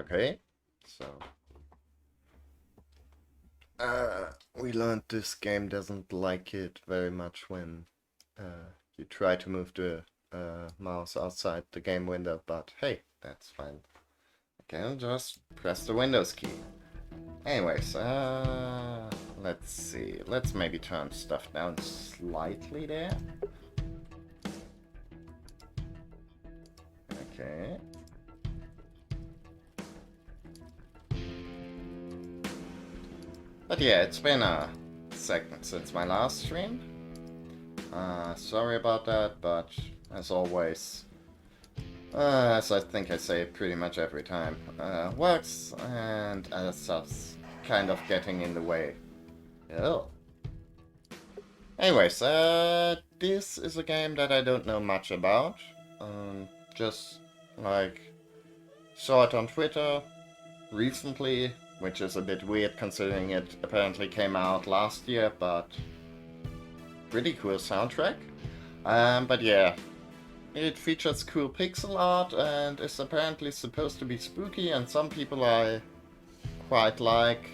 Okay, so we learned this game doesn't like it very much when you try to move the mouse outside the game window, but hey, that's fine. Okay, just press the Windows key. Anyways, let's see. Let's maybe turn stuff down slightly there. Okay. But yeah, it's been a second since my last stream. Sorry about that, but as always, as I think I say pretty much every time, works, and that's kind of getting in the way. Oh. Anyways, this is a game that I don't know much about. Just, like, saw it on Twitter recently, which is a bit weird considering it apparently came out last year, but pretty cool soundtrack. But yeah, it features cool pixel art and is apparently supposed to be spooky, and some people I quite like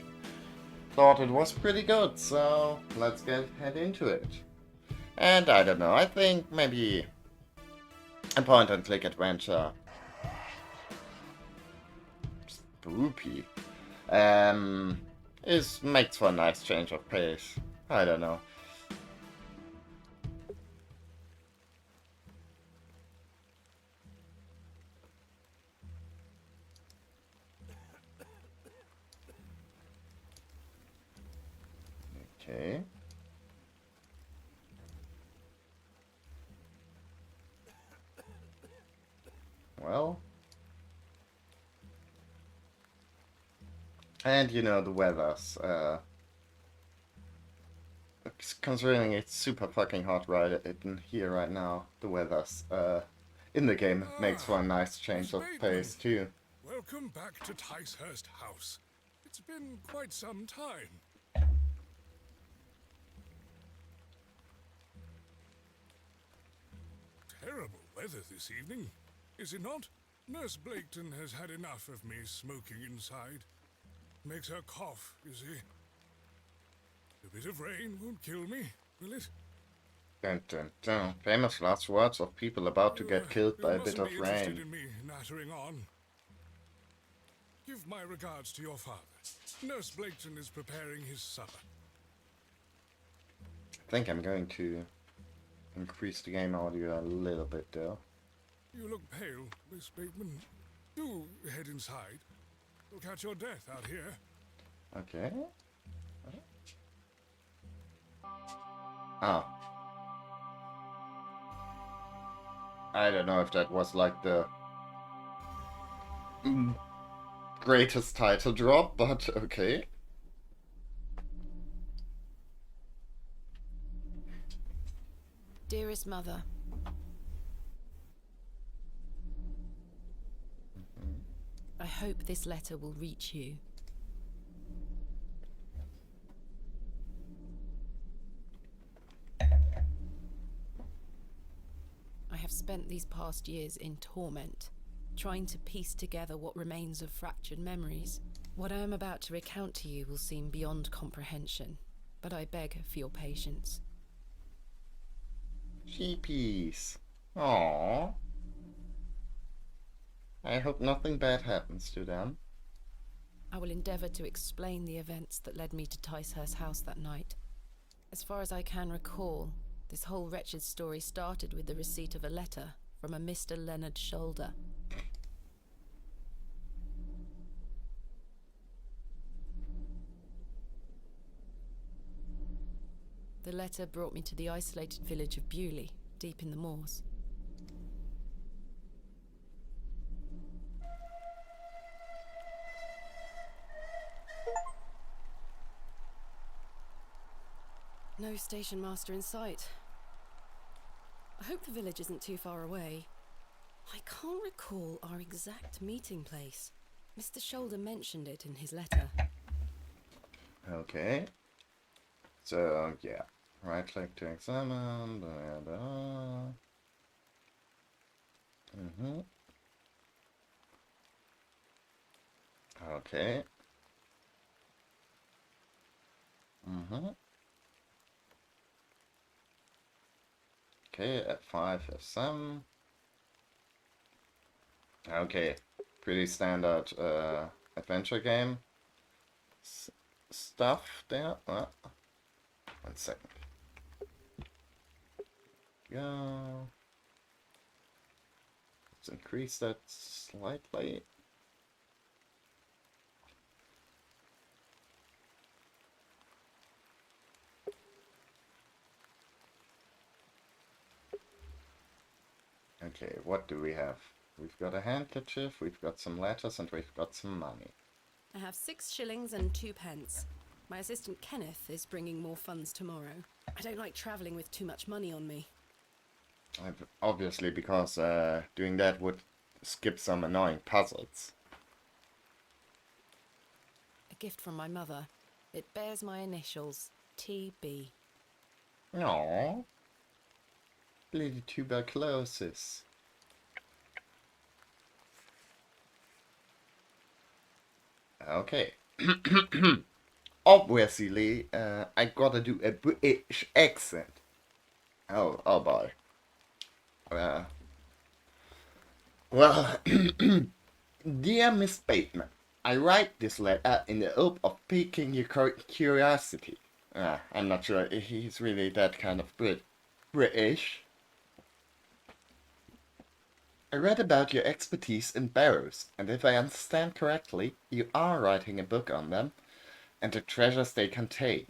thought it was pretty good, so let's head into it. And I don't know, I think maybe a point and click adventure. Spooky. Makes for a nice change of pace. I don't know. Okay. Well. And you know the weathers. Considering it's super fucking hot right in here right now, the weathers in the game makes for a nice change of pace too. Welcome back to Ticehurst House. It's been quite some time. Terrible weather this evening, is it not? Nurse Blaketon has had enough of me smoking inside. Makes her cough, you see. A bit of rain won't kill me, will it? Dun, dun, dun. Famous last words of people about to get killed by a bit of You mustn't be interested rain. in me nattering on. Give my regards to your father. Nurse Blaketon is preparing his supper. I think I'm going to increase the game audio a little bit though. You look pale, Miss Bateman. Do head inside. You'll catch your death out here. Okay. Ah. I don't know if that was like the greatest title drop, but okay. Dearest Mother, I hope this letter will reach you. I have spent these past years in torment, trying to piece together what remains of fractured memories. What I am about to recount to you will seem beyond comprehension, but I beg for your patience. Sheepies. Aww. I hope nothing bad happens to them. I will endeavour to explain the events that led me to Ticehurst House that night. As far as I can recall, this whole wretched story started with the receipt of a letter from a Mr. Leonard Shoulder. The letter brought me to the isolated village of Bewley, deep in the moors. No station master in sight. I hope the village isn't too far away. I can't recall our exact meeting place. Mr. Shoulder mentioned it in his letter. Okay. So, yeah. Right click to examine. Blah, blah. Okay. Mm-hmm. Okay, F5, F7. Okay, pretty standard adventure game stuff there. 1 second. Go. Let's increase that slightly. Okay, what do we have? We've got a handkerchief, we've got some letters, and we've got some money. I have 6 shillings and 2 pence. My assistant Kenneth is bringing more funds tomorrow. I don't like travelling with too much money on me. Obviously, because doing that would skip some annoying puzzles. A gift from my mother. It bears my initials, TB. Aww. Little tuberculosis. Okay. Obviously, I gotta do a British accent. Oh boy. Well, dear Miss Bateman, I write this letter in the hope of piquing your curiosity. I'm not sure if he's really that kind of British. I read about your expertise in barrows, and if I understand correctly, you are writing a book on them and the treasures they contain.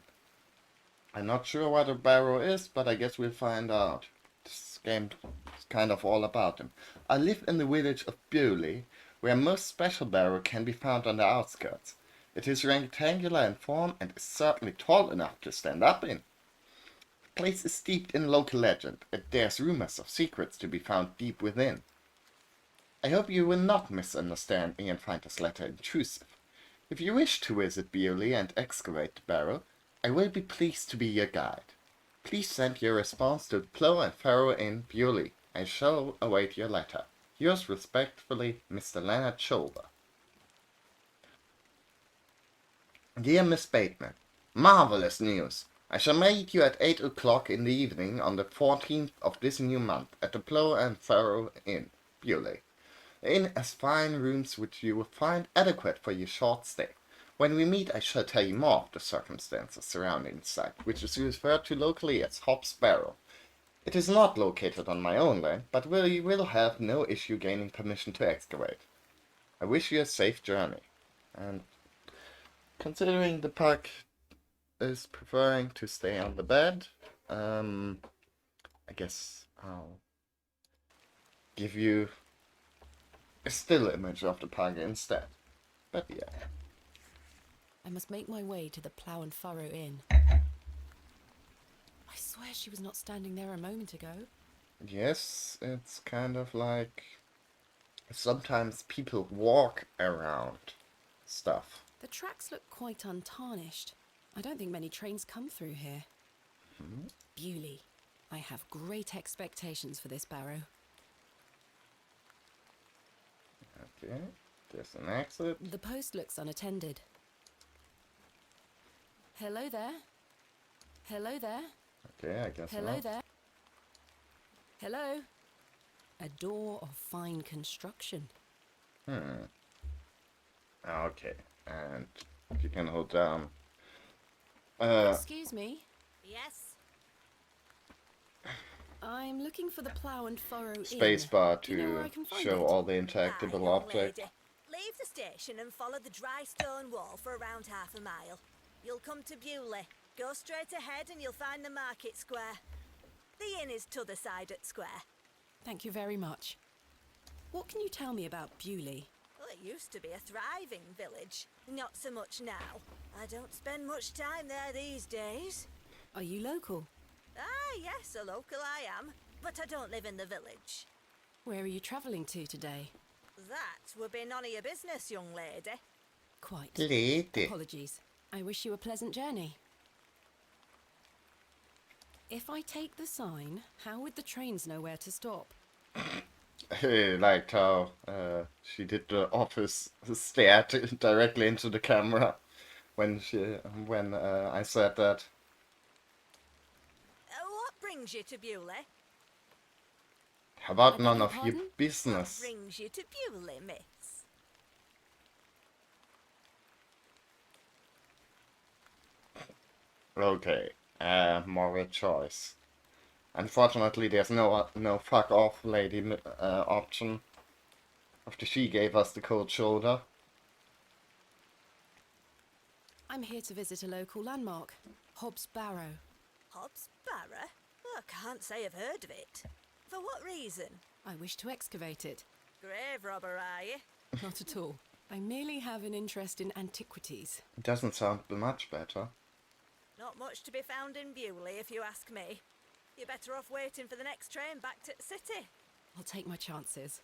I'm not sure what a barrow is, but I guess we'll find out. This game is kind of all about them. I live in the village of Bewley, where most special barrow can be found on the outskirts. It is rectangular in form and is certainly tall enough to stand up in. The place is steeped in local legend, and there's rumors of secrets to be found deep within. I hope you will not misunderstand me and find this letter intrusive. If you wish to visit Bewley and excavate the barrow, I will be pleased to be your guide. Please send your response to the Plough and Farrow Inn, Bewley. I shall await your letter. Yours respectfully, Mr. Leonard Shoulder. Dear Miss Bateman, marvelous news! I shall meet you at 8 o'clock in the evening on the 14th of this new month at the Plough and Farrow Inn, Bewley. The inn has fine rooms which you will find adequate for your short stay. When we meet, I shall tell you more of the circumstances surrounding the site, which is referred to locally as Hobbs Barrow. It is not located on my own land, but we will have no issue gaining permission to excavate. I wish you a safe journey. And considering the pug is preferring to stay on the bed, I guess I'll give you a still image of the pug instead. But yeah. I must make my way to the Plough and Furrow Inn. I swear she was not standing there a moment ago. Yes, it's kind of like sometimes people walk around stuff. The tracks look quite untarnished. I don't think many trains come through here. Bewley. I have great expectations for this barrow. Okay, there's an exit. The post looks unattended. Hello there. Hello there. Okay, I guess Hello not. there. Hello. A door of fine construction. Okay, and you can hold down. Excuse me. Yes. I'm looking for the Plough and Furrow Inn. Spacebar Do you know where I to can find show it? all the interactable young objects. lady. Leave the station and follow the dry stone wall for around half a mile. You'll come to Bewley. Go straight ahead and you'll find the market square. The inn is t'other side at square. Thank you very much. What can you tell me about Bewley? Well, it used to be a thriving village. Not so much now. I don't spend much time there these days. Are you local? Ah, yes, a local I am. But I don't live in the village. Where are you travelling to today? That would be none of your business, young lady. Quite. Lady. Apologies. I wish you a pleasant journey. If I take the sign, how would the trains know where to stop? I liked how she did the office stare directly into the camera when I said that. What brings you to Bewley? How I about beg none your of your pardon? What business? brings you to Bewley, miss? Okay, moral choice. Unfortunately, there's no fuck off lady option. After she gave us the cold shoulder. I'm here to visit a local landmark, Hobbs Barrow. Hobbs Barrow? Oh, I can't say I've heard of it. For what reason? I wish to excavate it. Grave robber, are you? Not at all. I merely have an interest in antiquities. It doesn't sound much better. Not much to be found in Bewley, if you ask me. You're better off waiting for the next train back to the city. I'll take my chances.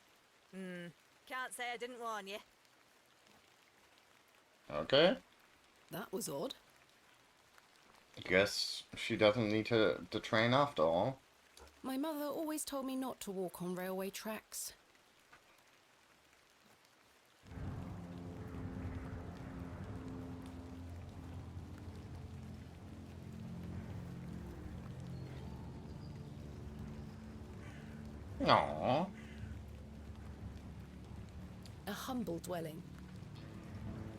Can't say I didn't warn you. Okay. That was odd. Guess she doesn't need the train after all. My mother always told me not to walk on railway tracks. Aww. A humble dwelling.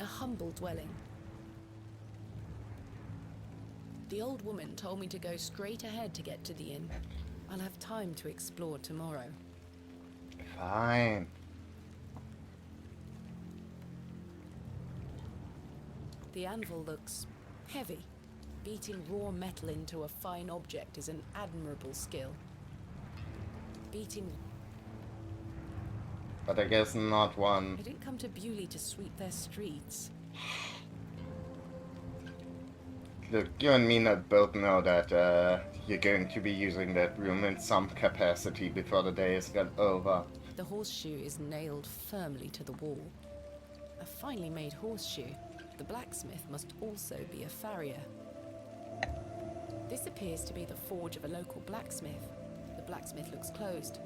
A humble dwelling. The old woman told me to go straight ahead to get to the inn. I'll have time to explore tomorrow. Fine. The anvil looks heavy. Beating raw metal into a fine object is an admirable skill. Beating... But I guess not one. I didn't come to Bewley to sweep their streets. Look, you and me both know that you're going to be using that room in some capacity before the day is got over. The horseshoe is nailed firmly to the wall. A finely made horseshoe. The blacksmith must also be a farrier. This appears to be the forge of a local blacksmith. The blacksmith looks closed.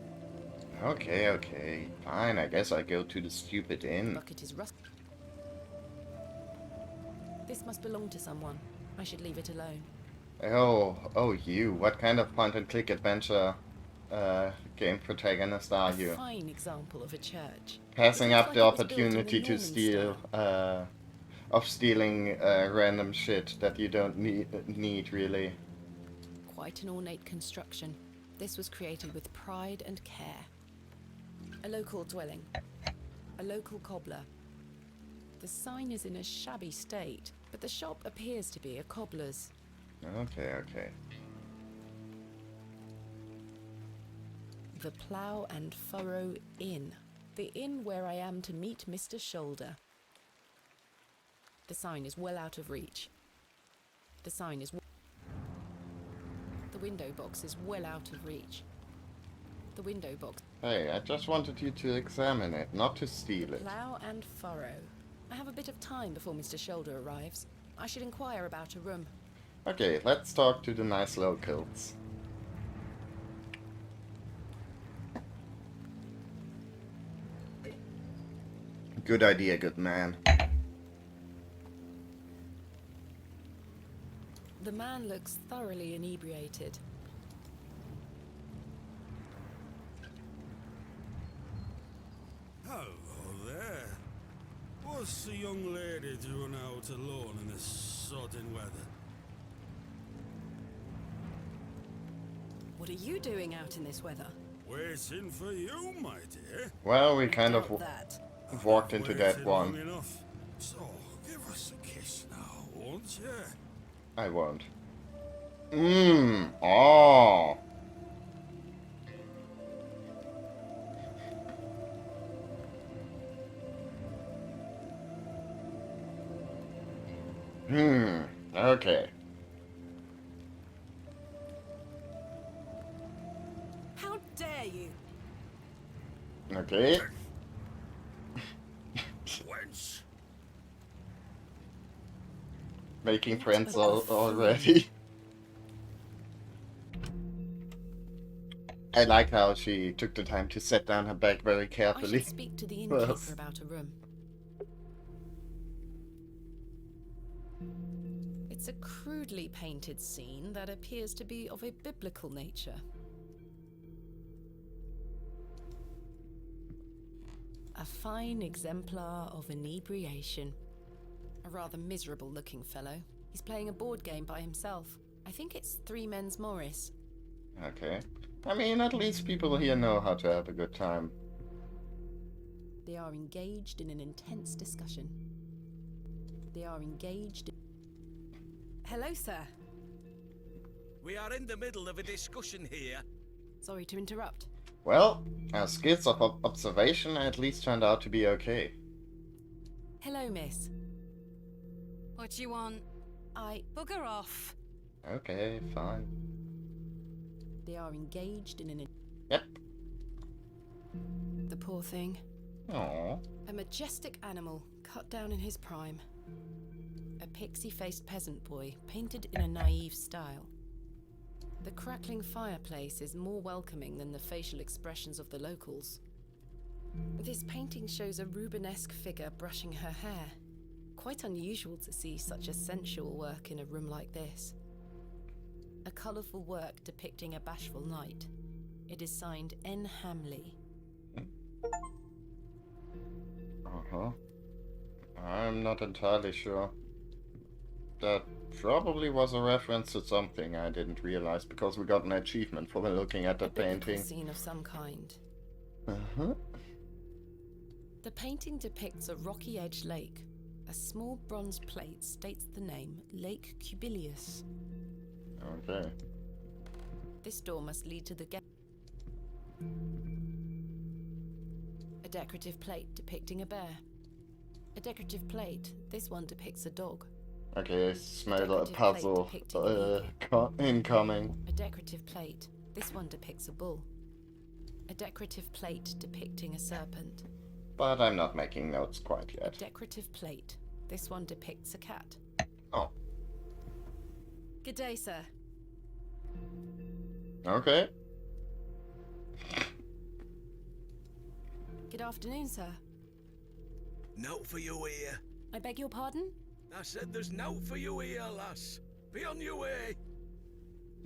Okay. Fine, I guess I go to the stupid inn. Bucket is rust. This must belong to someone. I should leave it alone. Oh, you. What kind of point-and-click adventure game protagonist are A you? fine example of a church. Passing It looks up like the it was built in opportunity the to Norman style. stealing random shit that you don't need really. Quite an ornate construction. This was created with pride and care. A local dwelling. A local cobbler. The sign is in a shabby state, but the shop appears to be a cobbler's. Okay. The Plough and Furrow Inn. The inn where I am to meet Mr. Shoulder. The sign is well out of reach. The sign is... The window box is well out of reach. The window box... Hey, I just wanted you to examine it, not to steal it. Plough and Furrow. I have a bit of time before Mr. Shoulder arrives. I should inquire about a room. Okay, let's talk to the nice locals. Good idea, good man. The man looks thoroughly inebriated. Hello there. What's the young lady doing out alone in this sodden weather? What are you doing out in this weather? Waiting for you, my dear. Well, we kind of Doubt that. walked into that Waited long one. enough. So, give us a kiss now, won't you? I won't. Oh. Okay. How dare you? Okay. Wench. Making friends already. I like how she took the time to set down her bag very I carefully. should speak to the innkeeper First. about a room. It's a crudely painted scene that appears to be of a biblical nature. A fine exemplar of inebriation. A rather miserable looking fellow. He's playing a board game by himself. I think it's Three Men's Morris. Okay. I mean, at least people here know how to have a good time. They are engaged in an intense discussion. They are engaged. Hello, sir. We are in the middle of a discussion here. Sorry to interrupt. Well, our skills of observation at least turned out to be okay. Hello, miss. What do you want? Bugger off. Okay, fine. They are engaged in an... Yep. The poor thing. Aww. A majestic animal, cut down in his prime. A pixie-faced peasant boy, painted in a naive style. The crackling fireplace is more welcoming than the facial expressions of the locals. This painting shows a Rubenesque figure brushing her hair. Quite unusual to see such a sensual work in a room like this. A colourful work depicting a bashful knight. It is signed N. Hamley. Uh-huh. I'm not entirely sure. That probably was a reference to something I didn't realize because we got an achievement for looking at the A biblical painting. scene of some kind. Uh-huh. The painting depicts a rocky-edged lake. A small bronze plate states the name Lake Cubilius. Okay. This door must lead to the A decorative plate depicting a bear. A decorative plate. This one depicts a dog. Okay, I smell a Decorative puzzle plate depicting incoming. A decorative plate. This one depicts a bull. A decorative plate depicting a serpent. But I'm not making notes quite A yet. decorative plate. This one depicts a cat. Oh, Good day, sir. okay. Good afternoon, sir. Note for you here. I beg your pardon? I said there's note for you here, lass. Be on your way.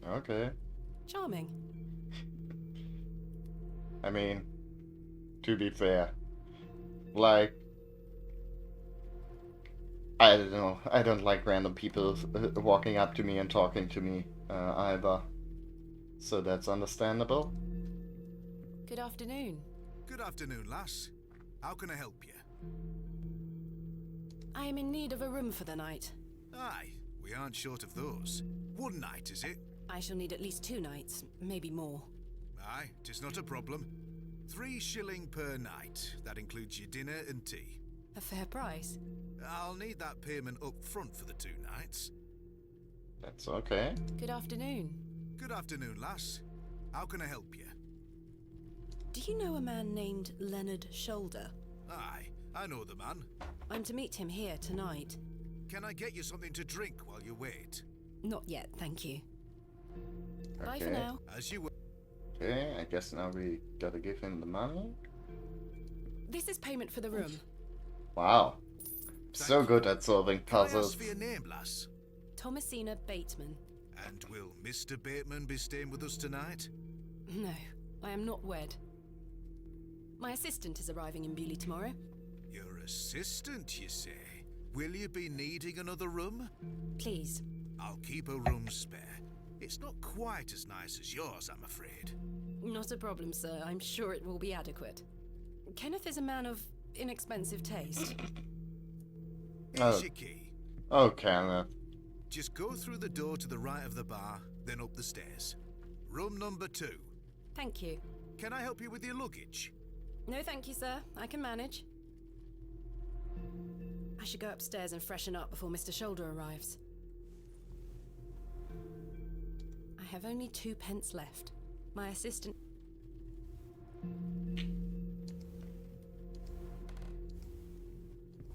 Okay. Charming. I mean, to be fair, like, I don't know, I don't like random people walking up to me and talking to me either. So that's understandable. Good afternoon. Good afternoon, lass. How can I help you? I am in need of a room for the night. Aye, we aren't short of those. One night, is it? I shall need at least 2 nights, maybe more. Aye, 'tis not a problem. 3 shilling per night. That includes your dinner and tea. A fair price. I'll need that payment up front for the 2 nights. That's okay. Good afternoon. Good afternoon, lass. How can I help you? Do you know a man named Leonard Shoulder? Aye, I know the man. I'm to meet him here tonight. Can I get you something to drink while you wait? Not yet, thank you. Bye for Okay. now. As you were. Okay, I guess now we gotta give him the money. This is payment for the room. Wow. So good at solving Can I puzzles. ask for your name, lass? Thomasina Bateman. And will Mr. Bateman be staying with us tonight? No, I am not wed. My assistant is arriving in Bewley tomorrow. Your assistant, you say? Will you be needing another room? Please. I'll keep a room spare. It's not quite as nice as yours, I'm afraid. Not a problem, sir. I'm sure it will be adequate. Kenneth is a man of inexpensive taste. Here's Oh. your key. Oh, Kenneth. Just go through the door to the right of the bar, then up the stairs. Room number 2. Thank you. Can I help you with your luggage? No, thank you, sir. I can manage. I should go upstairs and freshen up before Mr. Shoulder arrives. I have only 2 pence left. My assistant...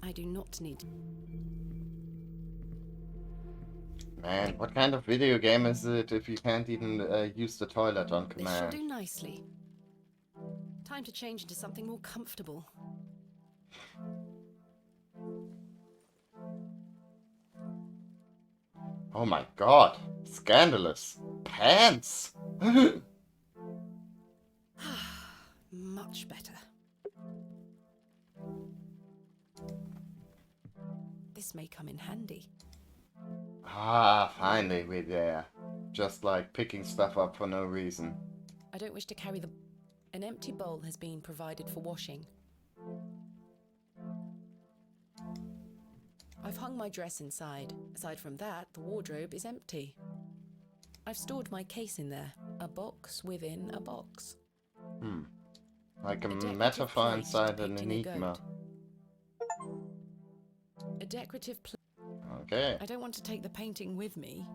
I do not need... Man, what kind of video game is it if you can't even use the toilet on This shall command? do nicely. Time to change into something more comfortable. Oh my god, scandalous. Pants! Much better. This may come in handy. Ah, finally we're there. Just like picking stuff up for no reason. I don't wish to carry the... An empty bowl has been provided for washing. I've hung my dress inside. Aside from that, the wardrobe is empty. I've stored my case in there. A box within a box. Like a decorative metaphor plate inside an depicting a enigma. goat. A decorative Okay. I don't want to take the painting with me.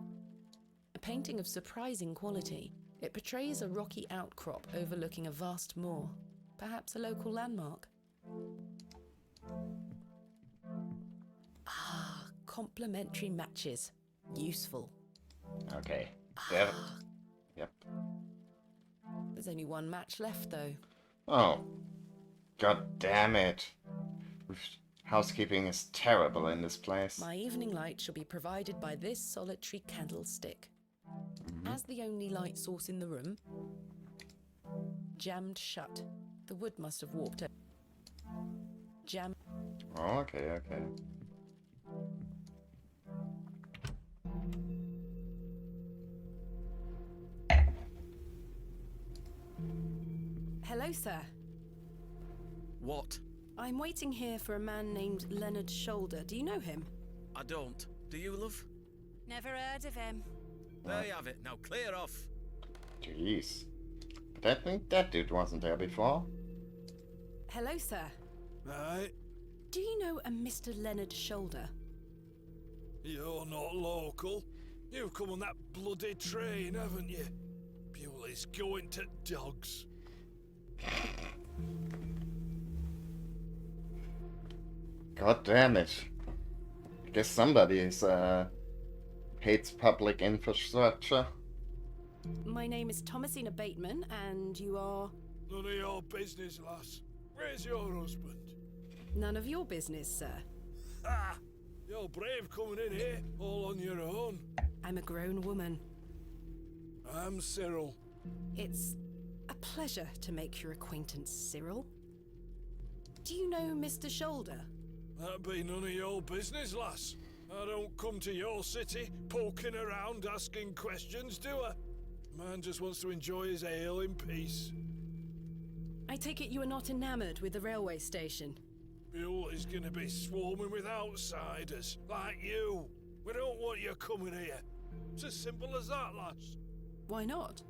A painting of surprising quality. It portrays a rocky outcrop overlooking a vast moor. Perhaps a local landmark. Ah, complementary matches. Useful. Okay. There. Yep. There's only one match left, though. Oh. God damn it. Housekeeping is terrible in this place. My evening light shall be provided by this solitary candlestick. As the only light source in the room, jammed shut. The wood must have warped it. Jam. Oh, okay, okay. Hello, sir. What? I'm waiting here for a man named Leonard Shoulder. Do you know him? I don't. Do you, love? Never heard of him. There you have it. Now clear off. Jeez. But I think that dude wasn't there before. Hello, sir. Right, Do you know a Mr. Leonard Shoulder? you're not local. You've come on that bloody train, haven't you? Bewley's going to dogs. God damn it. I guess somebody is, hates public infrastructure. My name is Thomasina Bateman, and you are... None of your business, lass. Where's your husband? None of your business, sir. Ah! You're brave coming in here, all on your own. I'm a grown woman. I'm Cyril. It's a pleasure to make your acquaintance, Cyril. Do you know Mr. Shoulder? That be none of your business, lass. I don't come to your city poking around asking questions, do I? Man just wants to enjoy his ale in peace. I take it you are not enamored with the railway station. Bewley's gonna be swarming with outsiders, like you. We don't want you coming here. It's as simple as that, lass. Why not?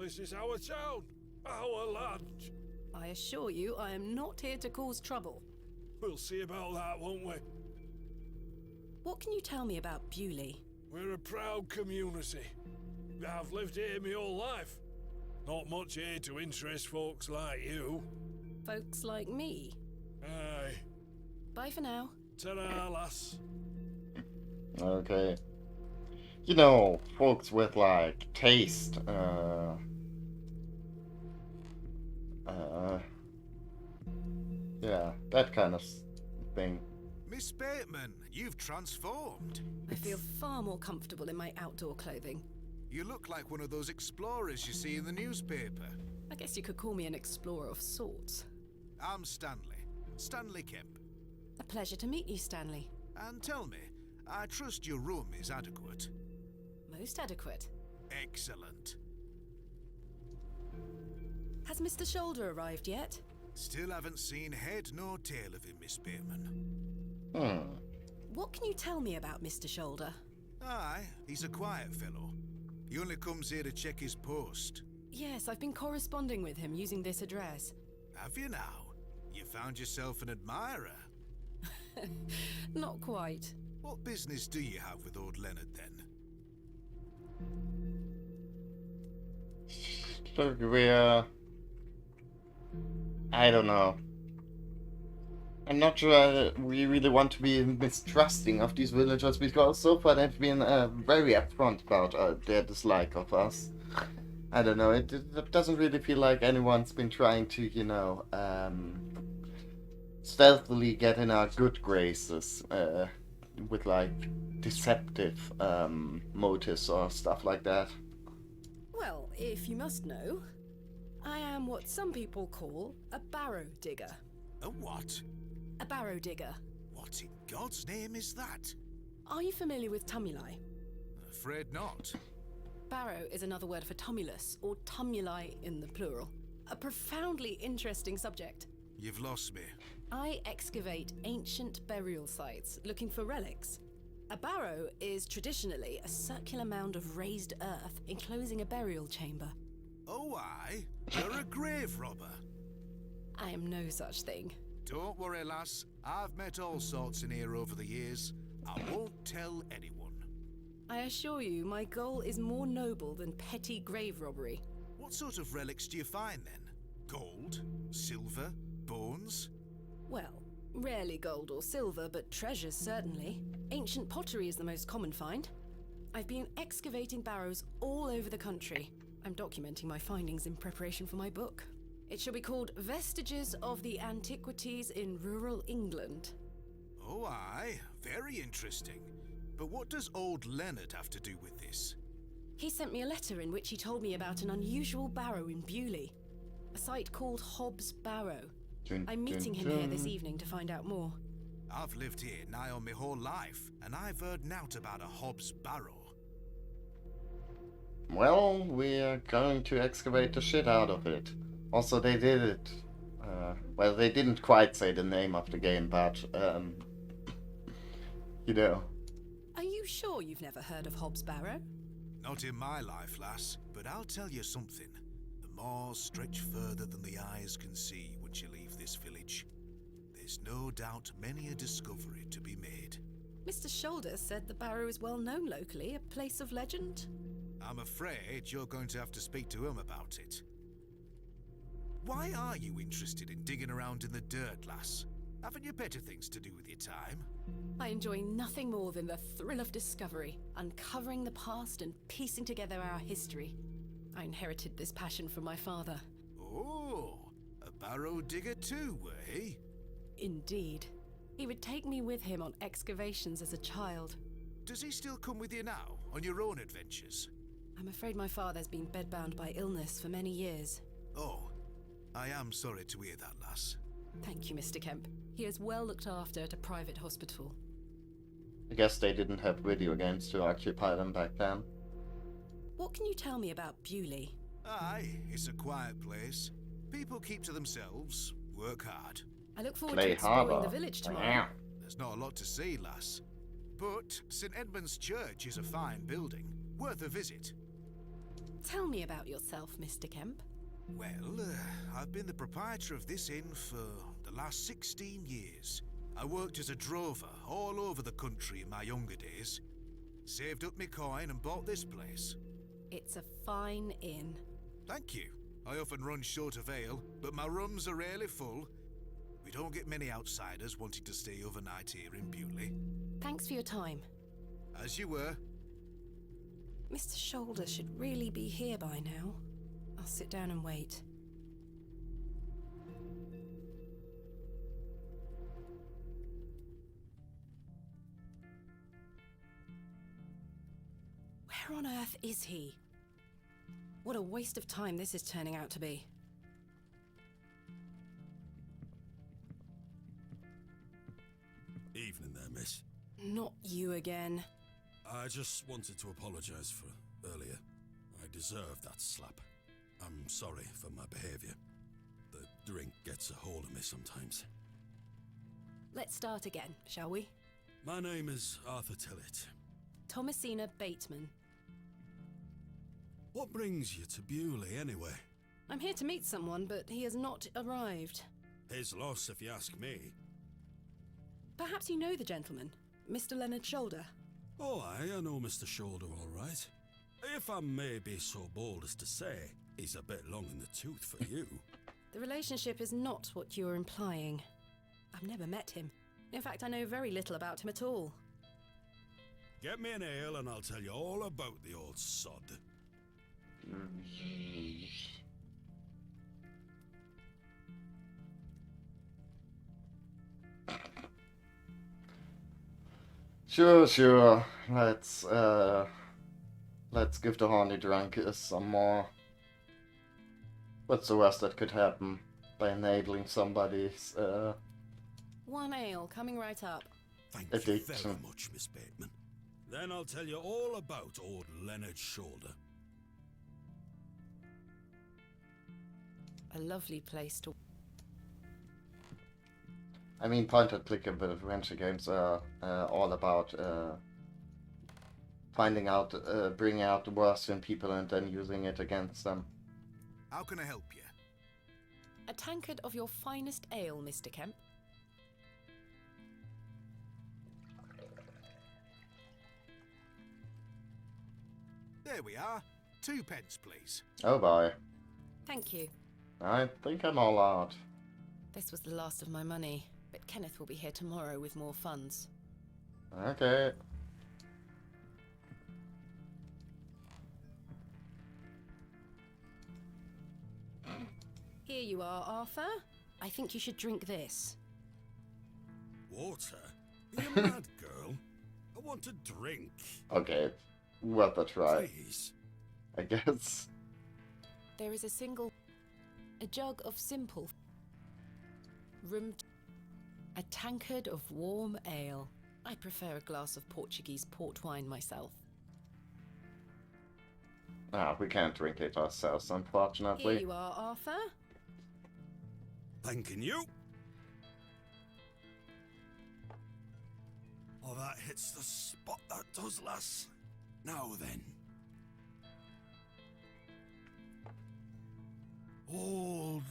This is our town, our land. I assure you, I am not here to cause trouble. We'll see about that, won't we? What can you tell me about Bewley? We're a proud community. I've lived here my whole life. Not much here to interest folks like you. Folks like me. Aye. Bye for now. Ta-ra, lass. Okay. You know, folks with, like, taste, yeah, that kind of thing. Miss Bateman, you've transformed. I feel far more comfortable in my outdoor clothing. You look like one of those explorers you see in the newspaper. I guess you could call me an explorer of sorts. I'm Stanley. Stanley Kemp. A pleasure to meet you, Stanley. And tell me, I trust your room is adequate. Most adequate. Excellent. Has Mr. Shoulder arrived yet? Still haven't seen head nor tail of him, Miss Bateman. What can you tell me about Mr. Shoulder? Aye, he's a quiet fellow. He only comes here to check his post. Yes, I've been corresponding with him using this address. Have you now? You found yourself an admirer. Not quite. What business do you have with old Leonard, then? Look, we're... I don't know. I'm not sure we really want to be mistrusting of these villagers because so far they've been very upfront about their dislike of us. I don't know, it doesn't really feel like anyone's been trying to, stealthily get in our good graces with like deceptive motives or stuff like that. Well, if you must know, I am what some people call a barrow digger. A what? A barrow digger. What in God's name is that? Are you familiar with tumuli? Afraid not. Barrow is another word for tumulus, or tumuli in the plural. A profoundly interesting subject. You've lost me. I excavate ancient burial sites looking for relics. A barrow is traditionally a circular mound of raised earth enclosing a burial chamber. Oh, aye? You're a grave robber. I am no such thing. Don't worry, lass. I've met all sorts in here over the years. I won't tell anyone. I assure you, my goal is more noble than petty grave robbery. What sort of relics do you find, then? Gold? Silver? Bones? Well, rarely gold or silver, but treasures certainly. Ancient pottery is the most common find. I've been excavating barrows all over the country. I'm documenting my findings in preparation for my book. It shall be called Vestiges of the Antiquities in Rural England. Oh, aye. Very interesting. But what does old Leonard have to do with this? He sent me a letter in which he told me about an unusual barrow in Bewley, a site called Hobbs Barrow. I'm meeting him here this evening to find out more. I've lived here nigh on my whole life, and I've heard nowt about a Hobbs Barrow. Well, we're going to excavate the shit out of it. Also, they did it. Well, they didn't quite say the name of the game, but, you know. Are you sure you've never heard of Hobbs Barrow? Not in my life, lass, but I'll tell you something. The moors stretch further than the eyes can see once you leave this village. There's no doubt many a discovery to be made. Mr. Shoulder said the barrow is well known locally, a place of legend. I'm afraid you're going to have to speak to him about it. Why are you interested in digging around in the dirt, lass? Haven't you better things to do with your time? I enjoy nothing more than the thrill of discovery, uncovering the past and piecing together our history. I inherited this passion from my father. Oh, a barrow digger too, eh? Indeed. He would take me with him on excavations as a child. Does he still come with you now, on your own adventures? I'm afraid my father's been bedbound by illness for many years. Oh, I am sorry to hear that, lass. Thank you, Mr. Kemp. He is well looked after at a private hospital. I guess they didn't have video games to occupy them back then. What can you tell me about Bewley? Aye, it's a quiet place. People keep to themselves, work hard. I look forward Play to exploring harder. the village tomorrow. There's not a lot to see, lass. But St. Edmund's Church is a fine building, worth a visit. Tell me about yourself, Mr. Kemp. Well, I've been the proprietor of this inn for the last 16 years. I worked as a drover all over the country in my younger days. Saved up my coin and bought this place. It's a fine inn. Thank you. I often run short of ale, but my rooms are rarely full. We don't get many outsiders wanting to stay overnight here in Bewley. Thanks for your time. As you were. Mr. Shoulder should really be here by now. I'll sit down and wait. Where on earth is he? What a waste of time this is turning out to be. Evening there, miss. Not you again. I just wanted to apologise for earlier. I deserved that slap. I'm sorry for my behaviour. The drink gets a hold of me sometimes. Let's start again, shall we? My name is Arthur Tillett. Thomasina Bateman. What brings you to Bewley, anyway? I'm here to meet someone, but he has not arrived. His loss, if you ask me. Perhaps you know the gentleman, Mr. Leonard Shoulder. Oh, I know Mr. Shoulder all right. If I may be so bold as to say, he's a bit long in the tooth for you. The relationship is not what you're implying. I've never met him. In fact, I know very little about him at all. Get me an ale and I'll tell you all about the old sod. Sure. Let's give the horny drunk some more. What's the worst that could happen by enabling somebody's One ale, coming right up. Thank you addiction? very much, Miss Bateman. Then I'll tell you all about old Leonard's shoulder. A lovely place to... I mean, point-and-click adventure games are all about finding out, bringing out the worst in people and then using it against them. How can I help you? A tankard of your finest ale, Mr. Kemp. There we are. 2 pence, please. Oh boy. Thank you. I think I'm all out. This was the last of my money, but Kenneth will be here tomorrow with more funds. Okay. Here you are, Arthur. I think you should drink this. Water? Are you mad, girl? I want a drink. Okay. Worth a try, Please. I guess. There is a jug of simple a tankard of warm ale. I prefer a glass of Portuguese port wine myself. Ah, we can't drink it ourselves, unfortunately. Here you are, Arthur. Thanking you. Oh, that hits the spot, that does, lass. Now then. Old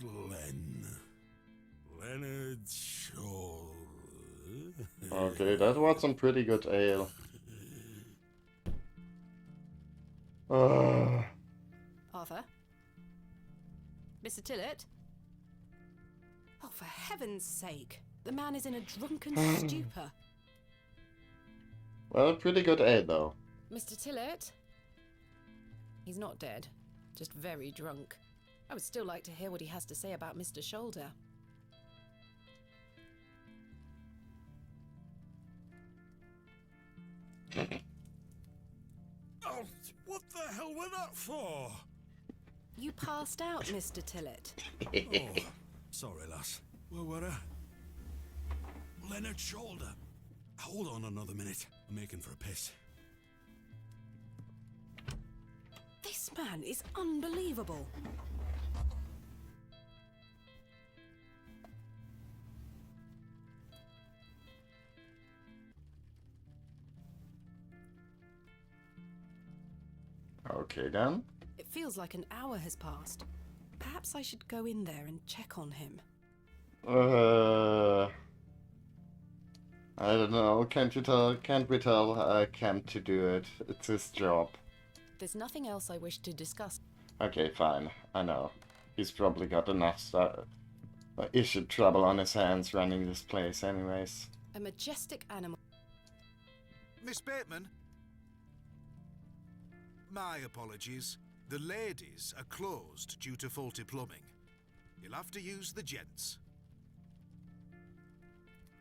Leonard Shaw. Okay, that was some pretty good ale. Arthur? Mr. Tillett? Oh, for heaven's sake. The man is in a drunken stupor. Well, pretty good ale, though. Mr. Tillett? He's not dead, just very drunk. I would still like to hear what he has to say about Mr. Shoulder. Oh, what the hell was that for? You passed out, Mr. Tillett. Oh, sorry, lass. Where were I? Leonard Shoulder. Hold on another minute. I'm making for a piss. This man is unbelievable. Okay, then. It feels like an hour has passed. Perhaps I should go in there and check on him. I don't know. Can't we tell Kemp to do it? It's his job. There's nothing else I wish to discuss. Okay, fine. I know. He's probably got enough issue trouble on his hands running this place anyways. A majestic animal. Miss Bateman? My apologies. The ladies are closed due to faulty plumbing. You'll have to use the gents.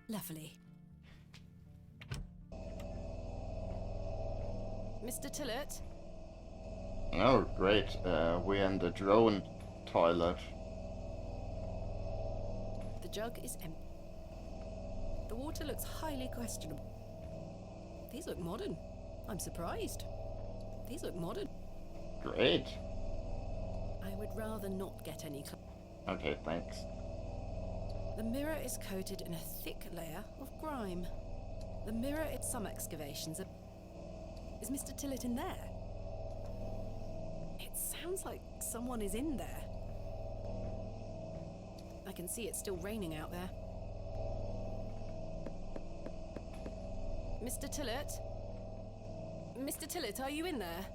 Lovely. Mr. Tillett? Oh, great. We're in the drone toilet. The jug is empty. The water looks highly questionable. These look modern. I'm surprised. These look modern. Great. I would rather not get any Okay, thanks. The mirror is coated in a thick layer of grime. The mirror at some excavations are... Is Mr. Tillett in there? It sounds like someone is in there. I can see it's still raining out there. Mr. Tillett? Mr. Tillett, are you in there?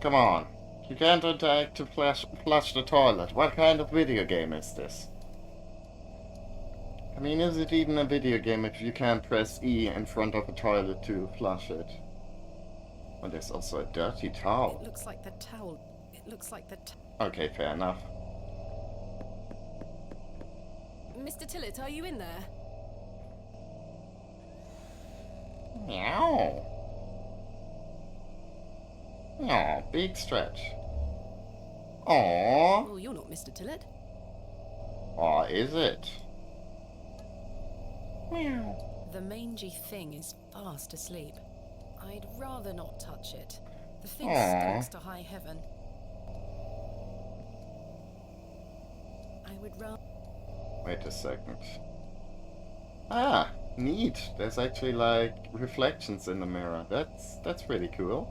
Come on. You can't interact to flush the toilet. What kind of video game is this? I mean, is it even a video game if you can't press E in front of a toilet to flush it? Oh, there's also a dirty It towel. looks like the towel. It looks like the Okay, fair enough. Mr. Tillett, are you in there? Meow. Oh, big stretch. Aww. Well, you're not Mr. Tillett. Or is it? Meow. The mangy thing is fast asleep. I'd rather not touch it. The thing Aw. stinks to high heaven. I would rather... Wait a second. Ah, neat. There's actually like reflections in the mirror. That's pretty cool.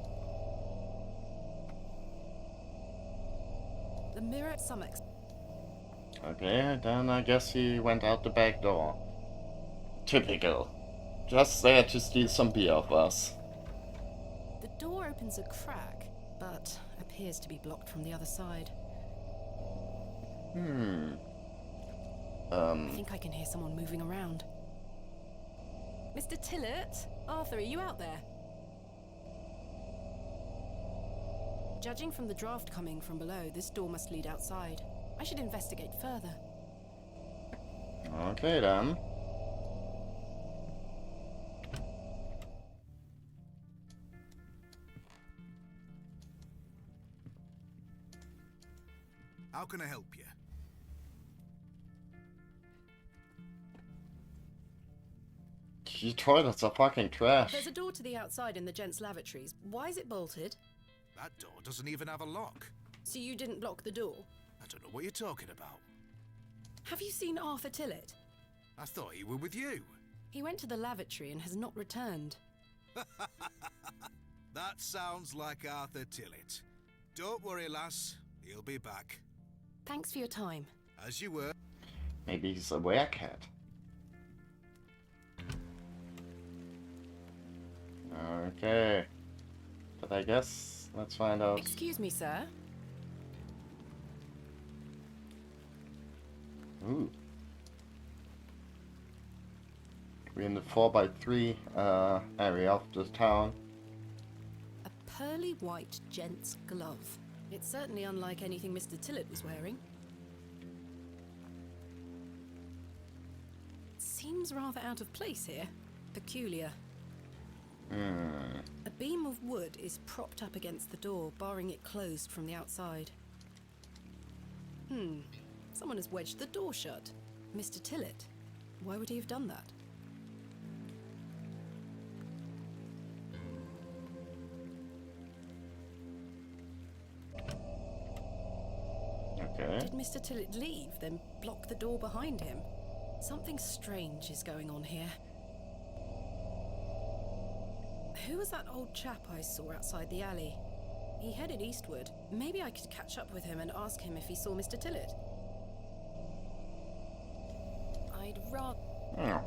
The mirror at some Okay, then I guess he went out the back door. Typical. Just there to steal some beer off us. The door opens a crack, but appears to be blocked from the other side. I think I can hear someone moving around. Mr. Tillett? Arthur, are you out there? Judging from the draft coming from below, this door must lead outside. I should investigate further. Okay then. How can I help you? Your toilets are fucking trash. There's a door to the outside in the gents' lavatories. Why is it bolted? That door doesn't even have a lock. So you didn't block the door? I don't know what you're talking about. Have you seen Arthur Tillett? I thought he were with you. He went to the lavatory and has not returned. That sounds like Arthur Tillett. Don't worry, lass. He'll be back. Thanks for your time. As you were. Maybe he's a werecat. Okay. But I guess let's find out. Excuse me, sir. Ooh. We're in the 4x3 area of the town. A pearly white gent's glove. It's certainly unlike anything Mr. Tillett was wearing. Seems rather out of place here. Peculiar. A beam of wood is propped up against the door, barring it closed from the outside. Someone has wedged the door shut. Mr. Tillett. Why would he have done that? Okay. Did Mr. Tillett leave, then block the door behind him? Something strange is going on here. Who was that old chap I saw outside the alley? He headed eastward. Maybe I could catch up with him and ask him if he saw Mr. Tillett. I'd rather... Oh.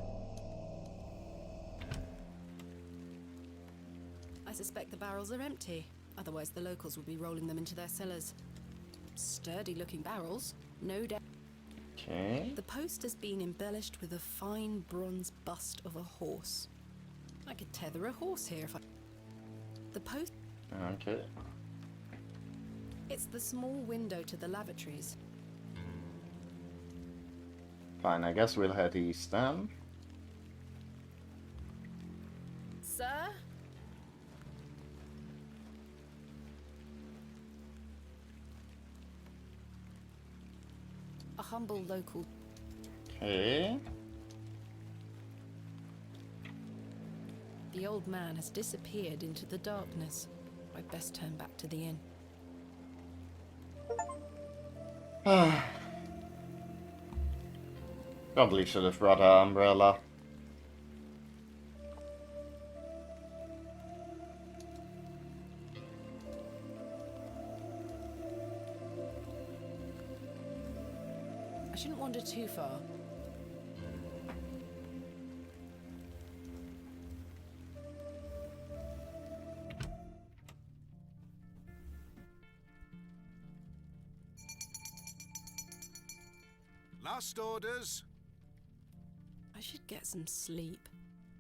I suspect the barrels are empty. Otherwise the locals would be rolling them into their cellars. Sturdy-looking barrels, no doubt. Okay. The post has been embellished with a fine bronze bust of a horse. I could tether a horse here if I... The post... Okay. It's the small window to the lavatories. Fine, I guess we'll head east then. Sir? A humble local... Okay. The old man has disappeared into the darkness. I'd best turn back to the inn. Probably should have brought our umbrella. I shouldn't wander too far. Last orders. I should get some sleep.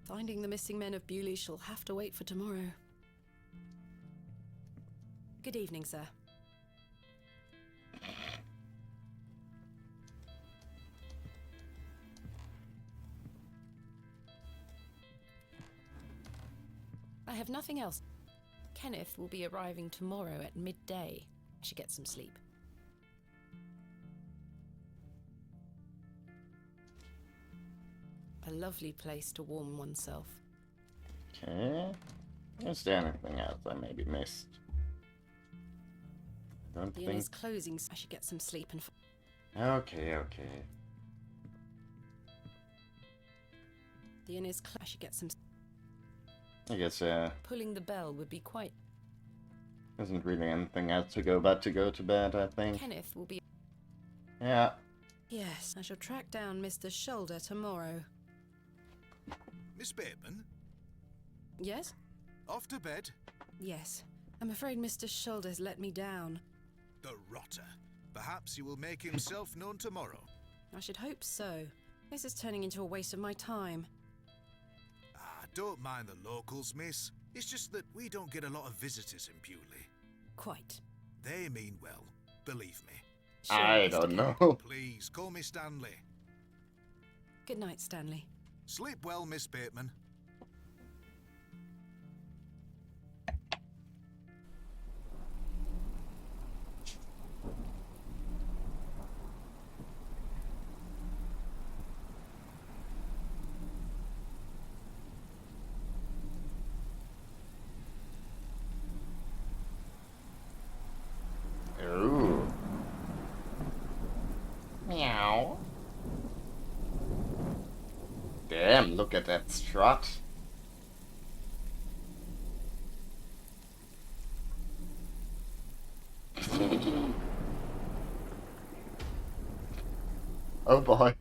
Finding the missing men of Bewley shall have to wait for tomorrow. Good evening, sir. I have nothing else. Kenneth will be arriving tomorrow at midday. I should get some sleep. A lovely place to warm oneself. Okay. Is there anything else I maybe missed? Don't The inn think. is closing, so I should get some sleep and... Okay, okay. The inn is I should get some... I guess Pulling the bell would be quite... isn't really anything else to go but to go to bed, I think. Kenneth will be... Yeah. Yes, I shall track down Mr. Shoulder tomorrow. Miss Bateman, Yes? off to bed. Yes. I'm afraid Mr. Shoulder's let me down. The rotter. Perhaps he will make himself known tomorrow. I should hope so. This is turning into a waste of my time. Ah, don't mind the locals, miss. It's just that we don't get a lot of visitors in Bewley. Quite. They mean well, believe me. Sure, I Mr. don't Kemp. know. Please, call me Stanley. Good night, Stanley. Sleep well, Miss Bateman. Ooh. Meow. Damn, look at that strut. Oh boy.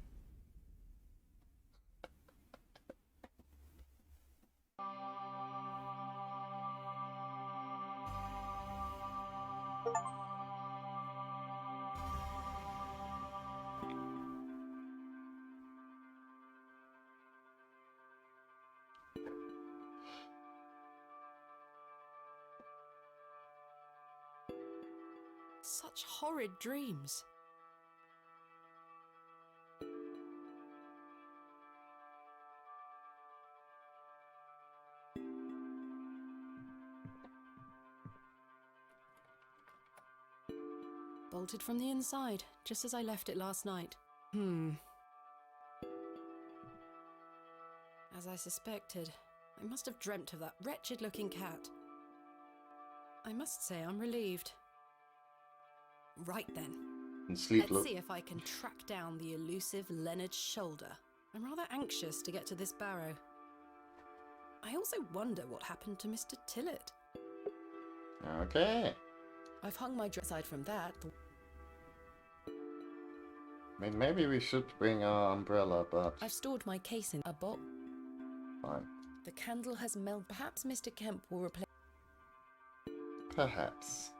Such horrid dreams. Bolted from the inside, just as I left it last night. As I suspected, I must have dreamt of that wretched-looking cat. I must say I'm relieved. Right then. And sleep Let's look. see if I can track down the elusive Leonard Shoulder. I'm rather anxious to get to this Barrow. I also wonder what happened to Mr. Tillett. Okay. I've hung my dress aside from that. I mean, maybe we should bring our umbrella, but I've stored my case in a box. fine. The candle has melted. Perhaps Mr. Kemp will replace... Perhaps.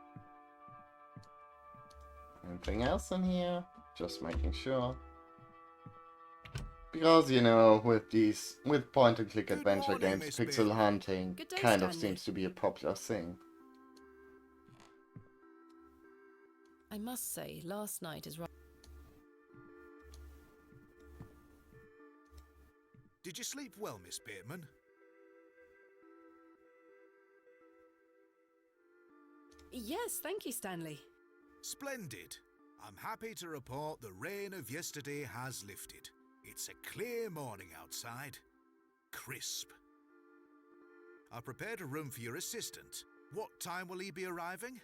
Anything else in here? Just making sure. Because, you know, with point-and-click Good adventure morning, games, Miss pixel Bailey. hunting Good day, kind of Stanley. seems to be a popular thing. I must say, last night is right. Did you sleep well, Miss Bateman? Yes, thank you, Stanley. Splendid. I'm happy to report the rain of yesterday has lifted. It's a clear morning outside. Crisp. I prepared a room for your assistant. What time will he be arriving?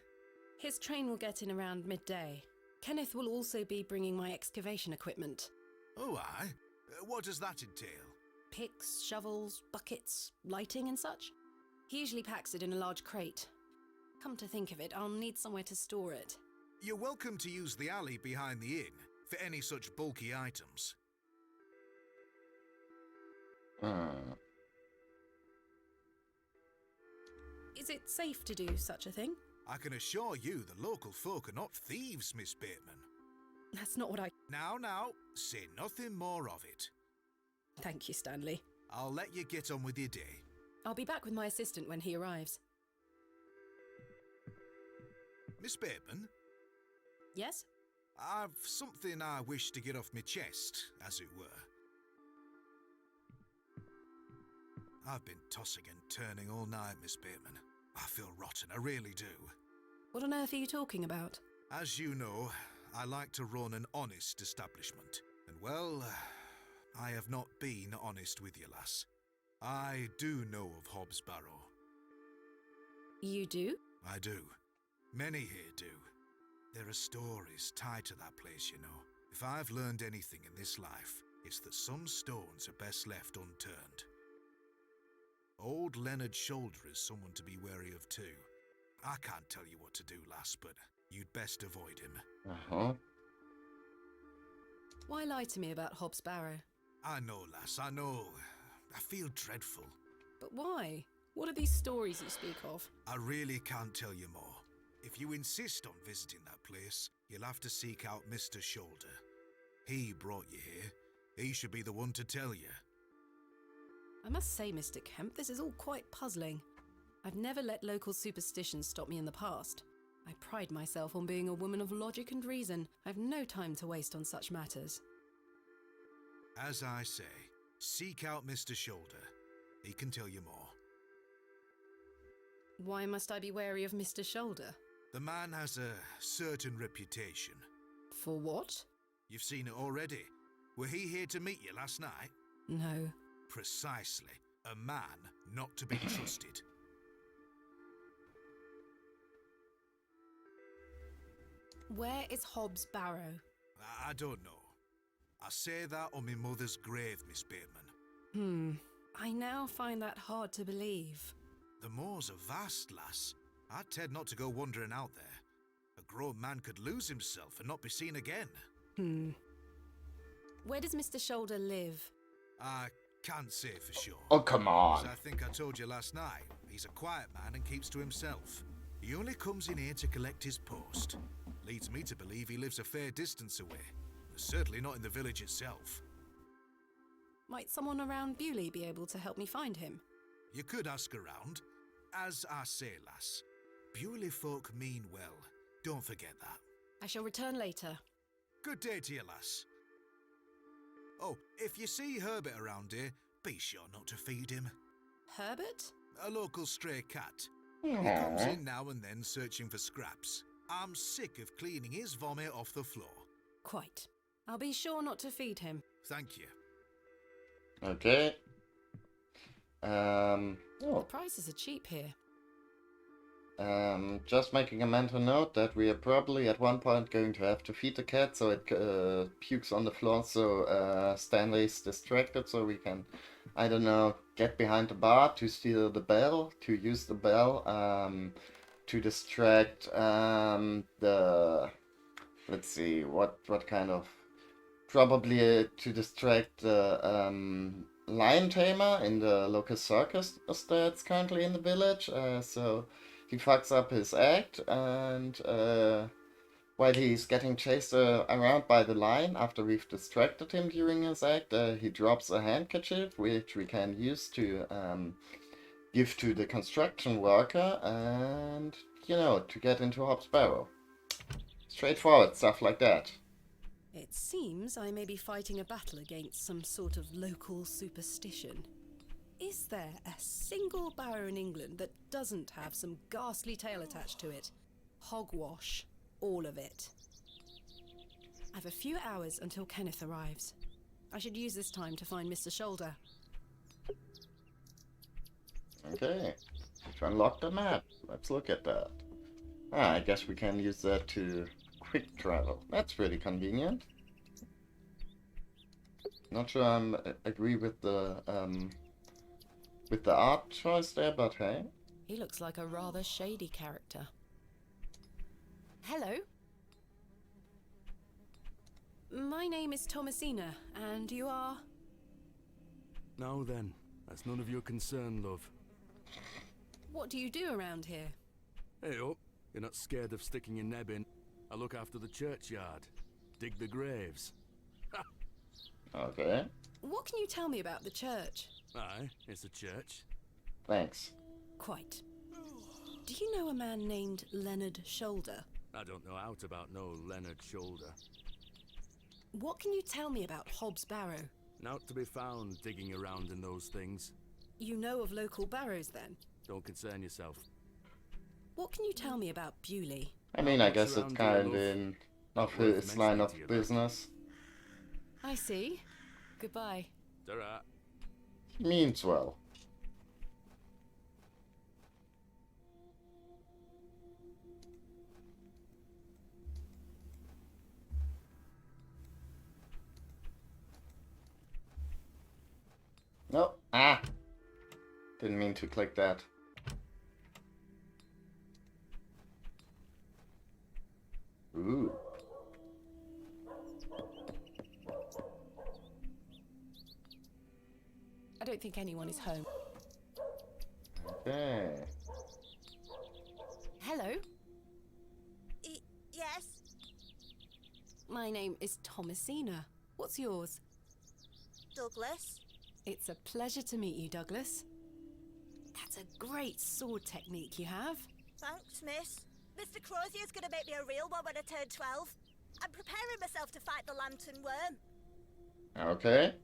His train will get in around midday. Kenneth will also be bringing my excavation equipment. Oh, aye. What does that entail? Picks, shovels, buckets, lighting and such. He usually packs it in a large crate. Come to think of it, I'll need somewhere to store it. You're welcome to use the alley behind the inn for any such bulky items. Is it safe to do such a thing? I can assure you the local folk are not thieves, Miss Bateman. That's not what I... Now, say nothing more of it. Thank you, Stanley. I'll let you get on with your day. I'll be back with my assistant when he arrives. Miss Bateman, Yes? I've something I wish to get off my chest, as it were. I've been tossing and turning all night, Miss Bateman. I feel rotten, I really do. What on earth are you talking about? As you know, I like to run an honest establishment. And well, I have not been honest with you, lass. I do know of Hobbs Barrow. You do? I do. Many here do. There are stories tied to that place, you know. If I've learned anything in this life, it's that some stones are best left unturned. Old Leonard Shoulder is someone to be wary of too. I can't tell you what to do, lass, but you'd best avoid him. Uh-huh. Why lie to me about Hobbs Barrow? I know, lass, I know. I feel dreadful. But why? What are these stories you speak of? I really can't tell you more. If you insist on visiting that place, you'll have to seek out Mr. Shoulder. He brought you here. He should be the one to tell you. I must say, Mr. Kemp, this is all quite puzzling. I've never let local superstitions stop me in the past. I pride myself on being a woman of logic and reason. I've no time to waste on such matters. As I say, seek out Mr. Shoulder. He can tell you more. Why must I be wary of Mr. Shoulder? The man has a certain reputation. For what? You've seen it already. Were he here to meet you last night? No. Precisely. A man not to be trusted. Where is Hobbs Barrow? I don't know. I say that on my mother's grave, Miss Bateman. I now find that hard to believe. The moors are vast, lass. I'd tend not to go wandering out there. A grown man could lose himself and not be seen again. Where does Mr. Shoulder live? I can't say for sure. Oh, come on. As I think I told you last night, he's a quiet man and keeps to himself. He only comes in here to collect his post. Leads me to believe he lives a fair distance away. Certainly not in the village itself. Might someone around Bewley be able to help me find him? You could ask around. As I say, lass, Bewley folk mean well. Don't forget that. I shall return later. Good day to you, lass. Oh, if you see Herbert around here, be sure not to feed him. Herbert? A local stray cat. He comes in now and then searching for scraps. I'm sick of cleaning his vomit off the floor. Quite. I'll be sure not to feed him. Thank you. Okay. The Oh, prices are cheap here. just making a mental note that we are probably at one point going to have to feed the cat so it pukes on the floor, so Stanley's distracted, so we can, I don't know, get behind the bar to steal the bell, to use the bell, to distract the, let's see, what kind of, probably to distract the lion tamer in the local circus that's currently in the village, so he fucks up his act, and while he's getting chased around by the lion after we've distracted him during his act, he drops a handkerchief which we can use to give to the construction worker and, you know, to get into Hobbs Barrow. Straightforward stuff like that. It seems I may be fighting a battle against some sort of local superstition. Is there a single barrow in England that doesn't have some ghastly tale attached to it? Hogwash. All of it. I've a few hours until Kenneth arrives. I should use this time to find Mr. Shoulder. Okay, to unlock the map. Let's look at that. I guess we can use that to quick travel. That's pretty convenient. Not sure I'm agree with the art choice there, but hey. He looks like a rather shady character. Hello. My name is Thomasina, and you are... Now then, that's none of your concern, love. What do you do around here? Hey up, you're not scared of sticking your neb in. I look after the churchyard. dig the graves. Okay, What can you tell me about the church? Aye, it's a church. thanks. Quite. Do you know a man named Leonard Shoulder? I don't know out about no Leonard Shoulder. What can you tell me about Hobbs Barrow? Not to be found digging around in those things. You know of local barrows then? Don't concern yourself. What can you tell me about Bewley? I mean, I What's guess it's around kind your love? of not Worth his line mentioning of to you, business. I see. Goodbye. Ta-ra. He means well. Nope. Ah! Didn't mean to click that. Ooh. I don't think anyone is home. Okay. Hello, Yes? my name is Thomasina. What's yours? Douglas? It's a pleasure to meet you, Douglas. That's a great sword technique you have. Thanks, miss. Mr. Crozier's gonna make me a real one when I turn 12. I'm preparing myself to fight the lantern worm. Okay.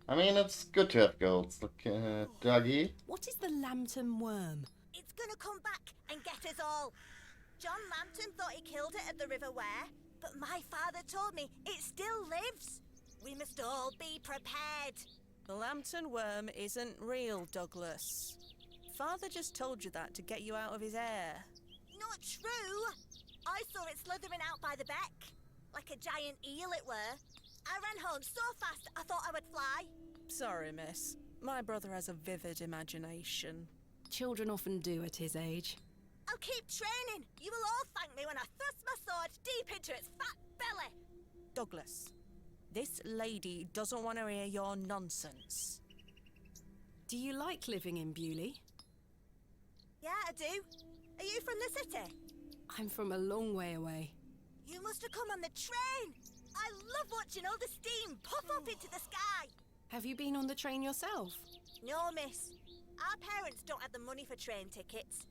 I mean, it's good to have goals. Look, Dougie. What is the lantern worm? It's gonna come back and get us all. John Lantern thought he killed it at the River Ware, but my father told me it still lives. We must all be prepared. The lantern worm isn't real, Douglas. Father just told you that to get you out of his hair. Not true. I saw it slithering out by the beck. Like a giant eel it were. I ran home so fast I thought I would fly. Sorry, miss. My brother has a vivid imagination. Children often do at his age. I'll keep training. You will all thank me when I thrust my sword deep into its fat belly. Douglas, this lady doesn't want to hear your nonsense. Do you like living in Bewley? Yeah, I do. Are you from the city? I'm from a long way away. You must have come on the train. I love watching all the steam puff up into the sky. Have you been on the train yourself? No, miss. Our parents don't have the money for train tickets.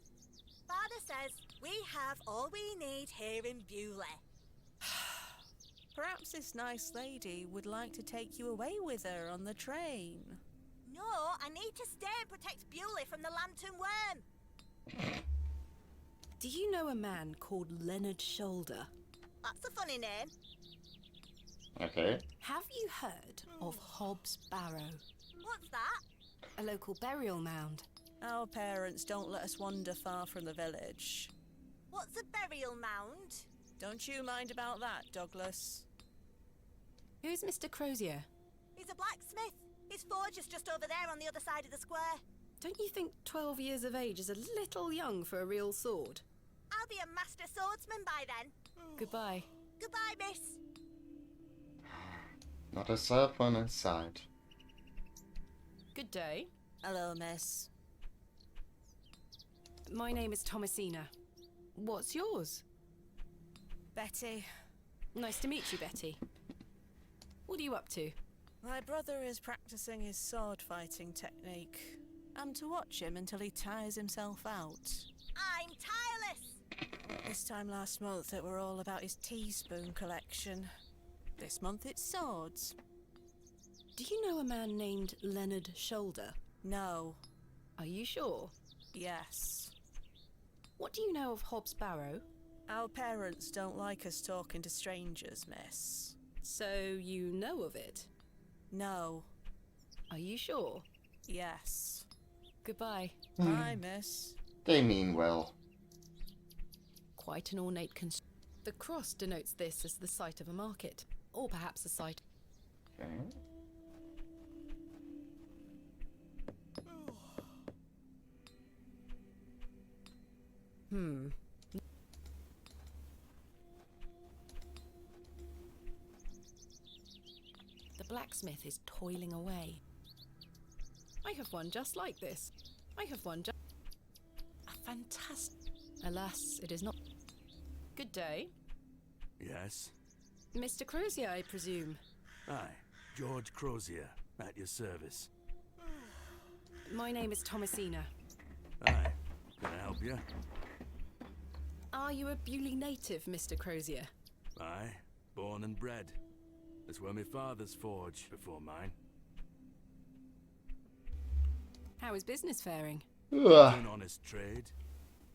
Father says we have all we need here in Bewley. Perhaps this nice lady would like to take you away with her on the train. No, I need to stay and protect Bewley from the lantern worm. Do you know a man called Leonard Shoulder? That's a funny name. Okay. Have you heard of Hobbs Barrow? What's that? A local burial mound. Our parents don't let us wander far from the village. What's a burial mound? Don't you mind about that, Douglas. Who's Mr. Crozier? He's a blacksmith. His forge is just over there on the other side of the square. Don't you think 12 years of age is a little young for a real sword? I'll be a master swordsman by then. Goodbye. Goodbye, miss. Not a cell phone in sight. Good day. Hello, miss. My name is Thomasina. What's yours? Betty. Nice to meet you, Betty. What are you up to? My brother is practicing his sword fighting technique. I'm to watch him until he tires himself out. I'm tireless. This time last month it were all about his teaspoon collection. This month it's swords. Do you know a man named Leonard Shoulder? No. Are you sure? Yes. What do you know of Hobbs Barrow? Our parents don't like us talking to strangers, miss. So you know of it? No. Are you sure? Yes. Goodbye. Bye, miss. They mean well. Quite an ornate The cross denotes this as the site of a market, or perhaps a site. Okay. The blacksmith is toiling away. I have one just like this. I have one just... A fantastic... Alas, it is not... Good day. Yes? Mr. Crozier, I presume. Aye, George Crozier, at your service. My name is Thomasina. Aye, can I help you? Are you a Bewley native, Mr. Crozier? Aye, born and bred. That's where my father's forge before mine. How is business faring? It's an honest trade.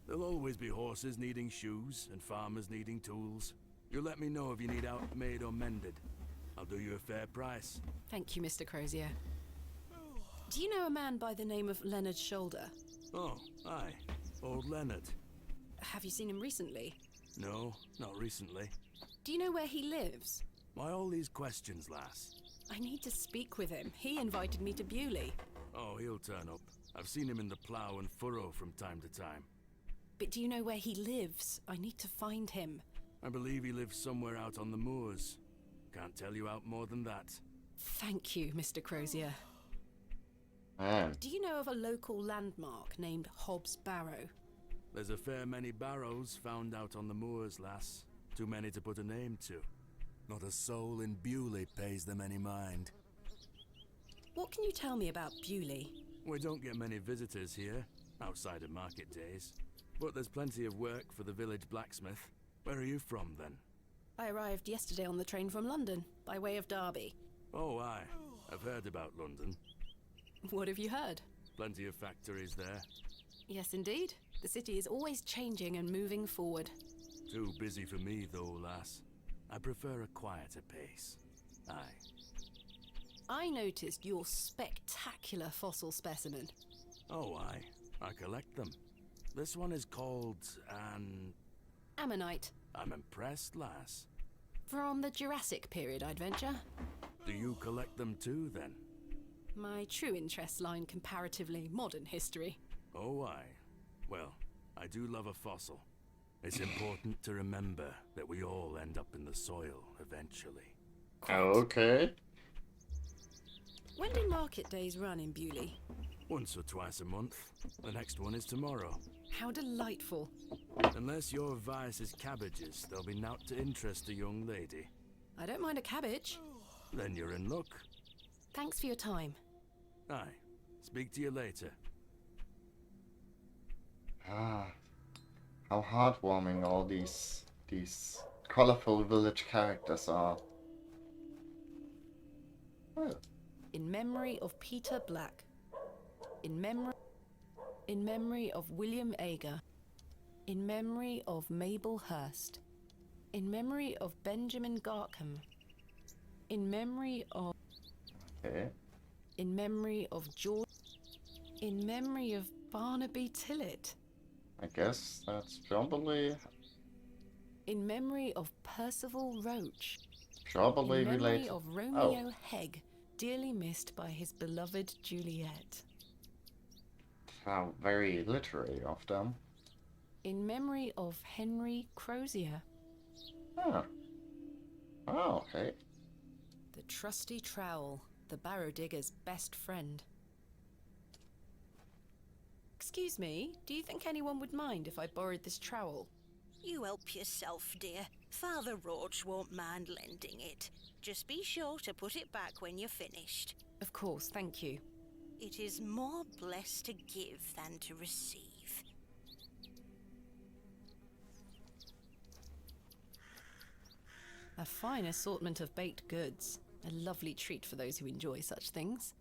There'll always be horses needing shoes and farmers needing tools. You let me know if you need out made or mended. I'll do you a fair price. Thank you, Mr. Crozier. Do you know a man by the name of Leonard Shoulder? Oh, aye. Old Leonard. Have you seen him recently? No, not recently. Do you know where he lives? Why all these questions, lass? I need to speak with him. He invited me to Bewley. Oh, he'll turn up. I've seen him in the plough and furrow from time to time. But do you know where he lives? I need to find him. I believe he lives somewhere out on the moors. Can't tell you out more than that. Thank you, Mr. Crozier. Man. Do you know of a local landmark named Hobbs Barrow? There's a fair many barrows found out on the moors, lass. Too many to put a name to. Not a soul in Bewley pays them any mind. What can you tell me about Bewley? We don't get many visitors here, outside of market days. But there's plenty of work for the village blacksmith. Where are you from, then? I arrived yesterday on the train from London, by way of Derby. Oh, aye. I've heard about London. What have you heard? Plenty of factories there. Yes, indeed. The city is always changing and moving forward. Too busy for me, though, lass. I prefer a quieter pace. Aye. I noticed your spectacular fossil specimen. Oh, aye. I collect them. This one is called an... Ammonite. I'm impressed, lass. From the Jurassic period, I'd venture. Do you collect them too, then? My true interests lie in comparatively modern history. Oh, aye. Well, I do love a fossil. It's important to remember that we all end up in the soil eventually. Okay. When do market days run in Bewley? Once or twice a month. The next one is tomorrow. How delightful. Unless your vice is cabbages, there'll be naught to interest a young lady. I don't mind a cabbage. Then you're in luck. Thanks for your time. Aye. Speak to you later. Ah, how heartwarming all these colorful village characters are. Well, In memory of Peter Black. In memory of William Ager. In memory of Mabel Hurst. In memory of Benjamin Garkham. In memory of... okay. In memory of George... In memory of Barnaby Tillett. I guess that's probably In memory of Percival Roach. probably In memory related. of Romeo Hegg, dearly missed by his beloved Juliet. How very literary of them. In memory of Henry Crozier. Ah. Oh, okay. The trusty trowel, the barrow digger's best friend. Excuse me, do you think anyone would mind if I borrowed this trowel? You help yourself, dear. Father Roach won't mind lending it. Just be sure to put it back when you're finished. Of course, thank you. It is more blessed to give than to receive. A fine assortment of baked goods. A lovely treat for those who enjoy such things.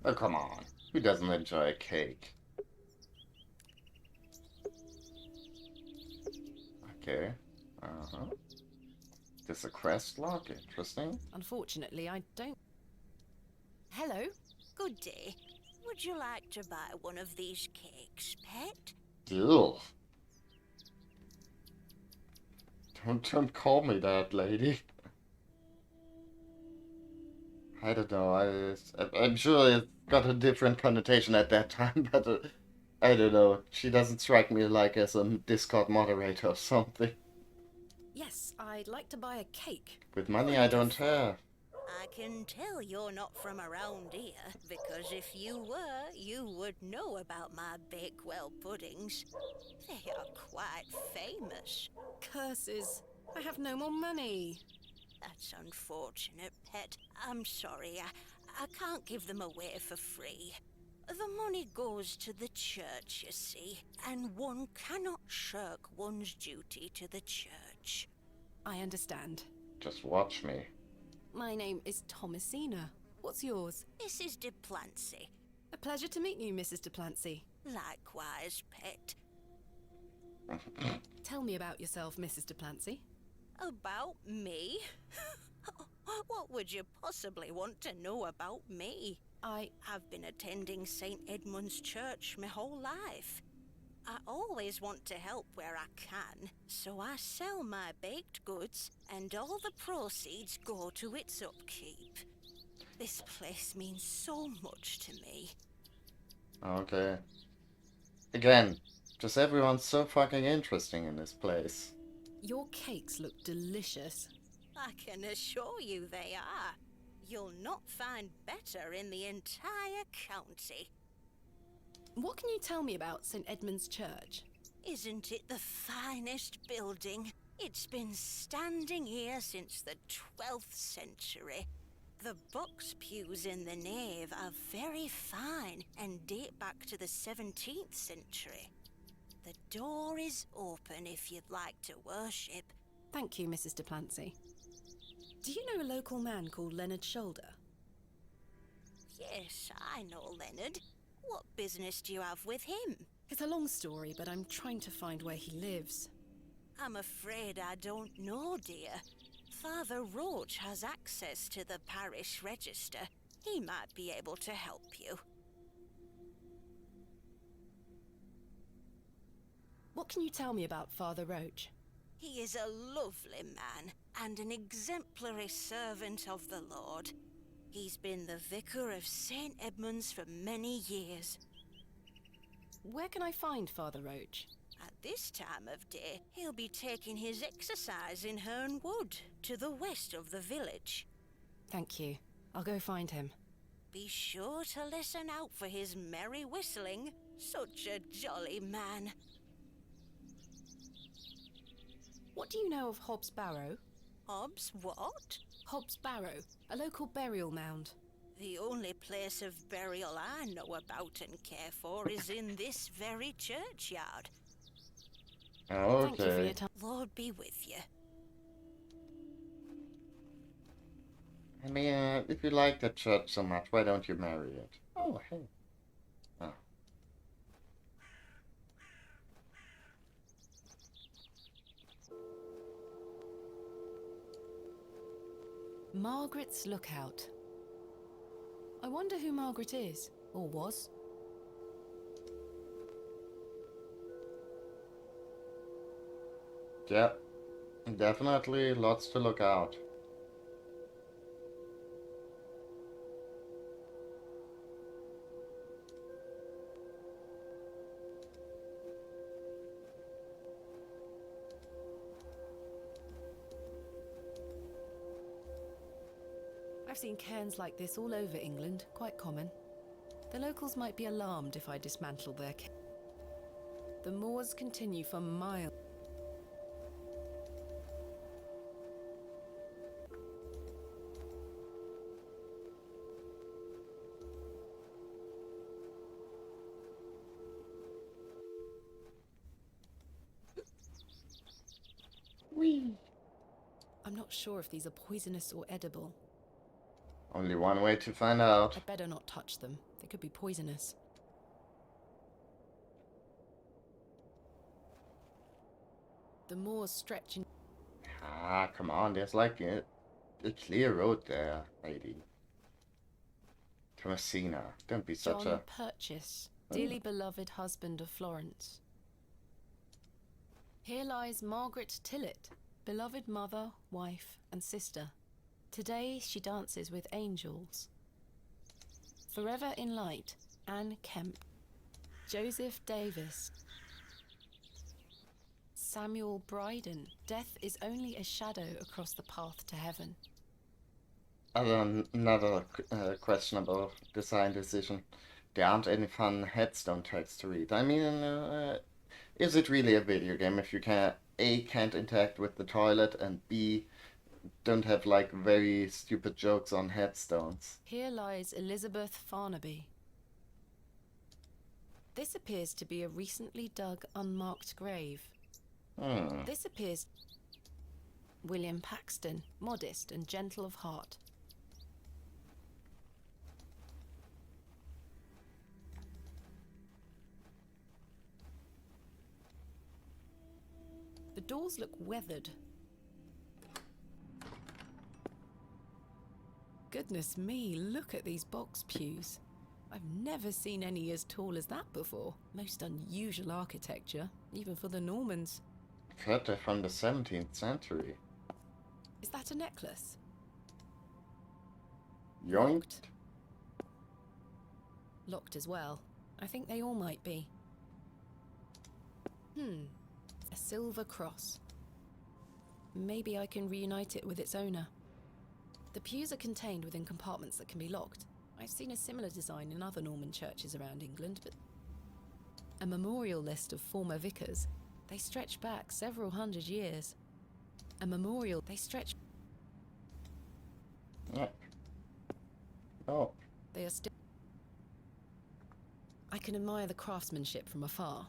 Oh, come on. Who doesn't enjoy a cake? Okay. Uh-huh. This a quest log? Interesting. Unfortunately, I don't... Hello? Good day. Would you like to buy one of these cakes, pet? Ew. Don't call me that, lady. I don't know. I'm sure it got a different connotation at that time, but I don't know. She doesn't strike me like as a Discord moderator or something. Yes, I'd like to buy a cake. With money I don't have. I can tell you're not from around here, because if you were, you would know about my Bakewell puddings. They are quite famous. Curses. I have no more money. That's unfortunate, Pet. I'm sorry. I can't give them away for free. The money goes to the church, you see, and one cannot shirk one's duty to the church. I understand. Just watch me. My name is Thomasina. What's yours? Mrs. Duplancy. A pleasure to meet you, Mrs. Duplancy. Likewise, Pet. Tell me about yourself, Mrs. Duplancy. About me? What would you possibly want to know about me? I've been attending St. Edmund's Church my whole life. I always want to help where I can, so I sell my baked goods, and all the proceeds go to its upkeep. This place means so much to me. Okay. Again, just everyone's so fucking interesting in this place. Your cakes look delicious. I can assure you they are. You'll not find better in the entire county. What can you tell me about St. Edmund's Church? Isn't it the finest building? It's been standing here since the 12th century. The box pews in the nave are very fine and date back to the 17th century. The door is open if you'd like to worship. Thank you, Mrs. Duplancy. Do you know a local man called Leonard Shoulder? Yes, I know Leonard. What business do you have with him? It's a long story, but I'm trying to find where he lives. I'm afraid I don't know, dear. Father Roach has access to the parish register. He might be able to help you. What can you tell me about Father Roach? He is a lovely man and an exemplary servant of the Lord. He's been the vicar of St. Edmund's for many years. Where can I find Father Roach? At this time of day, he'll be taking his exercise in Herne Wood, to the west of the village. Thank you. I'll go find him. Be sure to listen out for his merry whistling. Such a jolly man. What do you know of Hobbs Barrow? Hobbs what? Hobbs Barrow, a local burial mound. The only place of burial I know about and care for is in this very churchyard. Thank you for Okay. your time. Lord be with you. I mean, if you like the church so much, why don't you marry it? Oh, hey. Oh. Margaret's Lookout. I wonder who Margaret is, or was. Yeah, definitely lots to look out. I've seen cairns like this all over England, quite common. The locals might be alarmed if I dismantle their cairn. The moors continue for miles. I'm not sure if these are poisonous or edible. Only one way to find out. I'd better not touch them. They could be poisonous. The moors stretch in... Ah, come on, there's like a clear road there, lady. Thomasina, don't be such John a... Purchase, dearly beloved husband of Florence. Here lies Margaret Tillett, beloved mother, wife, and sister. Today she dances with angels. Forever in light, Anne Kemp. Joseph Davis. Samuel Bryden. Death is only a shadow across the path to heaven. Another questionable design decision. There aren't any fun headstone text to read. I mean, is it really a video game if you can't A, can't interact with the toilet, and B, don't have like very stupid jokes on headstones. Here lies Elizabeth Farnaby. This appears to be a recently dug, unmarked grave. This appears... William Paxton, modest and gentle of heart. The doors look weathered. Goodness me, look at these box pews. I've never seen any as tall as that before. Most unusual architecture, even for the Normans. I've heard they're from the 17th century. Is that a necklace? Yoinked? Locked as well. I think they all might be. A silver cross. Maybe I can reunite it with its owner. The pews are contained within compartments that can be locked. I've seen a similar design in other Norman churches around England, but... A memorial list of former vicars. They stretch back several hundred years. A memorial, they stretch... Yeah. Oh. They are still... I can admire the craftsmanship from afar.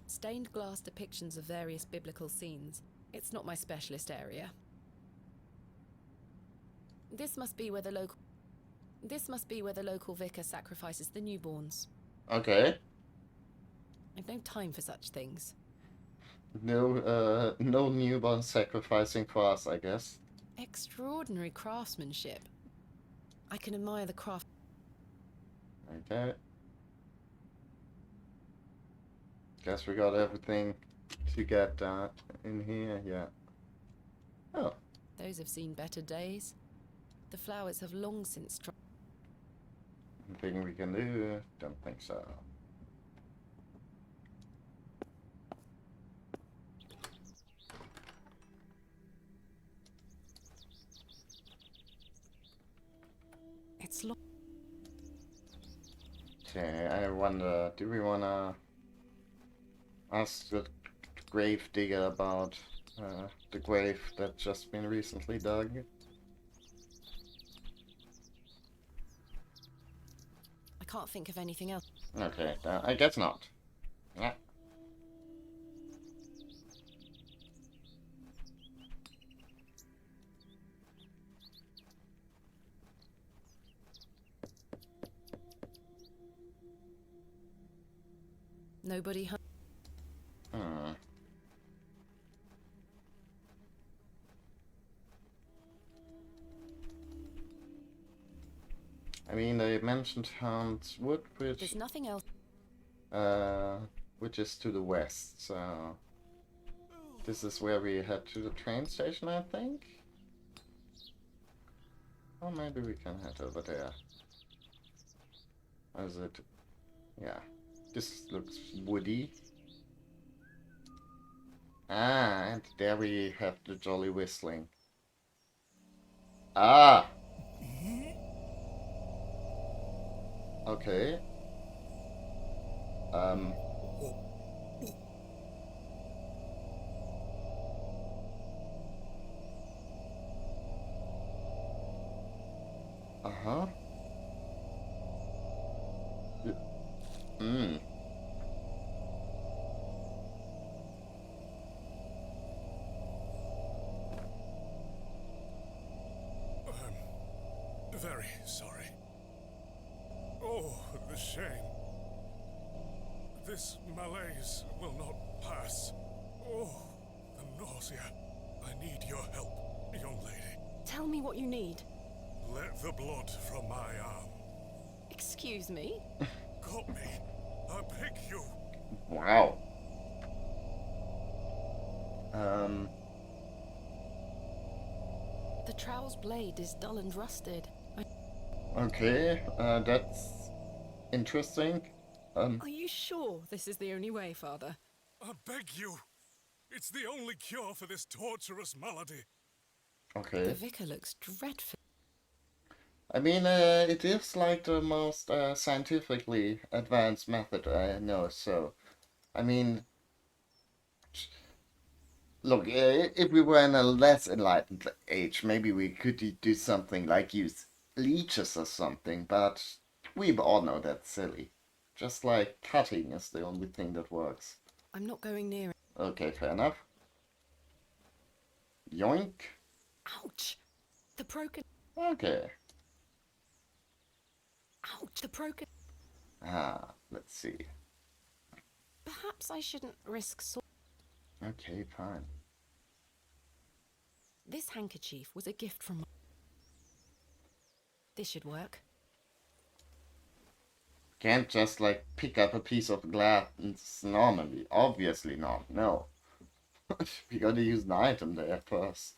Stained glass depictions of various biblical scenes. It's not my specialist area. This must be where the local vicar sacrifices the newborns. Okay. I've no time for such things. No newborn sacrificing for us, I guess. Extraordinary craftsmanship. I can admire the craft. Okay. Guess we got everything to get in here, yeah. Oh. Those have seen better days. The flowers have long since dropped. Anything we can do? Don't think so. It's locked. Okay, I wonder, do we wanna ask the grave digger about the grave that's just been recently dug? I can't think of anything else. Okay, I guess not. Yeah. Nobody. I mean, they mentioned Hound's Wood, There's nothing else. which is to the west, so this is where we head to the train station, I think? Or maybe we can head over there. Or is it? Yeah. This looks woody. Ah, and there we have the jolly whistling. Ah! Okay. Uh-huh. Very sorry. Oh, the shame. This malaise will not pass. Oh, the nausea. I need your help, young lady. Tell me what you need. Let the blood from my arm. Excuse me? Cut me. I beg you. Wow. The trowel's blade is dull and rusted. Okay, that's interesting. Are you sure this is the only way, Father? I beg you. It's the only cure for this torturous malady. Okay. The vicar looks dreadful. I mean, it is like the most scientifically advanced method I know, so... I mean... Look, if we were in a less enlightened age, maybe we could do something like use leeches or something, but we all know that's silly. Just like cutting is the only thing that works. I'm not going near it. Okay, fair enough. Yoink. Ouch! The broken. Okay. Ouch! The broken. Let's see. Perhaps I shouldn't risk. Okay, fine. This handkerchief was a gift from. This should work. Can't just like pick up a piece of glass normally. Obviously not. No. We gotta use an item there first.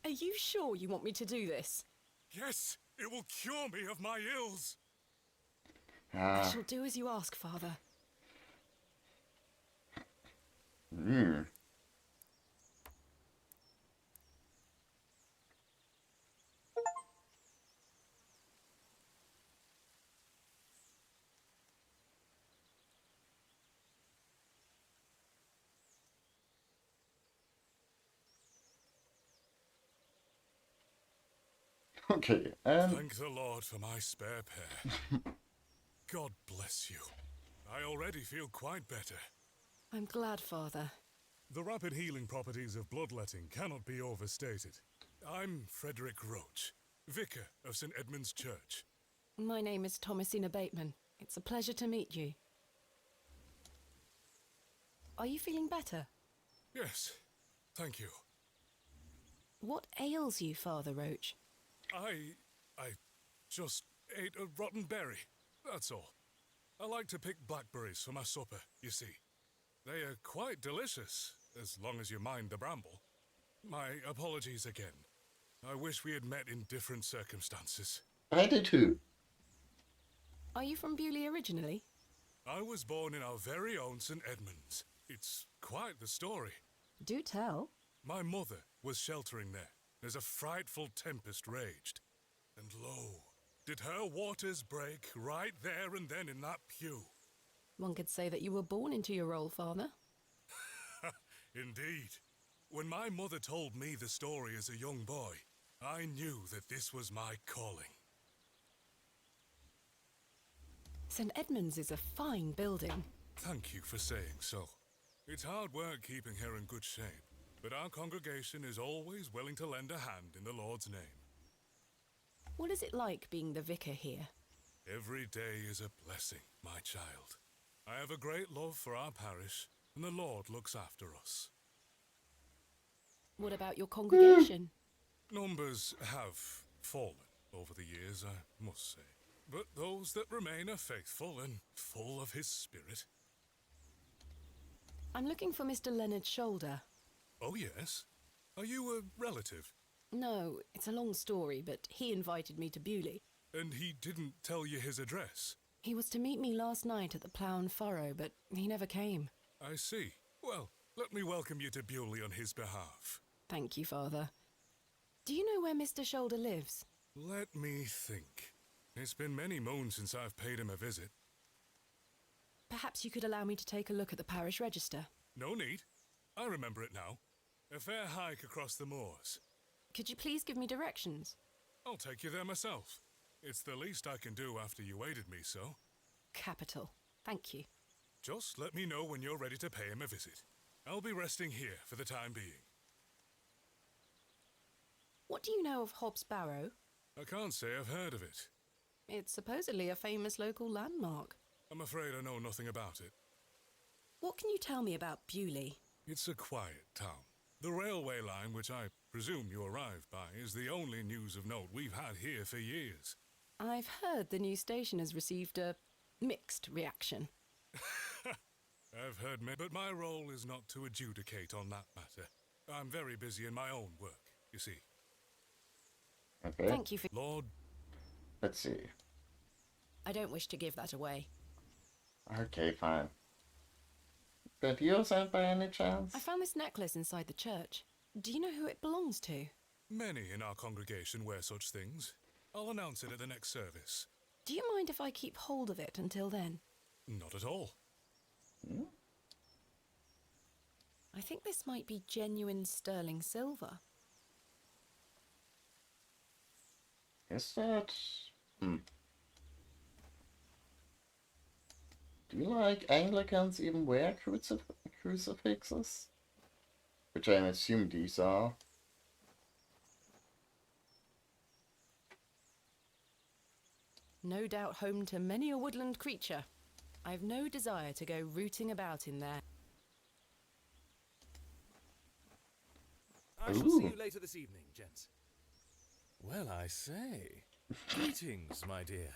Are you sure you want me to do this? Yes, it will cure me of my ills. I shall do as you ask, Father. Okay, Thank the Lord for my spare pair. God bless you. I already feel quite better. I'm glad, Father. The rapid healing properties of bloodletting cannot be overstated. I'm Frederick Roach, Vicar of St. Edmund's Church. My name is Thomasina Bateman. It's a pleasure to meet you. Are you feeling better? Yes, thank you. What ails you, Father Roach? I just ate a rotten berry, that's all. I like to pick blackberries for my supper, you see. They are quite delicious, as long as you mind the bramble. My apologies again. I wish we had met in different circumstances. I do too. Are you from Bewley originally? I was born in our very own St. Edmunds. It's quite the story. Do tell. My mother was sheltering there as a frightful tempest raged. And lo, did her waters break right there and then in that pew. One could say that you were born into your role, Father. Indeed. When my mother told me the story as a young boy, I knew that this was my calling. St. Edmund's is a fine building. Thank you for saying so. It's hard work keeping her in good shape, but our congregation is always willing to lend a hand in the Lord's name. What is it like being the vicar here? Every day is a blessing, my child. I have a great love for our parish, and the Lord looks after us. What about your congregation? Numbers have fallen over the years, I must say. But those that remain are faithful and full of His Spirit. I'm looking for Mr. Leonard Shoulder. Oh, yes? Are you a relative? No, it's a long story, but he invited me to Bewley. And he didn't tell you his address? He was to meet me last night at the Plough and Furrow, but he never came. I see. Well, let me welcome you to Bewley on his behalf. Thank you, Father. Do you know where Mr. Shoulder lives? Let me think. It's been many moons since I've paid him a visit. Perhaps you could allow me to take a look at the parish register. No need. I remember it now. A fair hike across the moors. Could you please give me directions? I'll take you there myself. It's the least I can do after you aided me so. Capital. Thank you. Just let me know when you're ready to pay him a visit. I'll be resting here for the time being. What do you know of Hobbs Barrow? I can't say I've heard of it. It's supposedly a famous local landmark. I'm afraid I know nothing about it. What can you tell me about Bewley? It's a quiet town. The railway line, which I presume you arrived by, is the only news of note we've had here for years. I've heard the new station has received a mixed reaction. I've heard, but my role is not to adjudicate on that matter. I'm very busy in my own work, you see. Okay. Thank you for... Lord... Let's see. I don't wish to give that away. Okay, fine. That yours out by any chance? I found this necklace inside the church. Do you know who it belongs to? Many in our congregation wear such things. I'll announce it at the next service. Do you mind if I keep hold of it until then? Not at all. I think this might be genuine sterling silver. Is that? Hmm. Do you like Anglicans even wear crucifixes? Which I assume these are. No doubt home to many a woodland creature. I've no desire to go rooting about in there. I shall see you later this evening, gents. Well, I say. Greetings, my dear.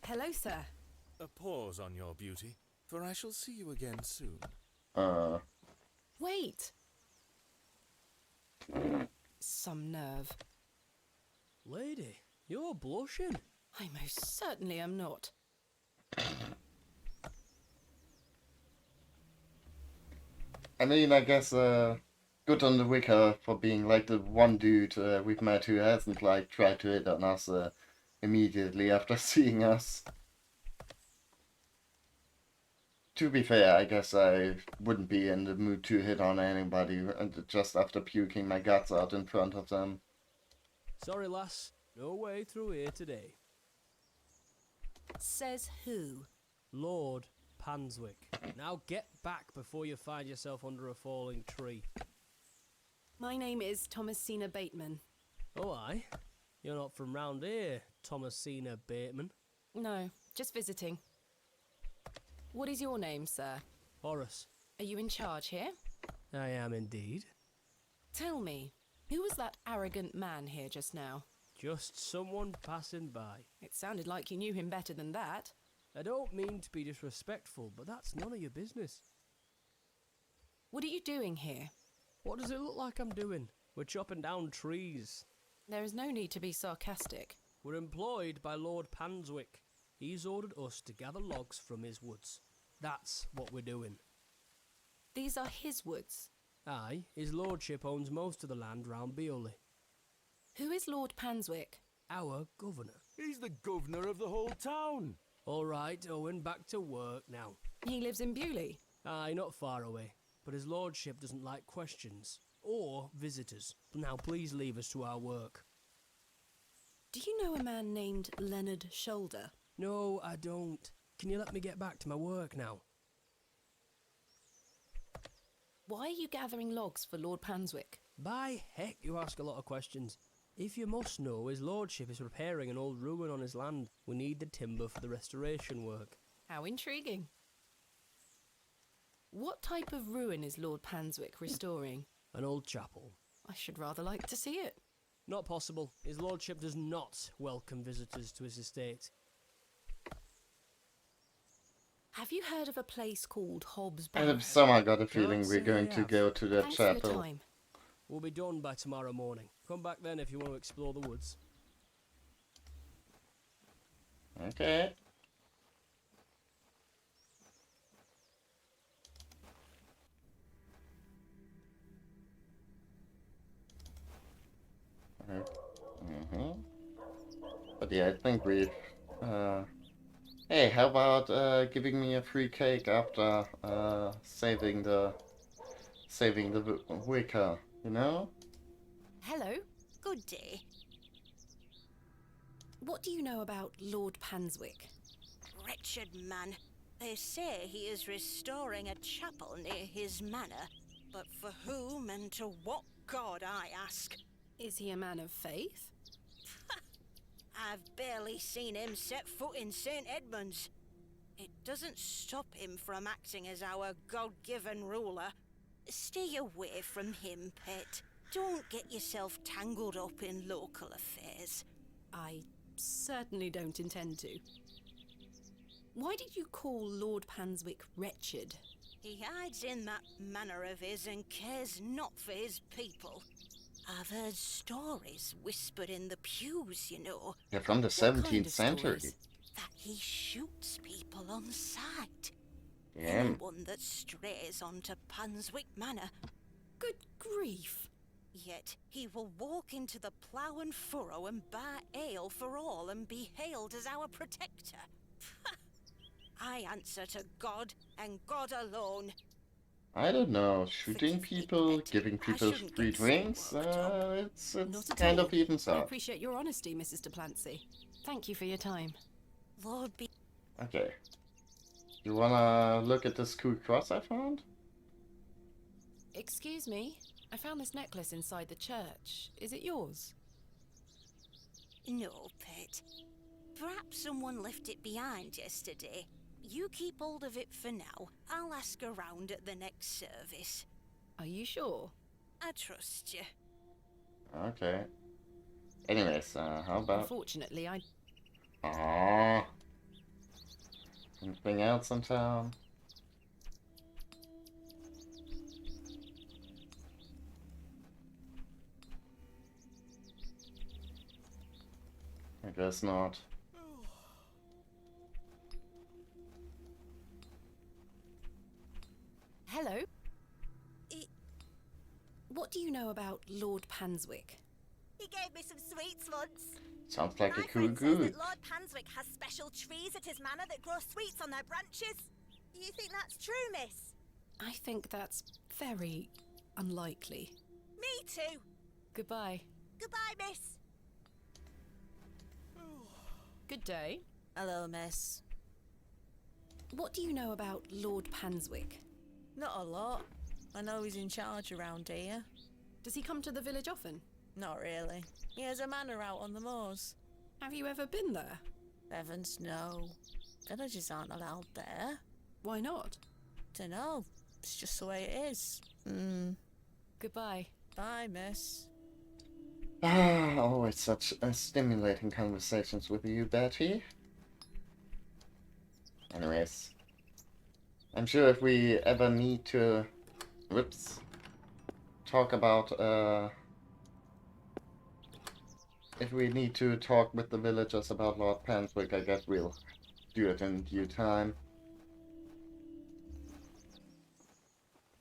Hello, sir. A pause on your beauty, for I shall see you again soon. Wait! Some nerve. Lady, you're blushing. I most certainly am not. I mean, I guess, good on the Wicker for being like the one dude we've met who hasn't like tried to hit on us immediately after seeing us. To be fair, I guess I wouldn't be in the mood to hit on anybody just after puking my guts out in front of them. Sorry, lass. No way through here today. Says who? Lord Panswick. Now get back before you find yourself under a falling tree. My name is Thomasina Bateman. Oh, aye? You're not from round here, Thomasina Bateman. No, just visiting. What is your name, sir? Horace. Are you in charge here? I am indeed. Tell me, who was that arrogant man here just now? Just someone passing by. It sounded like you knew him better than that. I don't mean to be disrespectful, but that's none of your business. What are you doing here? What does it look like I'm doing? We're chopping down trees. There is no need to be sarcastic. We're employed by Lord Panswick. He's ordered us to gather logs from his woods. That's what we're doing. These are his woods. Aye, his lordship owns most of the land round Beoley. Who is Lord Panswick? Our governor. He's the governor of the whole town. All right, Owen, back to work now. He lives in Bewley. Aye, not far away. But his lordship doesn't like questions. Or visitors. Now please leave us to our work. Do you know a man named Leonard Shoulder? No, I don't. Can you let me get back to my work now? Why are you gathering logs for Lord Panswick? By heck, you ask a lot of questions. If you must know, his lordship is repairing an old ruin on his land. We need the timber for the restoration work. How intriguing. What type of ruin is Lord Panswick restoring? An old chapel. I should rather like to see it. Not possible. His lordship does not welcome visitors to his estate. Have you heard of a place called Hobbs I Barrow? have somehow got a feeling Can't we're say going I to have. go to that Thanks for your chapel. time. We'll be done by tomorrow morning. Come back then if you want to explore the woods. Okay. But yeah, I think we've... Hey, how about giving me a free cake after saving the wicker, you know? Hello. Good day. What do you know about Lord Panswick? Wretched man. They say he is restoring a chapel near his manor. But for whom and to what god, I ask? Is he a man of faith? I've barely seen him set foot in St. Edmunds. It doesn't stop him from acting as our God-given ruler. Stay away from him, pet. Don't get yourself tangled up in local affairs. I certainly don't intend to. Why did you call Lord Panswick wretched? He hides in that manner of his and cares not for his people. I've heard stories whispered in the pews, you know. They're from the What kind 17th of century. stories? That he shoots people on sight. Yeah. Anyone that strays onto Panswick Manor. Good grief. Yet he will walk into the plough and furrow and buy ale for all and be hailed as our protector. I answer to God and God alone. I don't know, shooting Forgive me, people, Pet. giving I people shouldn't free get so drinks, worked up. it's Not at kind all. of even I so. appreciate your honesty, Mrs. Duplancy. Thank you for your time. Lord be... Okay. You wanna look at this cool cross I found? Excuse me, I found this necklace inside the church. Is it yours? No, Pet. Perhaps someone left it behind yesterday. You keep hold of it for now. I'll ask around at the next service. Are you sure? I trust you. Okay. Anyways, how about... Unfortunately, I... Aww. Anything else in town? I guess not. Hello? What do you know about Lord Panswick? He gave me some sweets once. Sounds like a My cool friend says good. that Lord Panswick has special trees at his manor that grow sweets on their branches. Do you think that's true, miss? I think that's very unlikely. Me too. Goodbye. Goodbye, miss. Good day. Hello, miss. What do you know about Lord Panswick? Not a lot. I know he's in charge around here. Does he come to the village often? Not really. He has a manor out on the moors. Have you ever been there? Heavens, no. Villagers aren't allowed there. Why not? Dunno. It's just the way it is. Goodbye. Bye, miss. Ah, always such stimulating conversations with you, Betty. Anyways. I'm sure if we ever need to... Whoops. Talk about, if we need to talk with the villagers about Lord Panswick, I guess we'll do it in due time.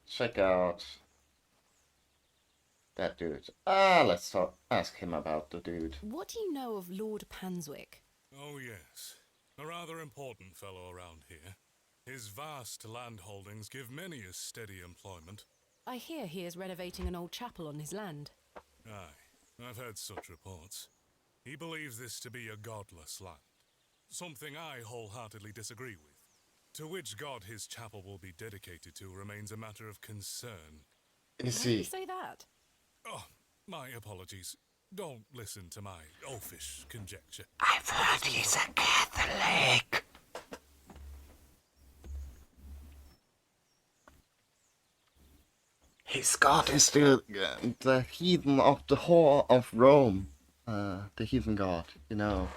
Check out that dude. Let's ask him about the dude. What do you know of Lord Panswick? Oh, yes. A rather important fellow around here. His vast land holdings give many a steady employment. I hear he is renovating an old chapel on his land. Aye, I've heard such reports. He believes this to be a godless land. Something I wholeheartedly disagree with. To which god his chapel will be dedicated to remains a matter of concern. Is Why do you he? say that? Oh, my apologies. Don't listen to my oafish conjecture. I've heard he's a Catholic. His god is the heathen of the whore of Rome. The heathen god, you know.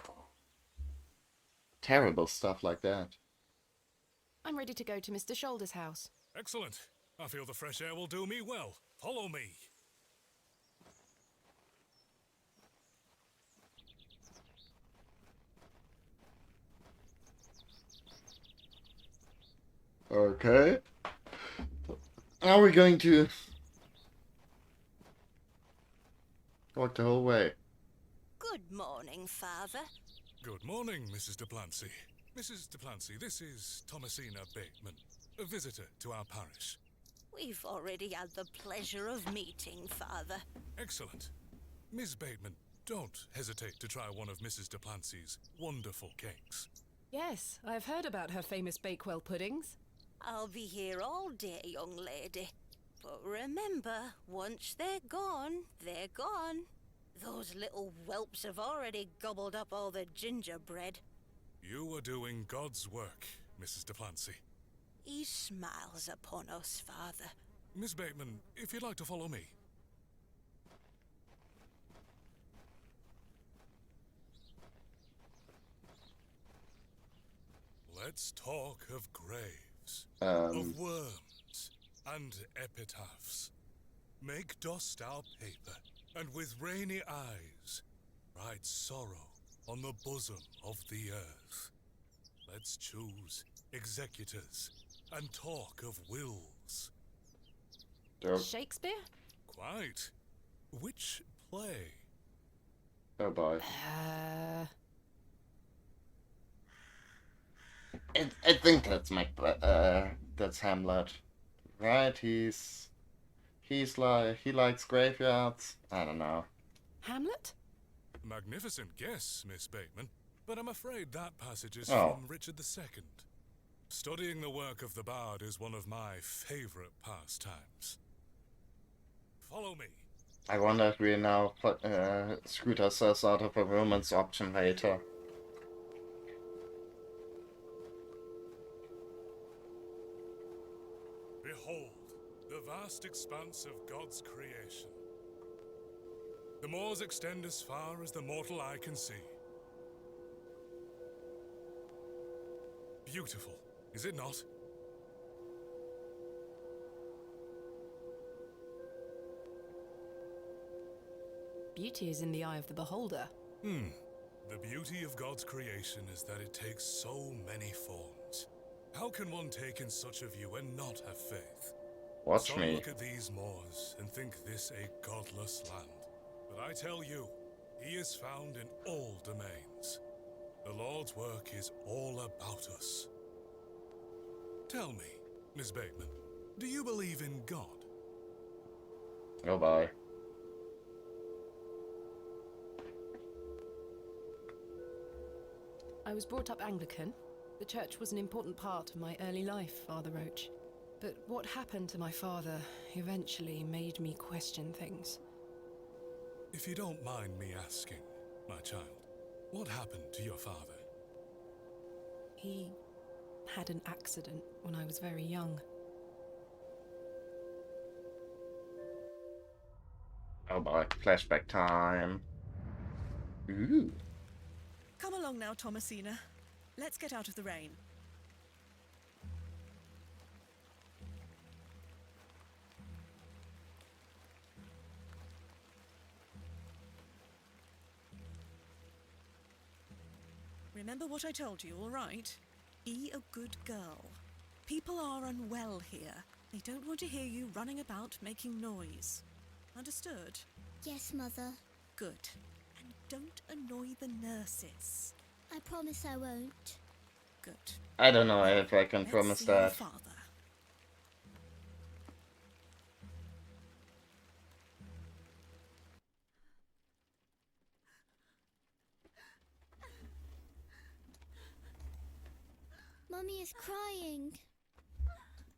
Terrible stuff like that. I'm ready to go to Mr. Shoulder's house. Excellent. I feel the fresh air will do me well. Follow me. Okay. Are we going to walk the whole way? Good morning, Father. Good morning, Mrs. Duplancy. Mrs. Duplancy, this is Thomasina Bateman, a visitor to our parish. We've already had the pleasure of meeting, Father. Excellent. Miss Bateman, don't hesitate to try one of Mrs. Duplancy's wonderful cakes. Yes, I've heard about her famous Bakewell puddings. I'll be here all day, young lady. But remember, once they're gone, they're gone. Those little whelps have already gobbled up all the gingerbread. You are doing God's work, Mrs. Duplancy. He smiles upon us, Father. Miss Bateman, if you'd like to follow me. Let's talk of graves, of worms, and epitaphs. Make dust our paper, and with rainy eyes, write sorrow on the bosom of the earth. Let's choose executors, and talk of wills. Shakespeare? Quite. Which play? Oh boy. I think that's that's Hamlet. right? He's like, he likes graveyards. I don't know. Hamlet? Magnificent guess, Miss Bateman. But I'm afraid that passage is Oh. from Richard II. Studying the work of the bard is one of my favorite pastimes. Follow me. I wonder if we now screwed ourselves out of a romance option later. Behold, the vast expanse of God's creation. The moors extend as far as the mortal eye can see. Beautiful, is it not? Beauty is in the eye of the beholder. The beauty of God's creation is that it takes so many forms. How can one take in such a view and not have faith? Watch Some me. look at these moors and think this a godless land. But I tell you, he is found in all domains. The Lord's work is all about us. Tell me, Miss Bateman, do you believe in God? Oh bye. I was brought up Anglican. The church was an important part of my early life, Father Roach. But what happened to my father eventually made me question things. If you don't mind me asking, my child, what happened to your father? He had an accident when I was very young. Oh boy. Flashback time. Ooh. Come along now, Thomasina. Let's get out of the rain. Remember what I told you, all right? Be a good girl. People are unwell here. They don't want to hear you running about making noise. Understood? Yes, Mother. Good. And don't annoy the nurses. I promise I won't. Good. I don't know if I can Let's promise see your that. father. Mummy is crying.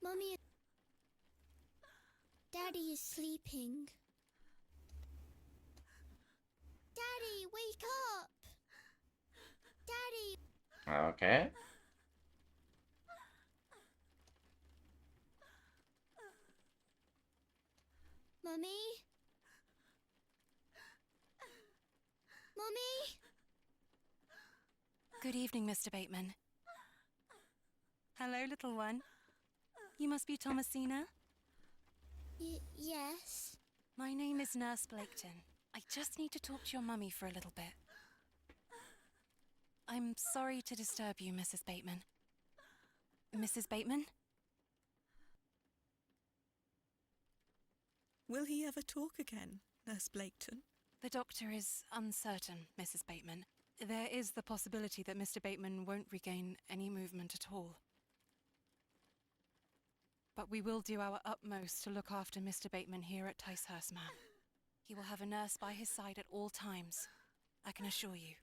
Mummy is... Daddy is sleeping. Daddy, wake up! Daddy! Okay. Mummy? Mummy? Good evening, Mr. Bateman. Hello, little one. You must be Thomasina? Yes. My name is Nurse Blaketon. I just need to talk to your mummy for a little bit. I'm sorry to disturb you, Mrs. Bateman. Mrs. Bateman? Will he ever talk again, Nurse Blaketon? The doctor is uncertain, Mrs. Bateman. There is the possibility that Mr. Bateman won't regain any movement at all. But we will do our utmost to look after Mr. Bateman here at Ticehurst, ma'am. He will have a nurse by his side at all times, I can assure you.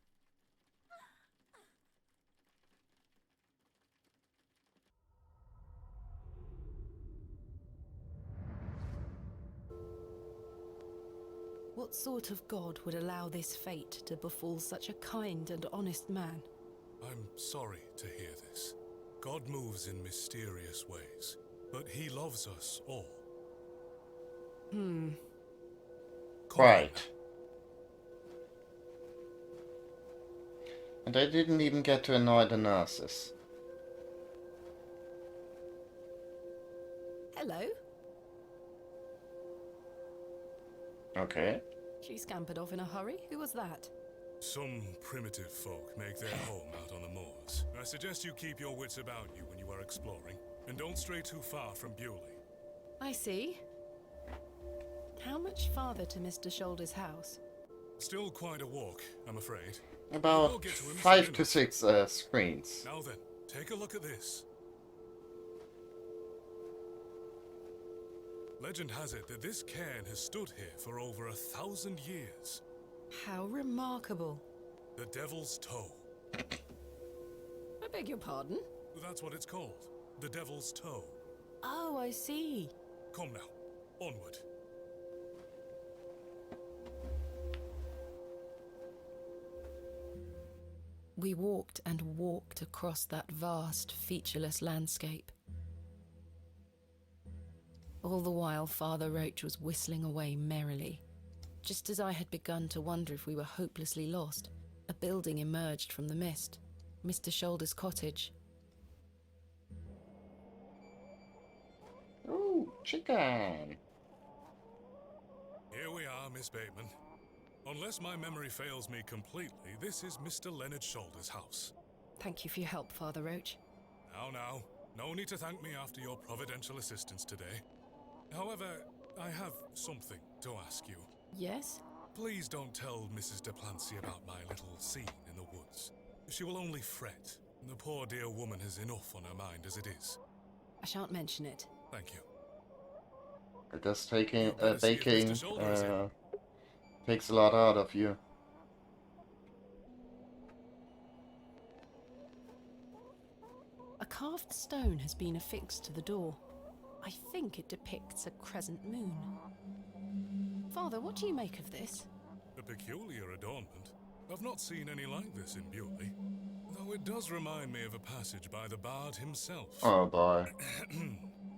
What sort of god would allow this fate to befall such a kind and honest man? I'm sorry to hear this. God moves in mysterious ways, but he loves us all. Right. And I didn't even get to annoy the nurses. Hello? Okay. She scampered off in a hurry. Who was that? Some primitive folk make their home out on the moors. I suggest you keep your wits about you when you are exploring, and don't stray too far from Bewley. I see. How much farther to Mr. Shoulder's house? Still quite a walk, I'm afraid. We'll About get to him 5 soon to enough. 6 screens. Now then, take a look at this. Legend has it that this cairn has stood here for over 1,000 years. How remarkable. The Devil's Toe. I beg your pardon? That's what it's called. The Devil's Toe. Oh, I see. Come now, onward. We walked and walked across that vast, featureless landscape. All the while, Father Roach was whistling away merrily. Just as I had begun to wonder if we were hopelessly lost, a building emerged from the mist. Mr. Shoulder's cottage. Ooh, chicken! Here we are, Miss Bateman. Unless my memory fails me completely, this is Mr. Leonard Shoulder's house. Thank you for your help, Father Roach. Now, no need to thank me after your providential assistance today. However, I have something to ask you. Yes? Please don't tell Mrs. de Plancy about my little scene in the woods. She will only fret. The poor dear woman has enough on her mind as it is. I shan't mention it. Thank you. I guess baking Shoulder is in. takes a lot out of you. A carved stone has been affixed to the door. I think it depicts a crescent moon. Father, what do you make of this? A peculiar adornment. I've not seen any like this in Bewley. Though it does remind me of a passage by the bard himself. Oh boy.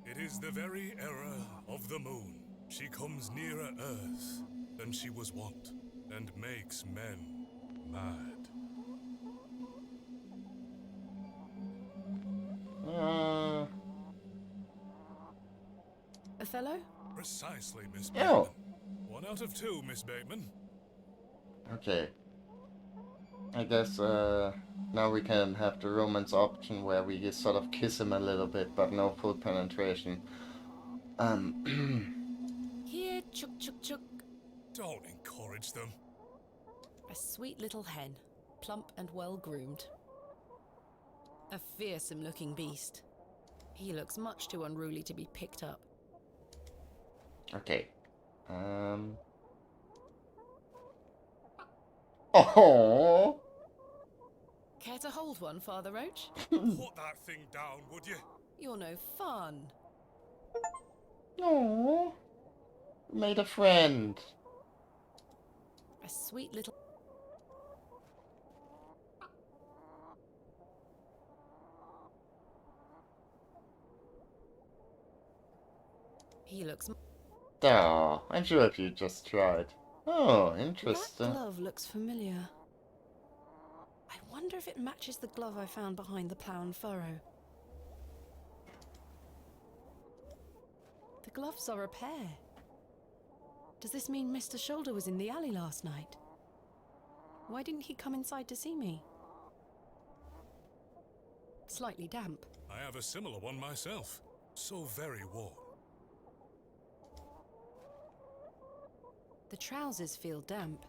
It is the very error of the moon. She comes nearer earth than she was wont, and makes men mad. Othello? Precisely, Miss Ew. Bateman. 1 out of 2, Miss Bateman. Okay. I guess now we can have the romance option where we just sort of kiss him a little bit, but no full penetration. Here, chuk chuk chuk. Don't encourage them. A sweet little hen, plump and well groomed. A fearsome looking beast. He looks much too unruly to be picked up. Okay. Oh. Care to hold one, Father Roach? Put that thing down, would you? You're no fun. Oh. Made a friend. A sweet little... He looks... Oh, I'm sure if you just tried. Oh, That interesting. glove looks familiar. I wonder if it matches the glove I found behind the plough and furrow. The gloves are a pair. Does this mean Mr. Shoulder was in the alley last night? Why didn't he come inside to see me? Slightly damp. I have a similar one myself. So very warm. The trousers feel damp.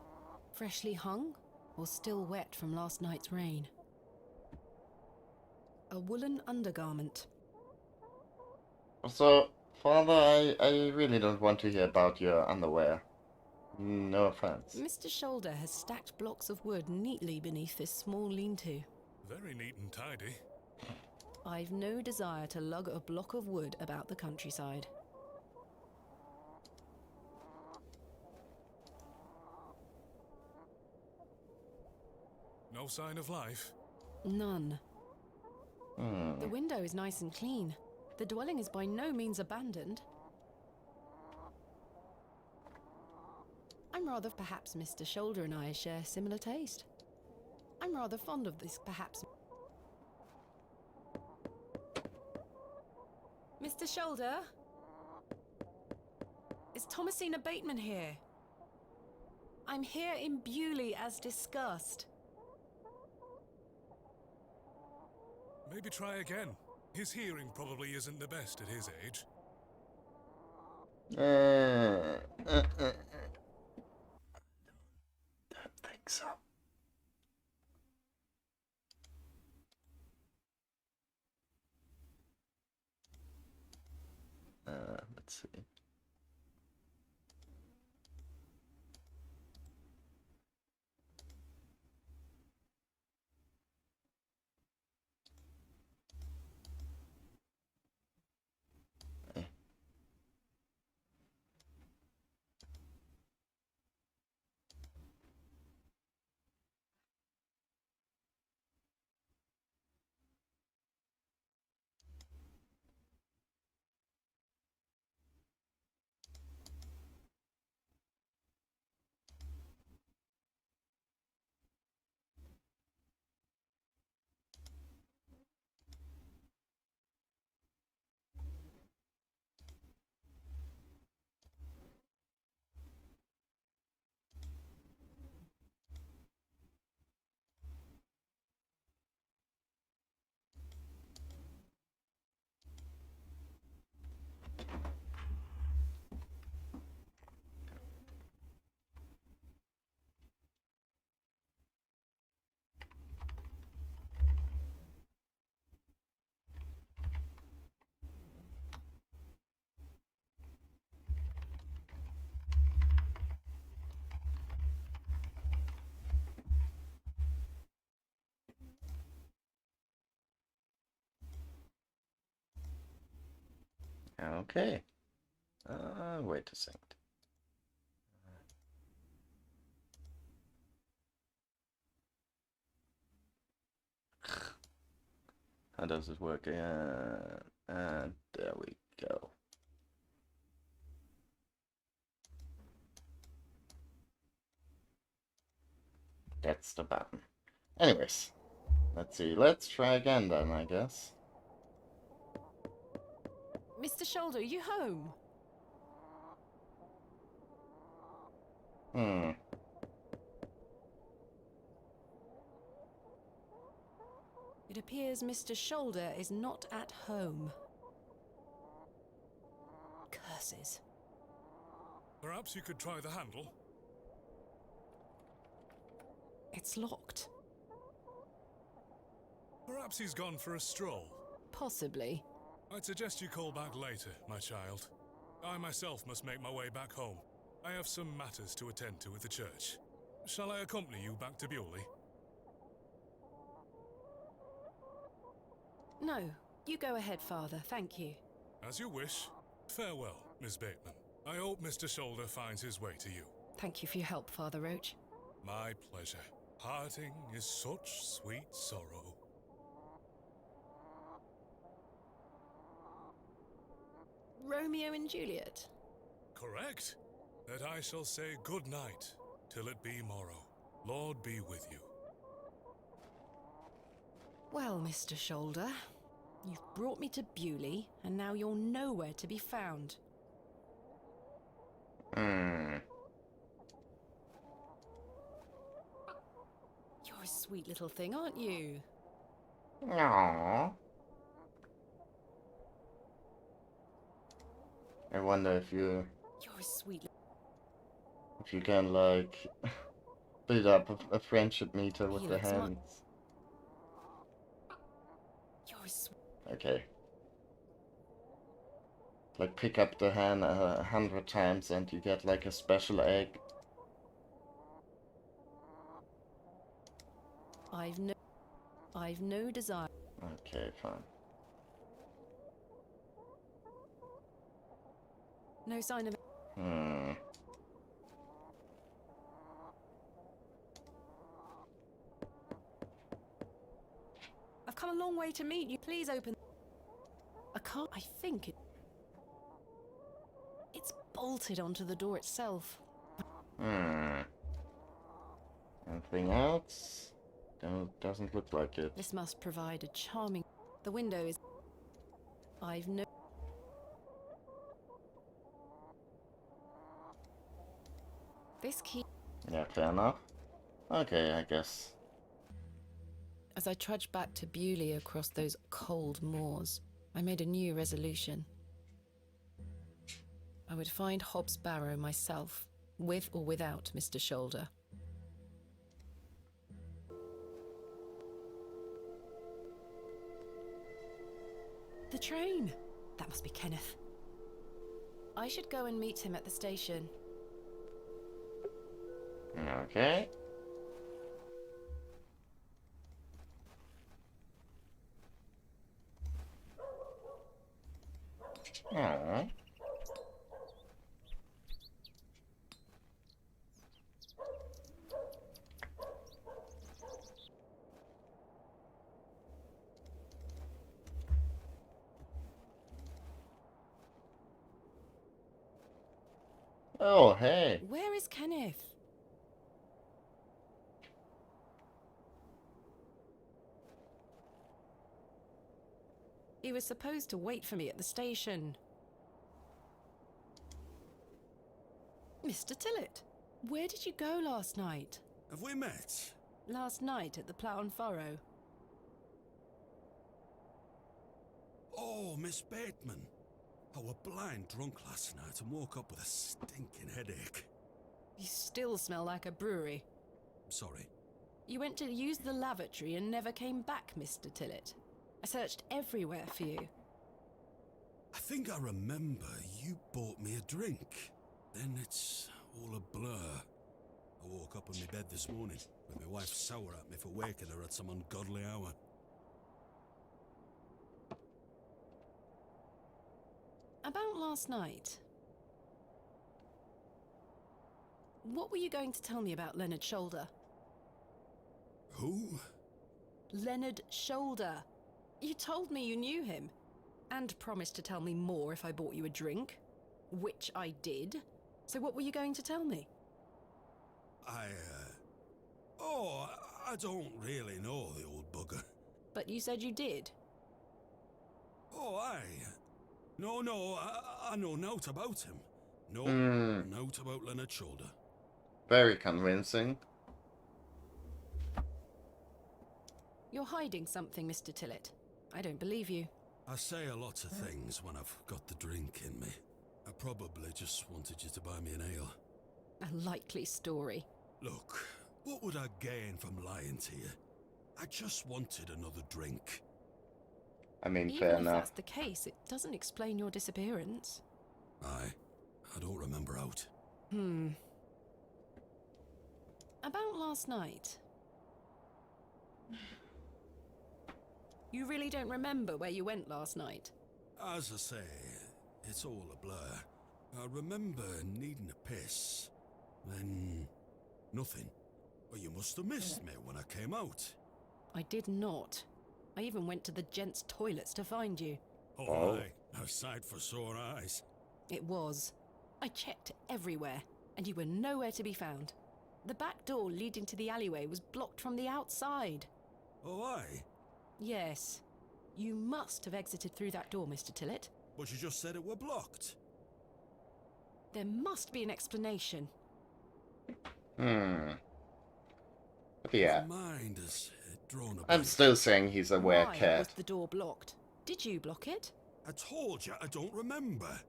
Freshly hung or still wet from last night's rain. A woolen undergarment. So, Father, I really don't want to hear about your underwear. No offense. Mr. Shoulder has stacked blocks of wood neatly beneath this small lean-to. Very neat and tidy. I've no desire to lug a block of wood about the countryside. No sign of life? None. The window is nice and clean. The dwelling is by no means abandoned. I'm rather... Perhaps Mr. Shoulder and I share similar taste. I'm rather fond of this, perhaps... Mr. Shoulder? Is Thomasina Bateman here? I'm here in Bewley as discussed. Maybe try again. His hearing probably isn't the best at his age. Don't think so. Let's see. Okay. Wait a second. How does it work? And there we go. That's the button. Anyways, let's see. Let's try again then, I guess. Mr. Shoulder, are you home? It appears Mr. Shoulder is not at home. Curses. Perhaps you could try the handle? It's locked. Perhaps he's gone for a stroll. Possibly. I'd suggest you call back later, my child. I myself must make my way back home. I have some matters to attend to at the church. Shall I accompany you back to Bewley? No, you go ahead, Father. Thank you. As you wish. Farewell, Miss Bateman. I hope Mr. Shoulder finds his way to you. Thank you for your help, Father Roach. My pleasure. Parting is such sweet sorrow. Romeo and Juliet? Correct. That I shall say good night till it be morrow. Lord be with you. Well, Mr. Shoulder, you've brought me to Bewley, and now you're nowhere to be found. You're a sweet little thing, aren't you? Aww. I wonder if You're a sweet can like build up a friendship meter with He the looks hands. You're a sweet... Okay. Like pick up the hand 100 times and you get like a special egg. I've no desire. Okay, fine. No sign of... I've come a long way to meet you. Please open... I can't... I think it's bolted onto the door itself. Anything else? Doesn't look like it. This must provide a charming... The window is... I've no... This key... Yeah, fair enough. Okay, I guess. As I trudged back to Bewley across those cold moors, I made a new resolution. I would find Hobbs Barrow myself, with or without Mr. Shoulder. The train! That must be Kenneth. I should go and meet him at the station. Okay. Aww. Oh, hey. Where is Kenneth? He was supposed to wait for me at the station. Mr. Tillett, where did you go last night? Have we met? Last night at the Plough and Furrow. Oh, Miss Bateman. I were blind drunk last night and woke up with a stinking headache. You still smell like a brewery. Sorry. You went to use the lavatory and never came back, Mr. Tillett. I searched everywhere for you. I think I remember you bought me a drink. Then it's all a blur. I woke up in my bed this morning with my wife sour at me for waking her at some ungodly hour. About last night. What were you going to tell me about Leonard Shoulder? Who? Leonard Shoulder. You told me you knew him. And promised to tell me more if I bought you a drink. Which I did. So what were you going to tell me? Oh, I don't really know the old bugger. But you said you did. Oh, No, I know naught about him. No, naught about Leonard Shoulder. Very convincing. You're hiding something, Mr. Tillett. I don't believe you. I say a lot of things when I've got the drink in me. I probably just wanted you to buy me an ale. A likely story. Look, what would I gain from lying to you? I just wanted another drink. I mean, Even fair if enough. that's the case, it doesn't explain your disappearance. I don't remember out. About last night. You really don't remember where you went last night? As I say, it's all a blur. I remember needing a piss. Then... nothing. Well, you must have missed me when I came out. I did not. I even went to the gents' toilets to find you. Oh, aye. A sight for sore eyes. It was. I checked everywhere, and you were nowhere to be found. The back door leading to the alleyway was blocked from the outside. Oh, aye? Yes. You must have exited through that door, Mr. Tillett. But you just said it were blocked. There must be an explanation. But yeah. My mind is drawn a I'm blank. still saying he's a Why werecat. was the door blocked? Did you block it? I told you I don't remember.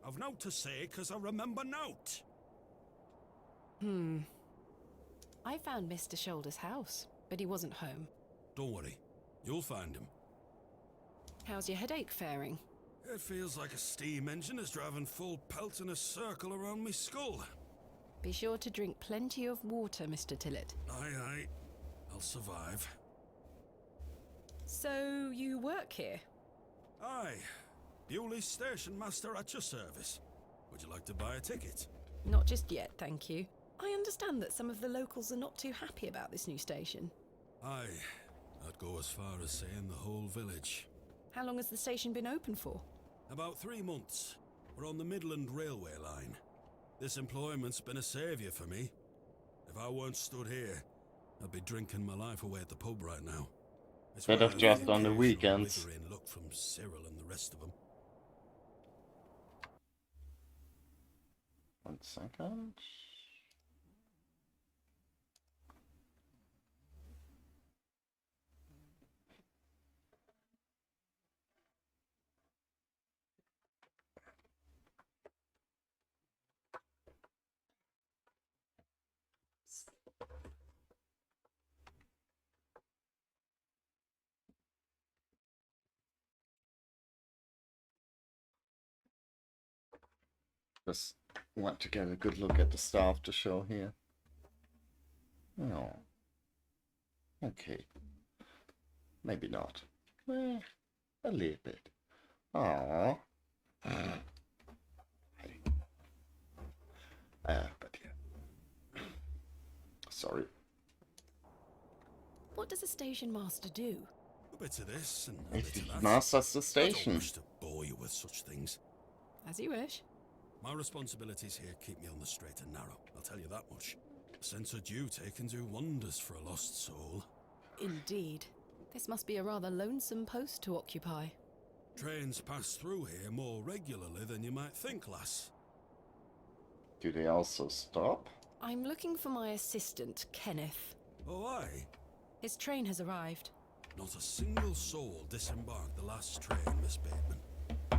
I've naught to say 'cause I remember naught. I found Mr. Shoulder's house, but he wasn't home. Don't worry. You'll find him. How's your headache faring? It feels like a steam engine is driving full pelt in a circle around me skull. Be sure to drink plenty of water, Mr. Tillett. Aye. I'll survive. So, you work here? Aye. Bewley Station Master at your service. Would you like to buy a ticket? Not just yet, thank you. I understand that some of the locals are not too happy about this new station. Aye. I'd go as far as saying the whole village. How long has the station been open for? About 3 months. We're on the Midland Railway line. This employment's been a saviour for me. If I weren't stood here, I'd be drinking my life away at the pub right now. It's Instead where of I just get on the occasional weekends. withering look from Cyril and the rest of them. 1 second. Just want to get a good look at the staff to show here. Oh. Okay. Maybe not. A little bit. Aww. But yeah. Sorry. What does a station master do? A bit of this and a bit He of that. masters the I don't station. wish to bore you with such things. As you wish. My responsibilities here keep me on the straight and narrow, I'll tell you that much. A sense of duty can do wonders for a lost soul. Indeed. This must be a rather lonesome post to occupy. Trains pass through here more regularly than you might think, lass. Do they also stop? I'm looking for my assistant, Kenneth. Oh, aye. His train has arrived. Not a single soul disembarked the last train, Miss Bateman.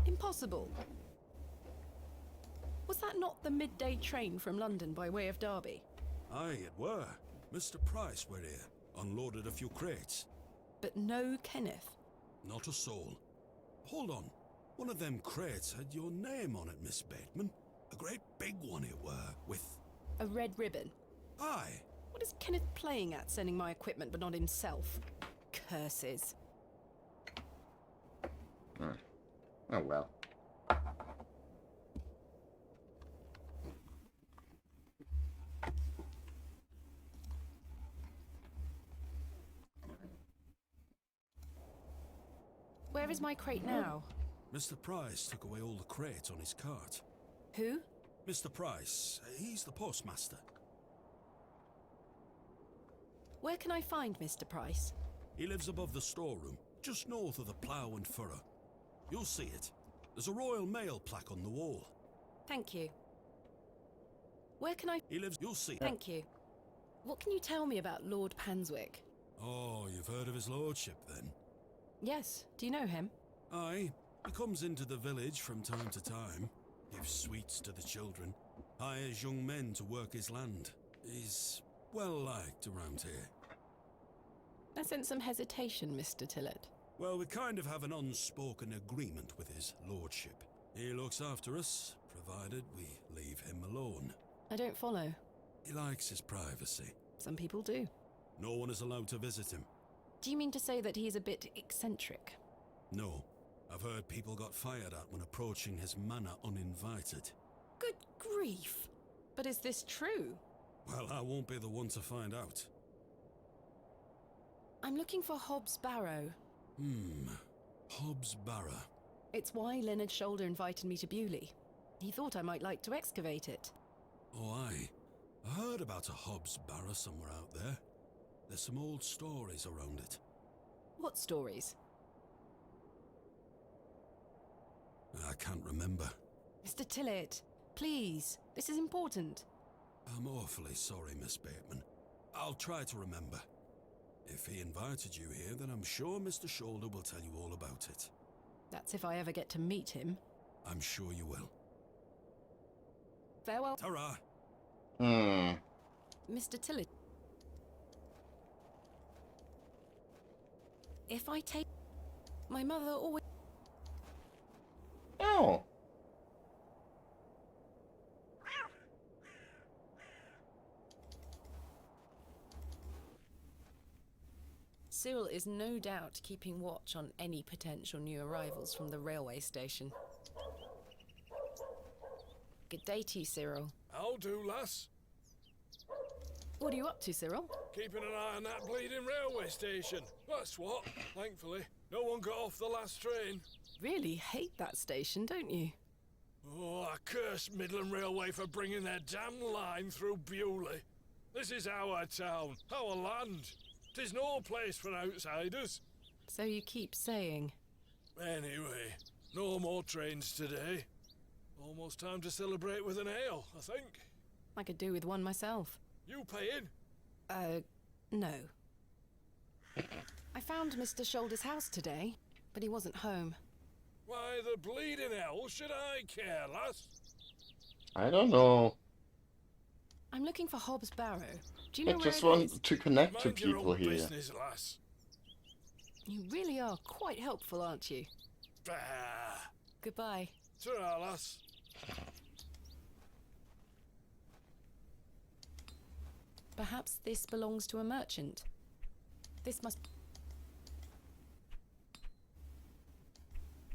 Impossible. Was that not the midday train from London by way of Derby? Aye, it were. Mr. Price were here, unloaded a few crates. But no Kenneth. Not a soul. Hold on. One of them crates had your name on it, Miss Bateman. A great big one it were, with... A red ribbon. Aye. What is Kenneth playing at, sending my equipment but not himself? Curses. Oh well. Where is my crate now? Mr. Price took away all the crates on his cart. Who? Mr. Price, he's the postmaster. Where can I find Mr. Price? He lives above the storeroom, just north of the plough and furrow. You'll see it. There's a Royal Mail plaque on the wall. Thank you. Where can I... He lives... You'll see it. Thank you. What can you tell me about Lord Panswick? Oh, you've heard of his lordship, then? Yes. Do you know him? Aye. He comes into the village from time to time, gives sweets to the children, hires young men to work his land. He's well liked around here. I sense some hesitation, Mr. Tillett. Well, we kind of have an unspoken agreement with his lordship. He looks after us, provided we leave him alone. I don't follow. He likes his privacy. Some people do. No one is allowed to visit him. Do you mean to say that he's a bit eccentric? No. I've heard people got fired at when approaching his manor uninvited. Good grief! But is this true? Well, I won't be the one to find out. I'm looking for Hobbs Barrow. Hobbs Barrow. It's why Leonard Shoulder invited me to Bewley. He thought I might like to excavate it. Oh, aye. I heard about a Hobbs Barrow somewhere out there. There's some old stories around it. What stories? I can't remember. Mr. Tillett, please. This is important. I'm awfully sorry, Miss Bateman. I'll try to remember. If he invited you here, then I'm sure Mr. Shoulder will tell you all about it. That's if I ever get to meet him. I'm sure you will. Farewell. Ta-ra! Mr. Tillett. If I take... My mother always... Oh. Cyril is no doubt keeping watch on any potential new arrivals from the railway station. Good day to you, Cyril. How do, lass? What are you up to, Cyril? Keeping an eye on that bleeding railway station. That's what, thankfully. No one got off the last train. Really hate that station, don't you? Oh, I curse Midland Railway for bringing their damn line through Bewley. This is our town, our land. 'Tis no place for outsiders. So you keep saying. Anyway, no more trains today. Almost time to celebrate with an ale, I think. I could do with one myself. You paying? No. I found Mr. Shoulder's house today, but he wasn't home. Why the bleeding hell should I care, lass? I don't know. I'm looking for Hobbs Barrow. Do you I know where just it want is? to connect to Mind your people own here. business, lass. You really are quite helpful, aren't you? Bah. Goodbye. Ta-ra, lass. Perhaps this belongs to a merchant. This must...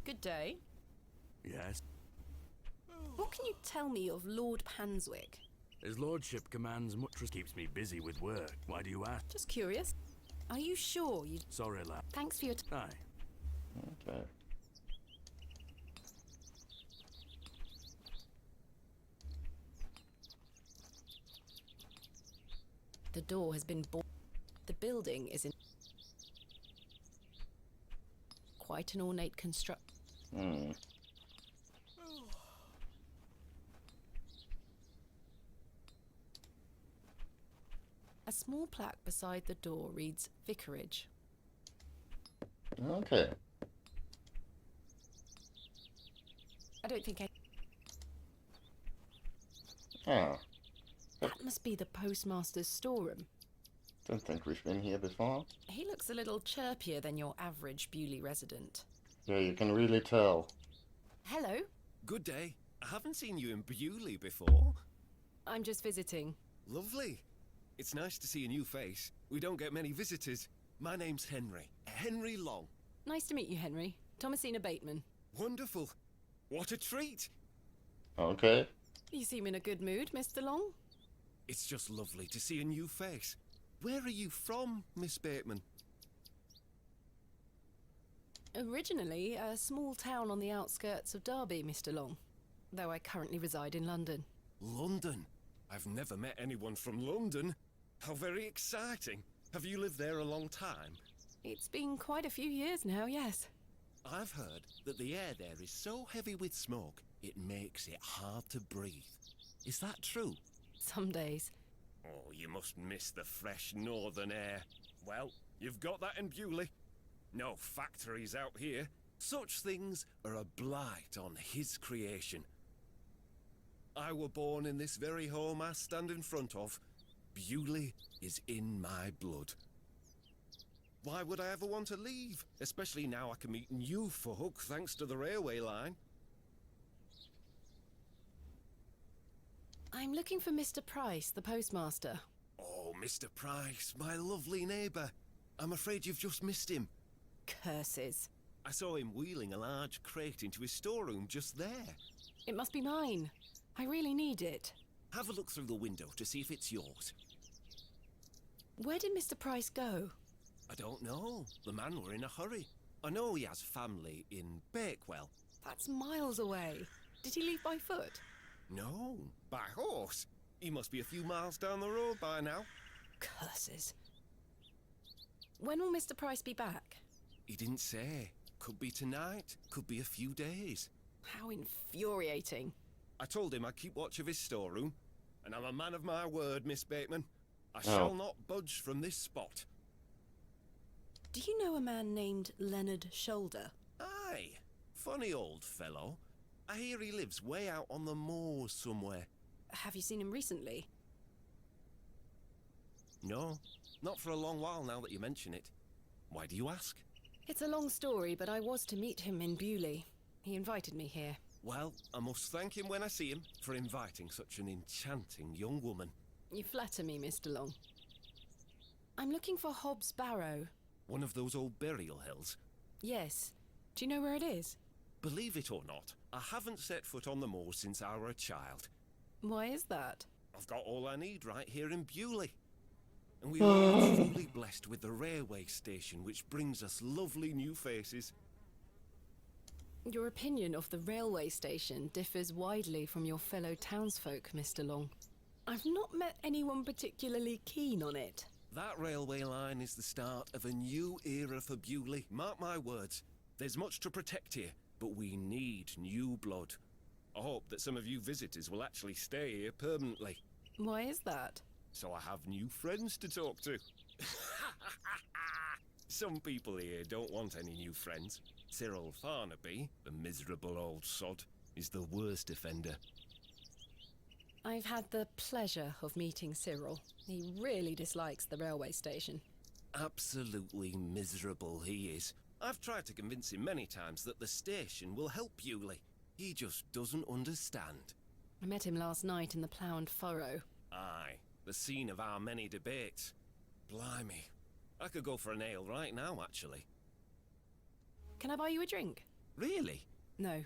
Good day. Yes? What can you tell me of Lord Panswick? His lordship commands much. Keeps me busy with work. Why do you ask? Just curious. Are you sure you... Sorry, lad. Thanks for your Aye. Okay. The door has been bought. The building is in... Quite an ornate construction. A small plaque beside the door reads Vicarage. Okay. I don't think I... Ah, That must be the postmaster's storeroom. don't think we've been here before. He looks a little chirpier than your average Bewley resident. Yeah, you can really tell. Hello, Good day. I haven't seen you in Bewley before. I'm just visiting. Lovely. It's nice to see a new face. We don't get many visitors. My name's Henry. Henry Long. Nice to meet you, Henry. Thomasina Bateman. Wonderful. What a treat. Okay. You seem in a good mood, Mr. Long. It's just lovely to see a new face. Where are you from, Miss Bateman? Originally a small town on the outskirts of Derby, Mr. Long, though I currently reside in London. London? I've never met anyone from London. How very exciting. Have you lived there a long time? It's been quite a few years now, yes. I've heard that the air there is so heavy with smoke, it makes it hard to breathe. Is that true? Some days. Oh, you must miss the fresh northern air. Well, you've got that in Bewley. No factories out here. Such things are a blight on his creation. I were born in this very home I stand in front of. Bewley is in my blood. Why would I ever want to leave? Especially now I can meet new folk thanks to the railway line. I'm looking for Mr. Price, the postmaster. Oh, Mr. Price, my lovely neighbour. I'm afraid you've just missed him. Curses. I saw him wheeling a large crate into his storeroom just there. It must be mine. I really need it. Have a look through the window to see if it's yours. Where did Mr. Price go? I don't know. The man were in a hurry. I know he has family in Bakewell. That's miles away. Did he leave by foot? No, by horse. He must be a few miles down the road by now. Curses. When will Mr. Price be back? He didn't say. Could be tonight, could be a few days. How infuriating. I told him I'd keep watch of his storeroom, and I'm a man of my word, Miss Bateman. I shall not budge from this spot. Do you know a man named Leonard Shoulder? Aye, funny old fellow. I hear he lives way out on the moors somewhere. Have you seen him recently? No, not for a long while now that you mention it. Why do you ask? It's a long story, but I was to meet him in Bewley. He invited me here. Well, I must thank him when I see him for inviting such an enchanting young woman. You flatter me, Mr. Long. I'm looking for Hobbs Barrow. One of those old burial hills? Yes. Do you know where it is? Believe it or not, I haven't set foot on the moors since I were a child. Why is that? I've got all I need right here in Bewley. And we are truly blessed with the railway station, which brings us lovely new faces. Your opinion of the railway station differs widely from your fellow townsfolk, Mr. Long. I've not met anyone particularly keen on it. That railway line is the start of a new era for Bewley. Mark my words. There's much to protect here, but we need new blood. I hope that some of you visitors will actually stay here permanently. Why is that? So I have new friends to talk to. Some people here don't want any new friends. Cyril Farnaby, the miserable old sod, is the worst offender. I've had the pleasure of meeting Cyril. He really dislikes the railway station. Absolutely miserable he is. I've tried to convince him many times that the station will help Bewley. He just doesn't understand. I met him last night in the Plough and Furrow. Aye, the scene of our many debates. Blimey, I could go for an ale right now, actually. Can I buy you a drink? Really? No.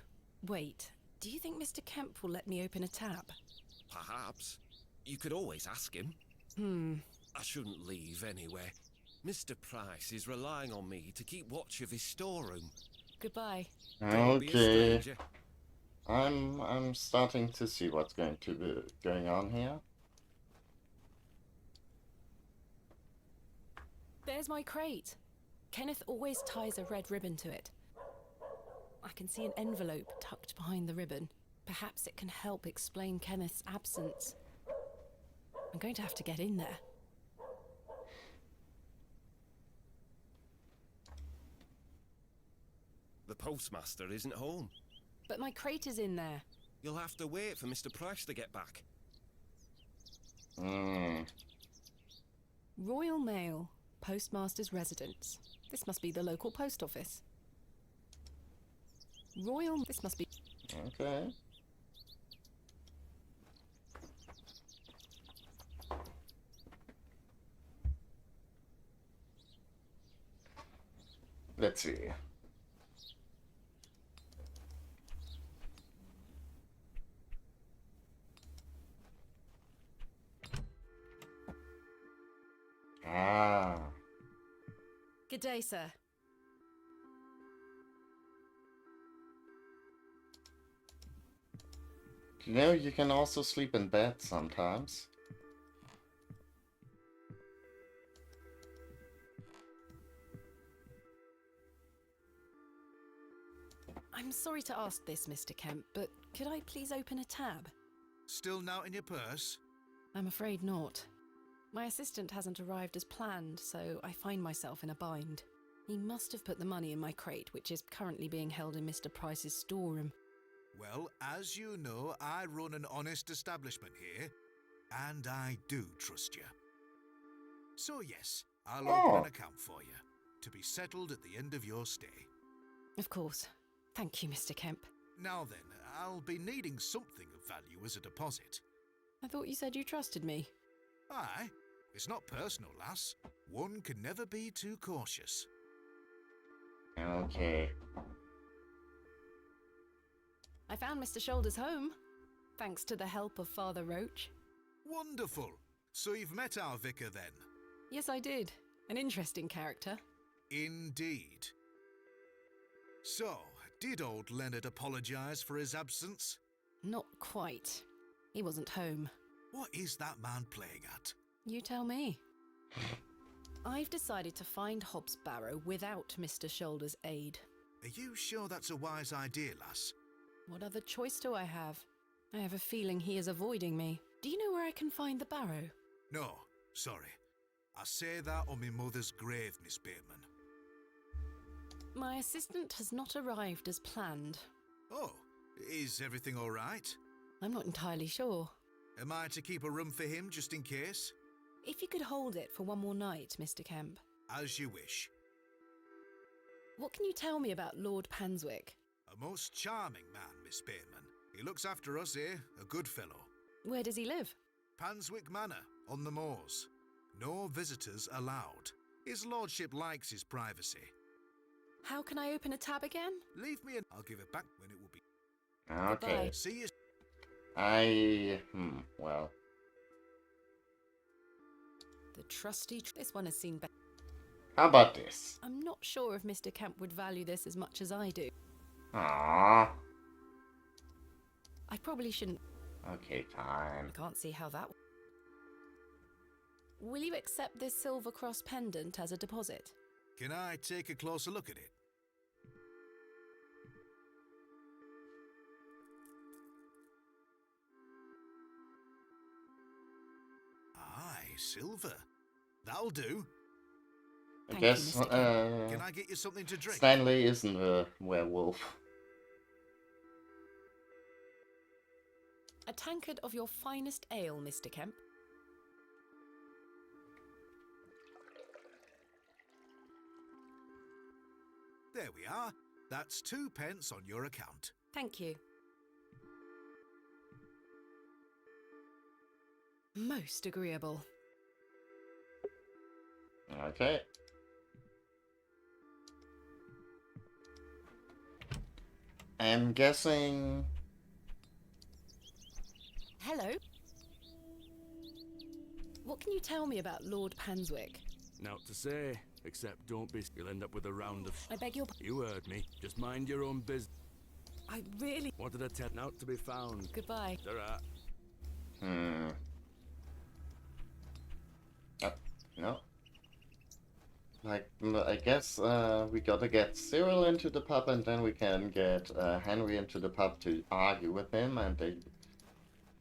Wait. Do you think Mr. Kemp will let me open a tap? Perhaps. You could always ask him. I shouldn't leave anyway. Mr. Price is relying on me to keep watch of his storeroom. Goodbye. Okay. I'm starting to see what's going on here. There's my crate. Kenneth always ties a red ribbon to it. I can see an envelope tucked behind the ribbon. Perhaps it can help explain Kenneth's absence. I'm going to have to get in there. The postmaster isn't home. But my crate is in there. You'll have to wait for Mr. Price to get back. Royal Mail, postmaster's residence. This must be the local post office. This must be... Okay. Let's see. Good day, sir. You know, you can also sleep in bed sometimes. I'm sorry to ask this, Mr. Kemp, but could I please open a tab? Still not in your purse? I'm afraid not. My assistant hasn't arrived as planned, so I find myself in a bind. He must have put the money in my crate, which is currently being held in Mr. Price's storeroom. Well, as you know, I run an honest establishment here, and I do trust you. So yes, I'll open an account for you, to be settled at the end of your stay. Of course. Thank you, Mr. Kemp. Now then, I'll be needing something of value as a deposit. I thought you said you trusted me. Aye, it's not personal, lass. One can never be too cautious. Okay. I found Mr. Shoulder's home, thanks to the help of Father Roach. Wonderful! So you've met our vicar then? Yes, I did. An interesting character. Indeed. So, did old Leonard apologise for his absence? Not quite. He wasn't home. What is that man playing at? You tell me. I've decided to find Hobbs Barrow without Mr. Shoulder's aid. Are you sure that's a wise idea, lass? What other choice do I have? I have a feeling he is avoiding me. Do you know where I can find the Barrow? No, sorry. I say that on my mother's grave, Miss Bateman. My assistant has not arrived as planned. Oh, is everything all right? I'm not entirely sure. Am I to keep a room for him just in case? If you could hold it for one more night, Mr. Kemp. As you wish. What can you tell me about Lord Panswick? A most charming man, Miss Bateman. He looks after us here, a good fellow. Where does he live? Panswick Manor, on the moors. No visitors allowed. His lordship likes his privacy. How can I open a tab again? Leave me and I'll give it back when it will be. Okay. Goodbye. See you. Well. The trusty... This one has seen better. How about this? I'm not sure if Mr. Kemp would value this as much as I do. Aww. I probably shouldn't... Okay, fine. I can't see how that... Will you accept this silver cross pendant as a deposit? Can I take a closer look at it? Aye, silver. That'll do. I Thank guess, you, Mr. Can I get you something to drink? Stanley isn't a werewolf. A tankard of your finest ale, Mr. Kemp. There we are. That's 2 pence on your account. Thank you. Most agreeable. Okay. I'm guessing... Hello? What can you tell me about Lord Panswick? Naught to say, except don't be... You'll end up with a round of... I beg your... You heard me. Just mind your own business. I really... Wanted a tent out to be found. Goodbye. Ta-ra. No. Like, I guess we gotta get Cyril into the pub and then we can get Henry into the pub to argue with him and they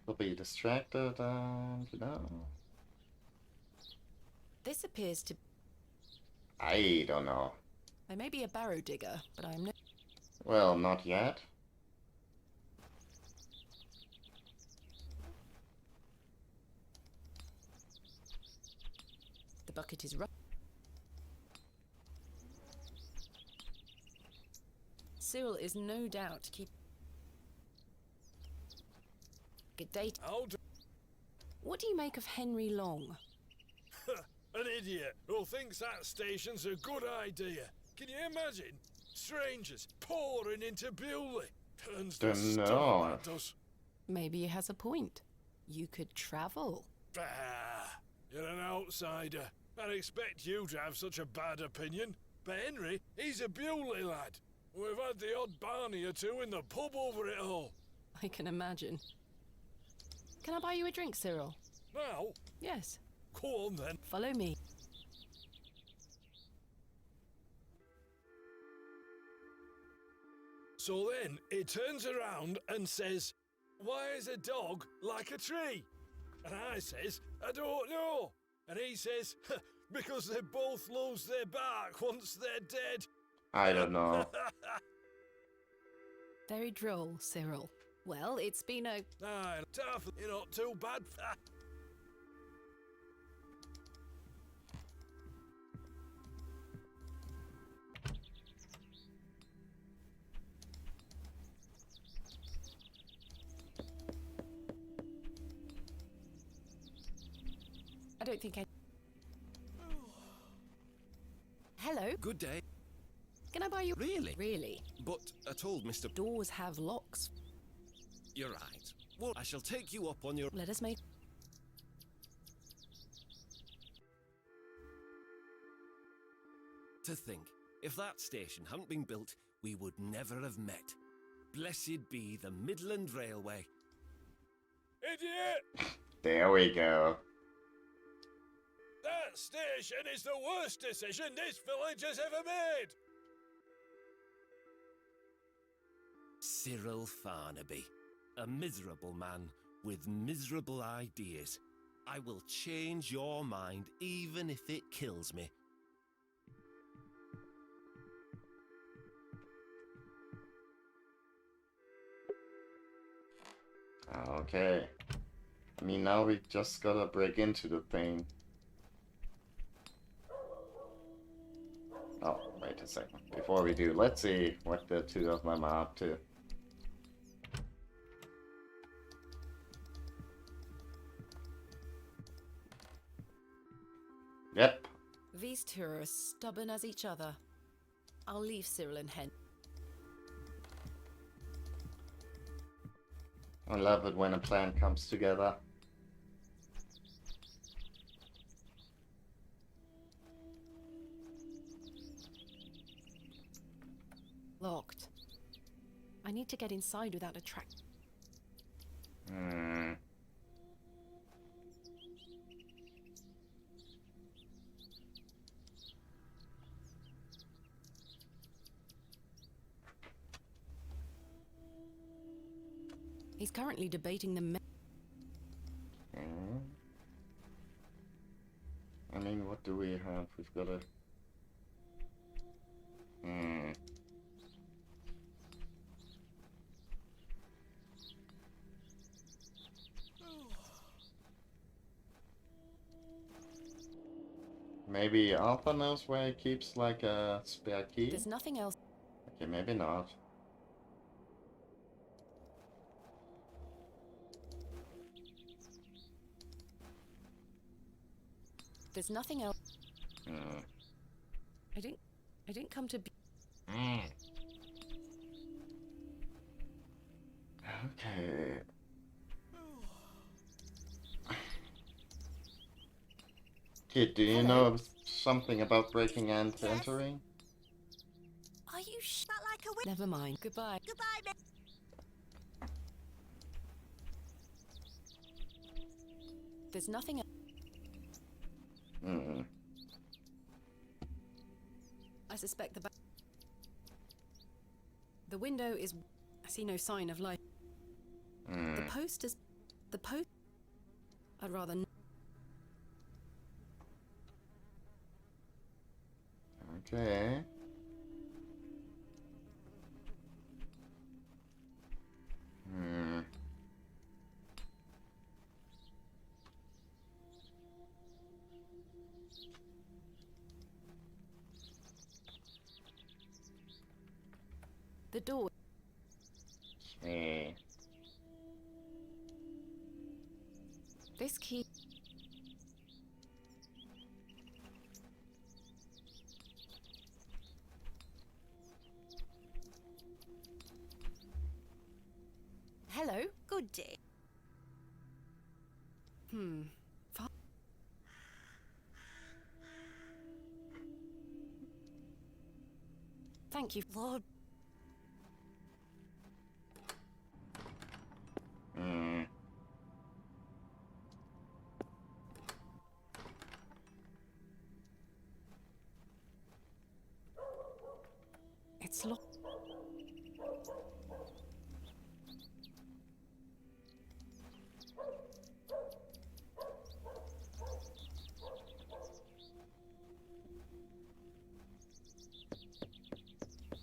will be distracted and, you know. This appears to... I don't know. I may be a barrow digger, but I'm no... Well, not yet. The bucket is rough. Cyril is no doubt keep... Good day. What do you make of Henry Long? An idiot who thinks that station's a good idea. Can you imagine? Strangers pouring into Bewley. Turns to stone, that does. Maybe he has a point. You could travel. Bah, you're an outsider. I'd expect you to have such a bad opinion. But Henry, he's a Bewley lad. We've had the odd Barney or two in the pub over it all. I can imagine. Can I buy you a drink, Cyril? Now? Yes. Go on then. Follow me. So then he turns around and says, "Why is a dog like a tree?" And I says, "I don't know." And he says, "Because they both lose their bark once they're dead." I don't know. Very droll, Cyril. Well, it's been a... Aye, tough, you're not too bad. I don't think I... Hello? Good day. Can I buy you... Really? Really? But I told Mr. Doors have locks. You're right. Well, I shall take you up on your... Let us make... To think, if that station hadn't been built, we would never have met. Blessed be the Midland Railway. Idiot! There we go. That station is the worst decision this village has ever made! Cyril Farnaby, a miserable man with miserable ideas. I will change your mind even if it kills me. Okay. I mean, now we just gotta break into the thing. Oh, wait a second. Before we do, let's see what the two of them are up to. Yep. These two are as stubborn as each other. I'll leave Cyril and Hen. I love it when a plan comes together. Locked. I need to get inside without a track. Hmm. He's currently debating the... I mean, what do we have? We've got a... Maybe Arthur knows where he keeps like a spare key? There's nothing else. Okay, maybe not. There's nothing else. Hmm. I didn't come to be... Okay. Kid, do you know something about breaking and entering? Are you that like a witch? Never mind. Goodbye. Goodbye, miss. There's nothing else. I suspect the window is... I see no sign of life. The post is... The post... I'd rather... Okay. The door... This key... Hello? Good day. Thank you. Lord. It's locked.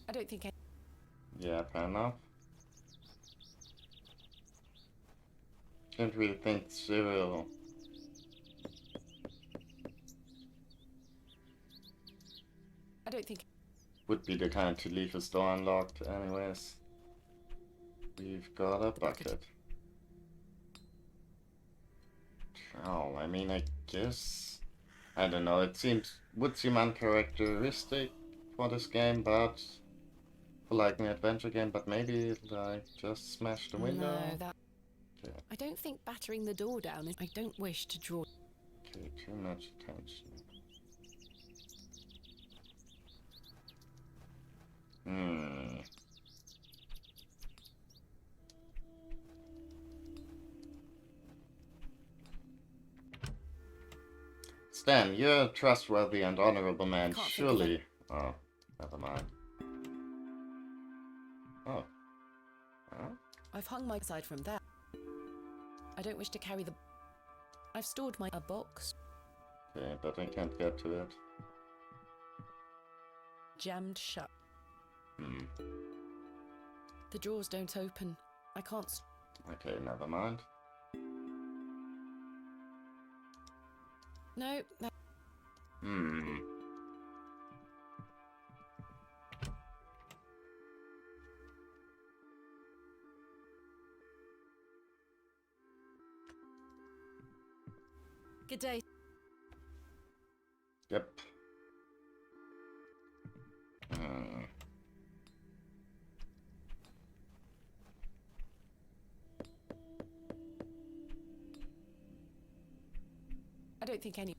I don't think Yeah, fair enough. Can't really think Cyril I don't think would be the kind to leave his door unlocked anyways. We've got a bucket. Oh, I mean, I guess... I don't know, would seem uncharacteristic for this game, but... for like an adventure game, but maybe, like, just smash the window? No, that... Okay. I don't think battering the door down is... I don't wish to draw... Okay, too much attention. Stan, you're a trustworthy and honorable man, surely. Oh, never mind. Oh. Huh? I've hung my side from that. I don't wish to carry the... I've stored a box. Okay, but I can't get to it. Jammed shut. Hmm. The drawers don't open. I can't... Okay, never mind. No, that... Hmm. Good day. Yep. I don't think any...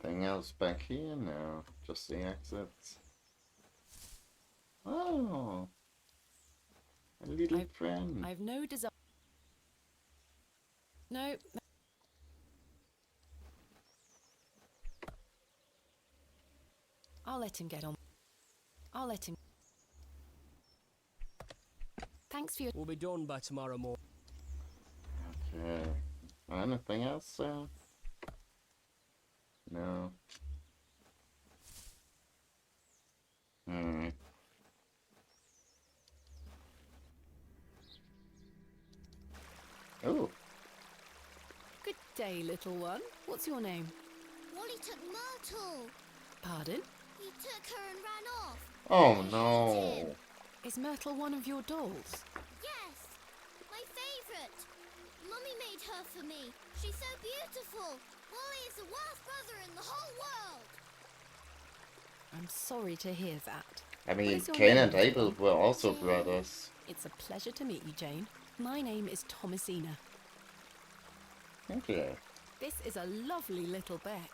Anything else back here? No, just the exits. Oh, a little friend. I've no desire... No. I'll let him get on. I'll let him... Thanks for your... We'll be done by tomorrow morning. Okay. Anything else? No. Oh. Good day, little one. What's your name? Wally took Myrtle. Pardon? He took her and ran off. Oh no. Is Myrtle one of your dolls? Yes, my favourite. Mummy made her for me. She's so beautiful. Wally is the worst brother in the whole world. I'm sorry to hear that. I mean, What is your Cain name, and Abel little one? were also brothers. It's a pleasure to meet you, Jane. My name is Thomasina. Okay. This is a lovely little beck.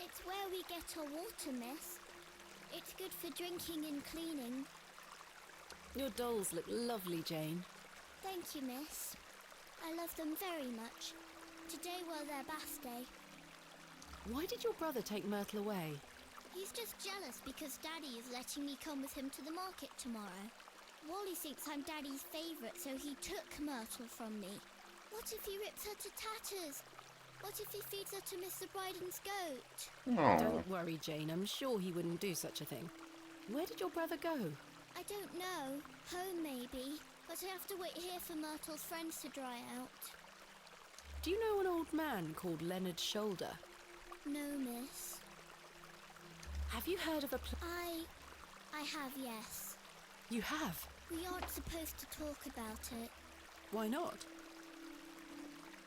It's where we get our water, miss. It's good for drinking and cleaning. Your dolls look lovely, Jane. Thank you, miss. I love them very much. Today was their birthday. Why did your brother take Myrtle away? He's just jealous because Daddy is letting me come with him to the market tomorrow. Wally thinks I'm Daddy's favourite, so he took Myrtle from me. What if he rips her to tatters? What if he feeds her to Mr. Bryden's goat? Don't worry, Jane. I'm sure he wouldn't do such a thing. Where did your brother go? I don't know. Home, maybe. But I have to wait here for Myrtle's friends to dry out. Do you know an old man called Leonard Shoulder? No, miss. Have you heard of a I have, yes. You have? We aren't supposed to talk about it. Why not?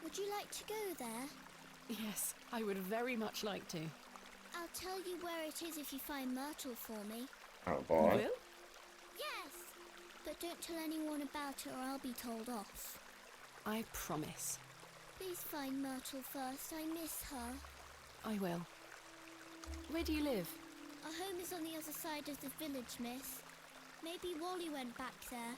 Would you like to go there? Yes, I would very much like to. I'll tell you where it is if you find Myrtle for me. Oh boy. You will? Yes! But don't tell anyone about it or I'll be told off. I promise. Please find Myrtle first. I miss her. I will. Where do you live? Our home is on the other side of the village, miss. Maybe Wally went back there.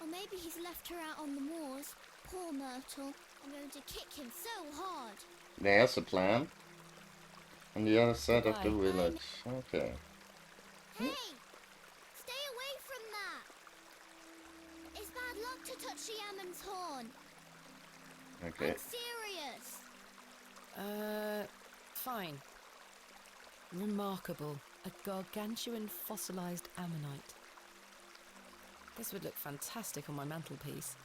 Or maybe he's left her out on the moors. Poor Myrtle. I'm going to kick him so hard. There's a plan. On the other side of the Goodbye. village. Okay. Hey! Stay away from that! It's bad luck to touch the Ammon's horn. Okay. I'm serious. Fine. Remarkable. A gargantuan fossilized ammonite. This would look fantastic on my mantelpiece.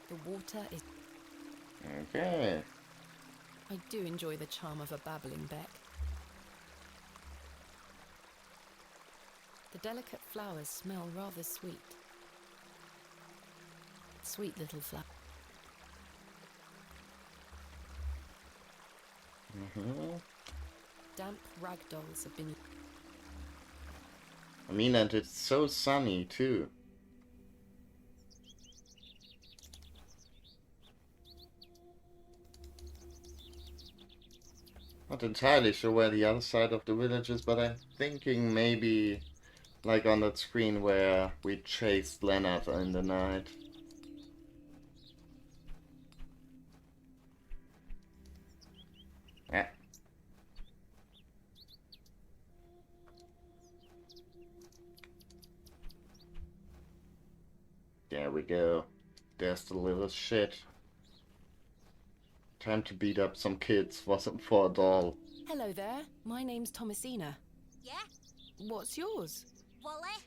The water is... Okay. I do enjoy the charm of a babbling beck. The delicate flowers smell rather sweet. Sweet little flower. Damp ragdolls have been... I mean, and it's so sunny too. Not entirely sure where the other side of the village is, but I'm thinking maybe like on that screen where we chased Leonard in the night. Yeah. There we go. There's the little shit. Time to beat up some kids for a doll. Hello there. My name's Thomasina. Yeah? What's yours? Wally?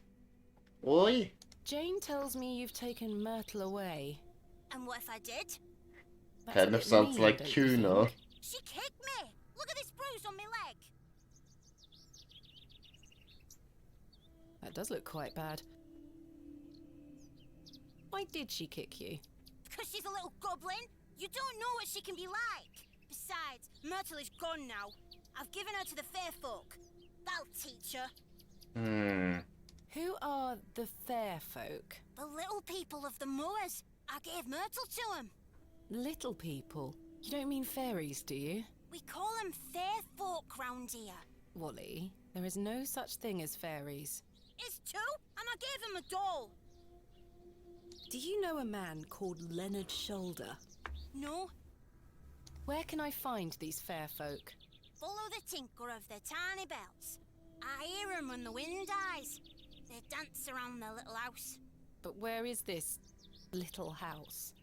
Oi! Jane tells me you've taken Myrtle away. And what if I did? That's Kind a of bit sounds mean, like don't you Kuno. think? She kicked me! Look at this bruise on my leg! That does look quite bad. Why did she kick you? Because she's a little goblin! You don't know what she can be like! Besides, Myrtle is gone now. I've given her to the fair folk. That'll teach her. Who are the fair folk? The little people of the moors. I gave Myrtle to them. Little people? You don't mean fairies, do you? We call them fair folk round here. Wally, there is no such thing as fairies. It's two, and I gave him a doll. Do you know a man called Leonard Shoulder? No. Where can I find these fair folk? Follow the tinkle of their tiny bells. I hear them when the wind dies. They dance around their little house. But where is this little house?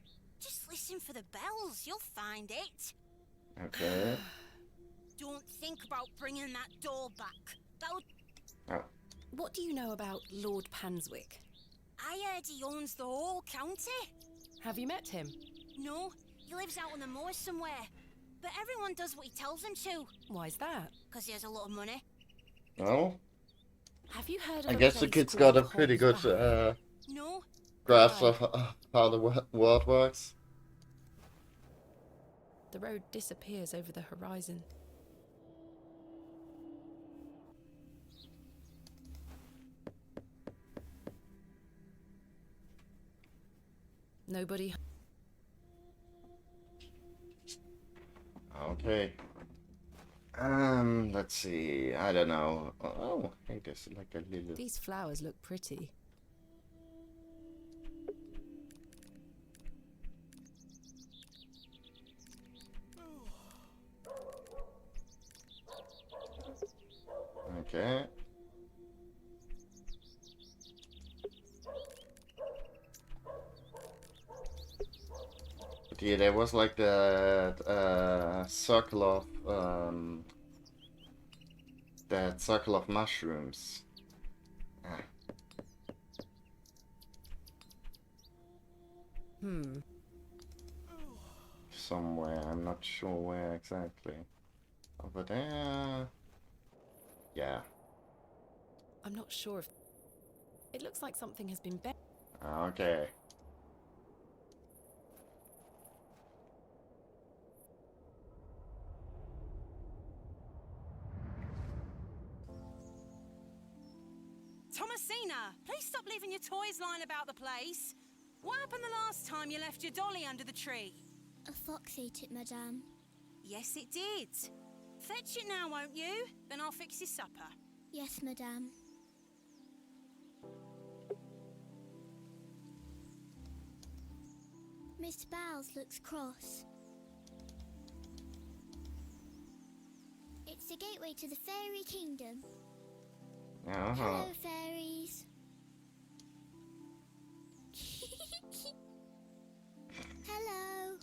Just listen for the bells, you'll find it. Okay. Don't think about bringing that doll back. That'll... Oh. What do you know about Lord Panswick? I heard he owns the whole county. Have you met him? No, he lives out on the moors somewhere. But everyone does what he tells them to. Why's that? Because he has a lot of money. Oh? Have you heard of I a guess the place kid's called got a pretty good Hobbs Valley? No. grasp of how the world works. The road disappears over the horizon. Nobody. Okay. Let's see. I don't know. Oh, hey, there's like a little. These flowers look pretty. Okay. But yeah, there was like that circle of that circle of mushrooms. Ah. Somewhere, I'm not sure where exactly. Over there. Yeah. I'm not sure if... It looks like something has been bent. Okay. Thomasina, please stop leaving your toys lying about the place. What happened the last time you left your dolly under the tree? A fox ate it, madame. Yes, it did. Fetch it now, won't you? Then I'll fix his supper. Yes, madame. Mr. Bowles looks cross. It's the gateway to the fairy kingdom. Hello, fairies. Hello.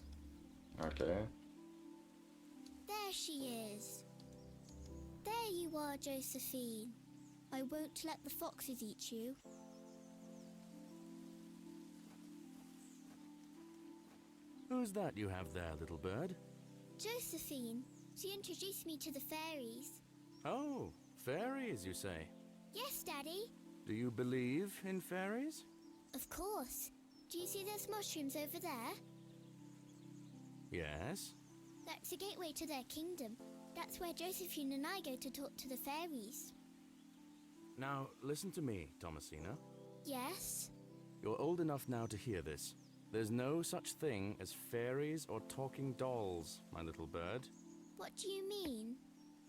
Okay. There she is. There you are, Josephine. I won't let the foxes eat you. Who's that you have there, little bird? Josephine. She introduced me to the fairies. Oh, fairies, you say? Yes, Daddy. Do you believe in fairies? Of course. Do you see those mushrooms over there? Yes. That's the gateway to their kingdom. That's where Josephine and I go to talk to the fairies. Now, listen to me, Thomasina. Yes? You're old enough now to hear this. There's no such thing as fairies or talking dolls, my little bird. What do you mean?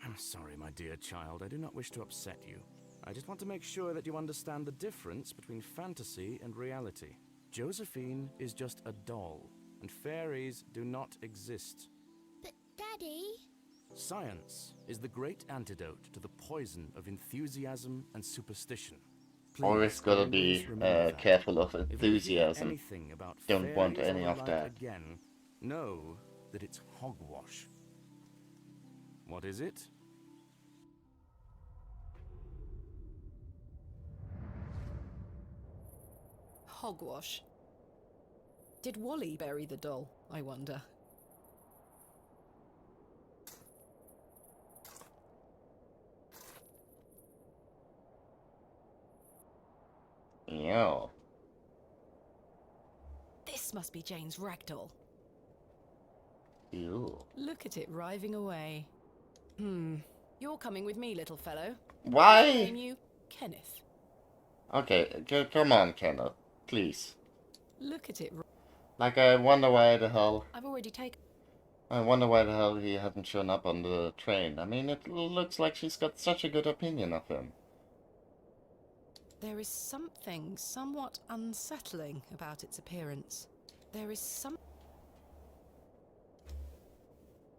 I'm sorry, my dear child. I do not wish to upset you. I just want to make sure that you understand the difference between fantasy and reality. Josephine is just a doll, and fairies do not exist. But, Daddy... Science is the great antidote to the poison of enthusiasm and superstition. Please, Always gotta be careful of if you hear enthusiasm. anything about Don't want fairies or any the of like that. Again, know that it's hogwash. What is it? Hogwash. Did Wally bury the doll, I wonder? Yeah. This must be Jane's ragdoll. Ew. Look at it writhing away. You're coming with me, little fellow. Why? Name you Kenneth. Okay, come on, Kenneth. Please. Look at it. Like, I wonder why the hell... I've already taken... I wonder why the hell he hasn't shown up on the train. I mean, it looks like she's got such a good opinion of him. There is something somewhat unsettling about its appearance. There is some...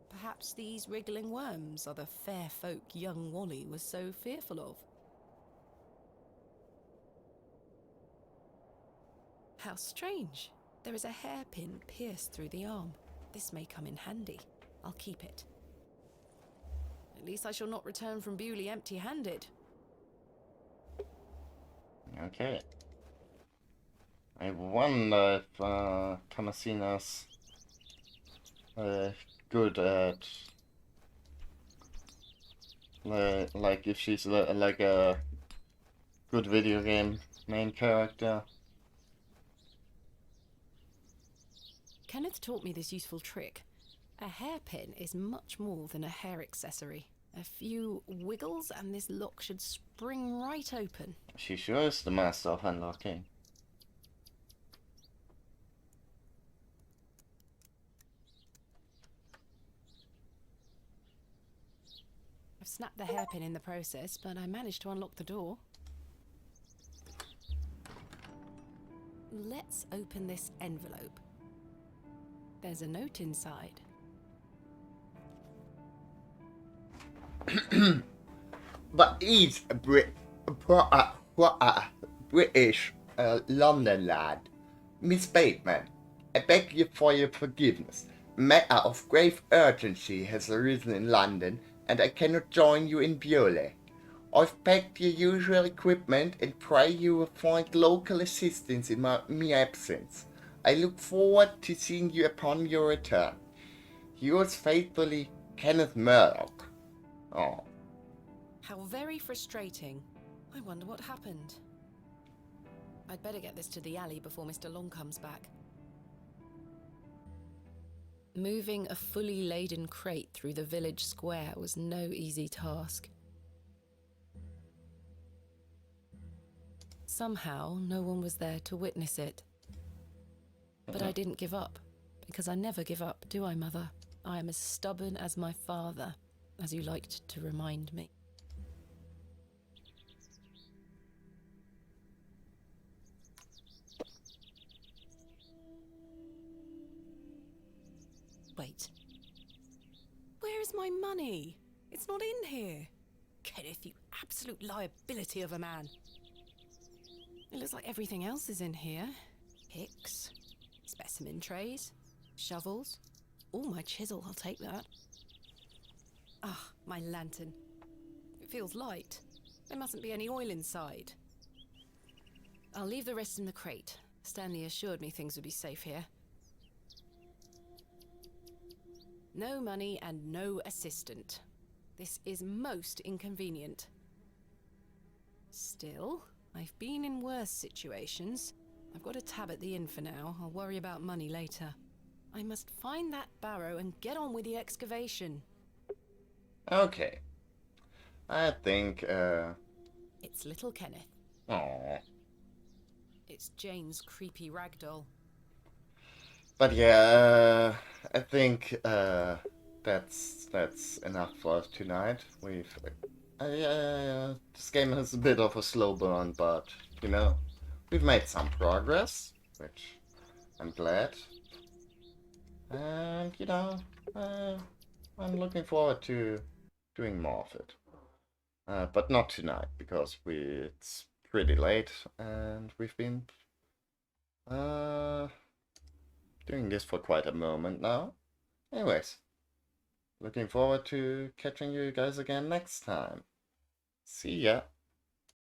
Perhaps these wriggling worms are the fair folk young Wally was so fearful of. How strange. There is a hairpin pierced through the arm. This may come in handy. I'll keep it. At least I shall not return from Bewley empty-handed. Okay. I wonder if Thomasina's good at... like if she's like a good video game main character. Kenneth taught me this useful trick. A hairpin is much more than a hair accessory. A few wiggles and this lock should spring right open. She sure is the master of unlocking. I've snapped the hairpin in the process, but I managed to unlock the door. Let's open this envelope. There's a note inside. But he's a British London lad. Miss Bateman, I beg you for your forgiveness. A matter of grave urgency has arisen in London, and I cannot join you in Bewley. I've packed your usual equipment and pray you will find local assistance in my absence. I look forward to seeing you upon your return. Yours faithfully, Kenneth Murdoch. Oh. How very frustrating. I wonder what happened. I'd better get this to the alley before Mr. Long comes back. Moving a fully laden crate through the village square was no easy task. Somehow, no one was there to witness it. But I didn't give up, because I never give up. Do I, Mother? I am as stubborn as my father, as you liked to remind me. Wait. Where is my money? It's not in here. Kenneth, you absolute liability of a man. It looks like everything else is in here. Picks, specimen trays, shovels. Oh, my chisel, I'll take that. Ah, my lantern. It feels light. There mustn't be any oil inside. I'll leave the rest in the crate. Stanley assured me things would be safe here. No money and no assistant. This is most inconvenient. Still, I've been in worse situations. I've got a tab at the inn for now. I'll worry about money later. I must find that Barrow and get on with the excavation. Okay. I think, It's little Kenneth. Aww. It's Jane's creepy ragdoll. But yeah, I think that's enough for tonight. This game is a bit of a slow burn, but you know, we've made some progress, which I'm glad. And you know, I'm looking forward to doing more of it. But not tonight because it's pretty late and we've been doing this for quite a moment now. Anyways, looking forward to catching you guys again next time. See ya!